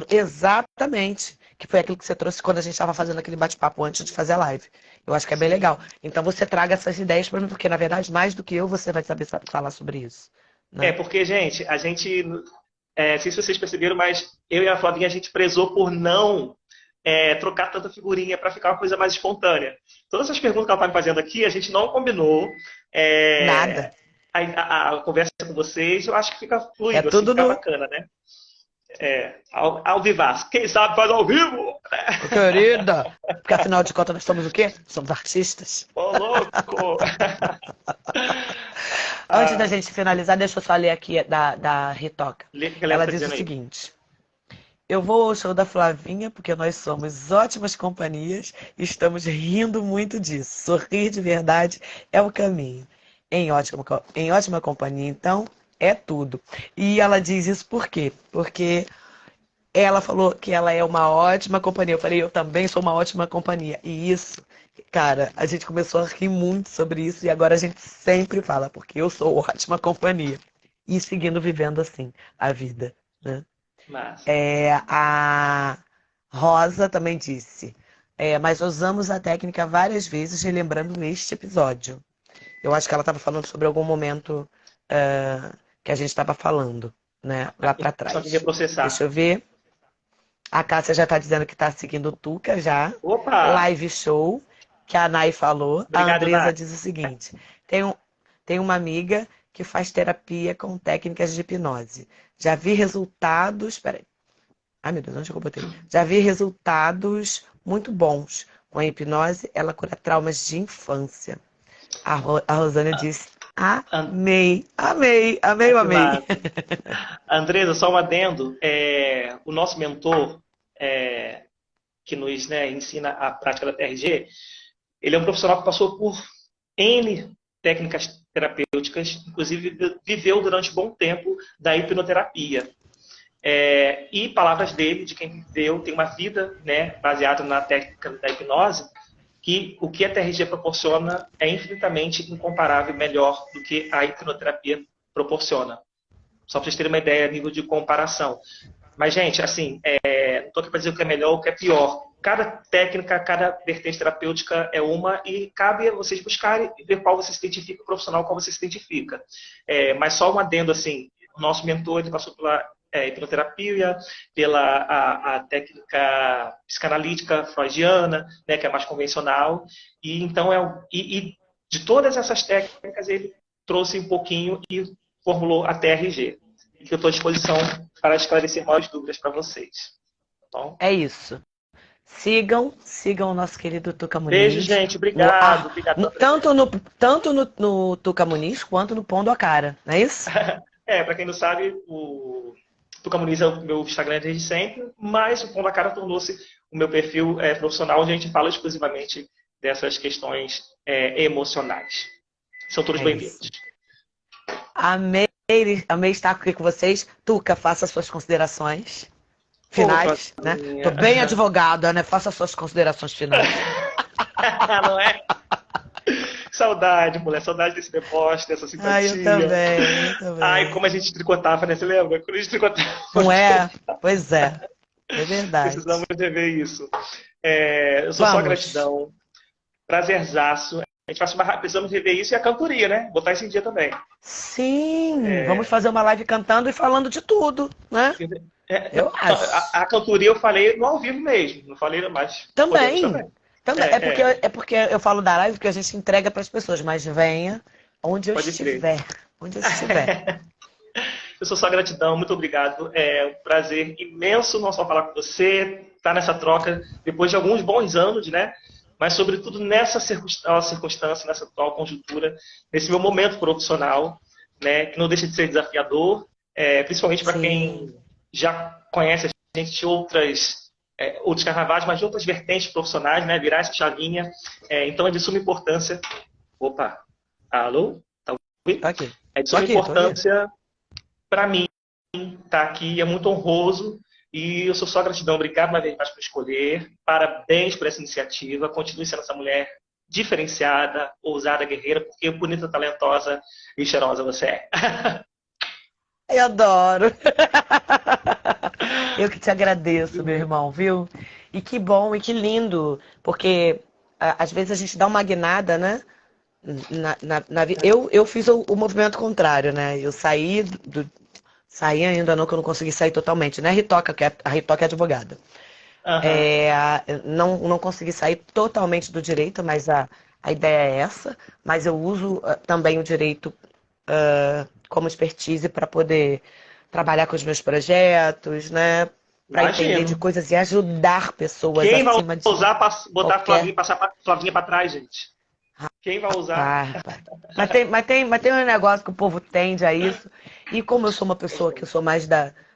Speaker 1: Exatamente. Que foi aquilo que você trouxe quando a gente estava fazendo aquele bate-papo antes de fazer a live. Eu acho que é bem legal. Então você traga essas ideias para mim, porque na verdade, mais do que eu, você vai saber falar sobre isso. Né?
Speaker 2: Porque, gente, a gente... não sei se vocês perceberam, mas eu e a Flavinha, a gente prezou por não trocar tanta figurinha para ficar uma coisa mais espontânea. Todas essas perguntas que ela está me fazendo aqui, a gente não combinou.
Speaker 1: Nada.
Speaker 2: A conversa com vocês, eu acho que fica fluido,
Speaker 1: tudo
Speaker 2: fica bacana, né? Ao vivaço. Quem sabe faz ao vivo! Né?
Speaker 1: Querida! Porque afinal de contas nós somos o quê? Somos artistas.
Speaker 2: Ô, louco!
Speaker 1: Antes da gente finalizar, deixa eu só ler aqui da Ritoca. Ela diz o seguinte: eu vou ao show da Flavinha porque nós somos ótimas companhias e estamos rindo muito disso. Sorrir de verdade é o caminho. Em ótima companhia, então, é tudo. E ela diz isso por quê? Porque ela falou que ela é uma ótima companhia. Eu falei, eu também sou uma ótima companhia. E isso, cara, a gente começou a rir muito sobre isso e agora a gente sempre fala, porque eu sou ótima companhia. E seguindo vivendo assim a vida, né? A Rosa também disse, mas usamos a técnica várias vezes relembrando este episódio. Eu acho que ela estava falando sobre algum momento que a gente estava falando, né? Lá para trás.
Speaker 2: Só de reprocessar.
Speaker 1: Deixa eu ver. A Cássia já está dizendo que está seguindo o Tuca já.
Speaker 2: Opa!
Speaker 1: Live show, que a Nay falou.
Speaker 2: Obrigado,
Speaker 1: a Andresa
Speaker 2: Nay.
Speaker 1: diz o seguinte: tem uma amiga que faz terapia com técnicas de hipnose. Já vi resultados... Peraí. Ai, meu Deus, onde eu botei? Já vi resultados muito bons. Com a hipnose, ela cura traumas de infância. A Rosânia disse, amei.
Speaker 2: Andresa, só um adendo. O nosso mentor, que nos ensina a prática da TRG, ele é um profissional que passou por N técnicas terapêuticas, inclusive viveu durante um bom tempo da hipnoterapia. E palavras dele, de quem viveu, tem uma vida baseada na técnica da hipnose, que o que a TRG proporciona é infinitamente incomparável e melhor do que a hipnoterapia proporciona. Só para vocês terem uma ideia a nível de comparação. Mas, gente, assim, não estou aqui para dizer o que é melhor ou o que é pior. Cada técnica, cada vertente terapêutica é uma e cabe a vocês buscarem e ver qual você se identifica, o profissional qual você se identifica. Mas só um adendo, assim, o nosso mentor ele passou pela hipnoterapia, pela a técnica psicanalítica freudiana, que é mais convencional, e então e de todas essas técnicas ele trouxe um pouquinho e formulou a TRG, que eu estou à disposição para esclarecer mais dúvidas para vocês. Tá bom?
Speaker 1: É isso. Sigam o nosso querido Tuca Muniz.
Speaker 2: Beijo, gente. Obrigado. Obrigado
Speaker 1: tanto no Tuca Muniz quanto no Pondo a Cara, não é isso?
Speaker 2: Para quem não sabe, o Tuca Muniz é o meu Instagram desde sempre, mas o Pondo a Cara tornou-se o meu perfil profissional, onde a gente fala exclusivamente dessas questões emocionais. São todos bem-vindos.
Speaker 1: Amei estar aqui com vocês. Tuca, faça suas considerações finais, né? Tô bem advogada, né? Faça suas considerações finais.
Speaker 2: Não é? Saudade, mulher. Saudade desse deboche, dessa simpatia.
Speaker 1: Ai, eu também.
Speaker 2: Ai, como a gente tricotava, né? Você lembra? Quando a gente tricotava.
Speaker 1: Não é? Pois é. É verdade.
Speaker 2: Precisamos rever isso. Eu sou só gratidão. Prazerzaço. A gente precisamos rever isso e a cantoria, né? Botar isso em dia também.
Speaker 1: Sim, vamos fazer uma live cantando e falando de tudo, né? Eu acho.
Speaker 2: A cantoria eu falei no ao vivo mesmo, não falei, mas podemos também.
Speaker 1: Também. É porque eu falo da live que a gente entrega para as pessoas, mas venha onde eu
Speaker 2: Pode crer.
Speaker 1: estiver. Onde eu estiver.
Speaker 2: Eu sou só gratidão, muito obrigado. É um prazer imenso não só falar com você, estar nessa troca depois de alguns bons anos, né? Mas sobretudo nessa circunstância, nessa atual conjuntura, nesse meu momento profissional, né? Que não deixa de ser desafiador, principalmente para quem já conhece a gente de outros carnavais, mas de outras vertentes profissionais, né? Virar essa chavinha. Então é de suma importância. Opa, alô? Tá ouvindo?
Speaker 1: Aqui.
Speaker 2: É de suma importância para mim estar aqui, é muito honroso e eu sou só gratidão. Obrigado uma vez mais por escolher. Parabéns por essa iniciativa. Continue sendo essa mulher diferenciada, ousada, guerreira, porque bonita, talentosa e cheirosa você é.
Speaker 1: Eu adoro. Eu que te agradeço, meu irmão, viu? E que bom e que lindo, porque às vezes a gente dá uma guinada, né? Eu fiz o movimento contrário, né? Eu saí saí ainda não, que eu não consegui sair totalmente, né? A Ritoca é advogada. Não consegui sair totalmente do direito, mas a ideia é essa. Mas eu uso também o direito como expertise para poder trabalhar com os meus projetos, né? Para entender de coisas e ajudar pessoas
Speaker 2: acima de...
Speaker 1: Quem vai
Speaker 2: usar botar passar a Flavinha para trás, gente? Quem vai usar?
Speaker 1: Mas tem um negócio que o povo tende a isso. E como eu sou uma pessoa que eu sou mais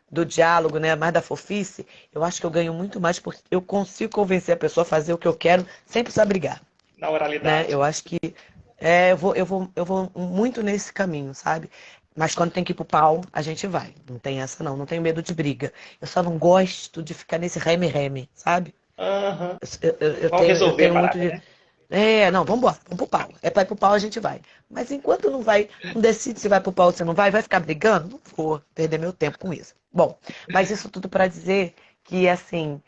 Speaker 1: do diálogo, né? Mais da fofice, eu acho que eu ganho muito mais porque eu consigo convencer a pessoa a fazer o que eu quero sem precisar brigar.
Speaker 2: Na oralidade.
Speaker 1: Né? Eu acho que eu vou muito nesse caminho, sabe? Mas quando tem que ir pro pau, a gente vai. Não tem essa não. Não tenho medo de briga. Eu só não gosto de ficar nesse reme-reme, sabe?
Speaker 2: Vamos resolver
Speaker 1: tenho
Speaker 2: a
Speaker 1: muito
Speaker 2: parada, né?
Speaker 1: Não, vamos embora, vamos pro pau. É pra ir pro pau, a gente vai. Mas enquanto não vai, não decide se vai pro pau ou se não vai ficar brigando? Não vou perder meu tempo com isso. Bom, mas isso tudo pra dizer que, assim,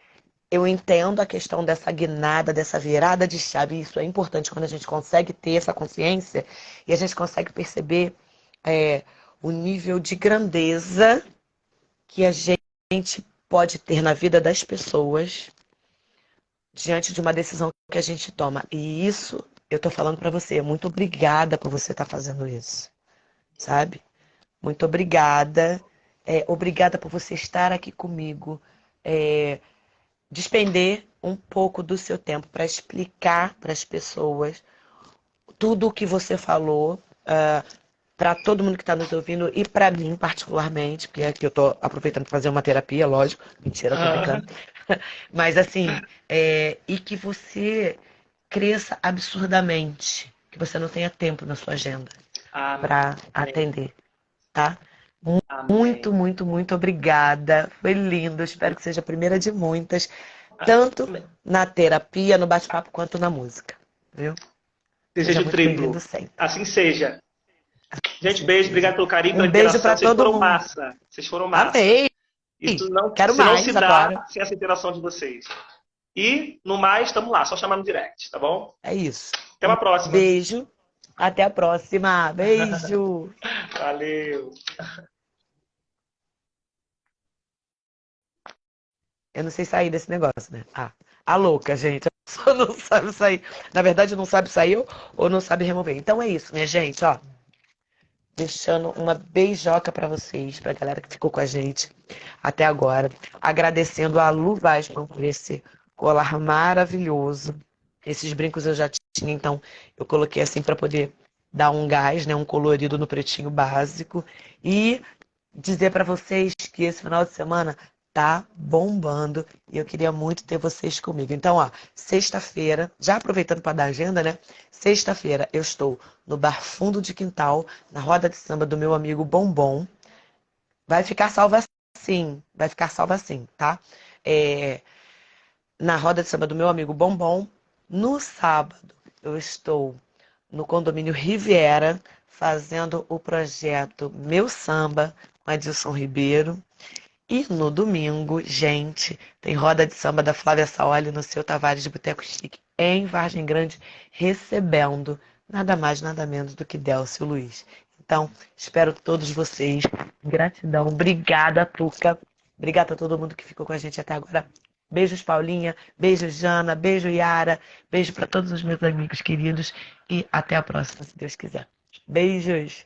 Speaker 1: eu entendo a questão dessa guinada, dessa virada de chave. Isso é importante quando a gente consegue ter essa consciência e a gente consegue perceber o nível de grandeza que a gente pode ter na vida das pessoas diante de uma decisão que a gente toma. E isso, eu tô falando pra você, muito obrigada por você estar fazendo isso, sabe? Muito obrigada. Obrigada por você estar aqui comigo. Despender um pouco do seu tempo para explicar para as pessoas tudo o que você falou, para todo mundo que está nos ouvindo e para mim particularmente, porque aqui eu tô aproveitando para fazer uma terapia, lógico. Mentira, tô brincando. Mas assim, e que você cresça absurdamente, que você não tenha tempo na sua agenda para atender, tá? Muito, muito, muito obrigada. Foi lindo. Espero que seja a primeira de muitas, tanto na terapia, no bate-papo, quanto na música, viu?
Speaker 2: Desejo triplo. Assim seja. Gente, beijo, obrigado pelo carinho, pela
Speaker 1: interação. Beijo para todo mundo.
Speaker 2: Massa. Vocês foram massa.
Speaker 1: Amei.
Speaker 2: Isso não,
Speaker 1: Quero mais,
Speaker 2: não se dá
Speaker 1: agora.
Speaker 2: sem essa interação de vocês. E, no mais, estamos lá. Só chamar no direct, tá bom?
Speaker 1: É isso.
Speaker 2: Até uma próxima.
Speaker 1: Beijo. Até a próxima. Beijo.
Speaker 2: Valeu.
Speaker 1: Eu não sei sair desse negócio, né? A louca, gente. A pessoa não sabe sair. Na verdade, não sabe sair ou não sabe remover. Então é isso, minha gente, ó. Deixando uma beijoca pra vocês, pra galera que ficou com a gente até agora. Agradecendo a Lu Weissman por esse colar maravilhoso. Esses brincos eu já tinha, então eu coloquei assim pra poder dar um gás, né? Um colorido no pretinho básico. E dizer pra vocês que esse final de semana tá bombando e eu queria muito ter vocês comigo. Então, ó, sexta-feira, já aproveitando para dar agenda, né? Sexta-feira eu estou no Bar Fundo de Quintal, na roda de samba do meu amigo Bombom. Vai ficar salva sim, tá? Na roda de samba do meu amigo Bombom. No sábado eu estou no condomínio Riviera, fazendo o projeto Meu Samba com Adilson Ribeiro. E no domingo, gente, tem roda de samba da Flávia Saoli no seu Tavares de Boteco Chique, em Vargem Grande, recebendo nada mais, nada menos do que Delcio Luiz. Então, espero todos vocês. Gratidão. Obrigada, Tuca. Obrigada a todo mundo que ficou com a gente até agora. Beijos, Paulinha. Beijos, Jana. Beijo, Yara. Beijo para todos os meus amigos queridos. E até a próxima, se Deus quiser. Beijos.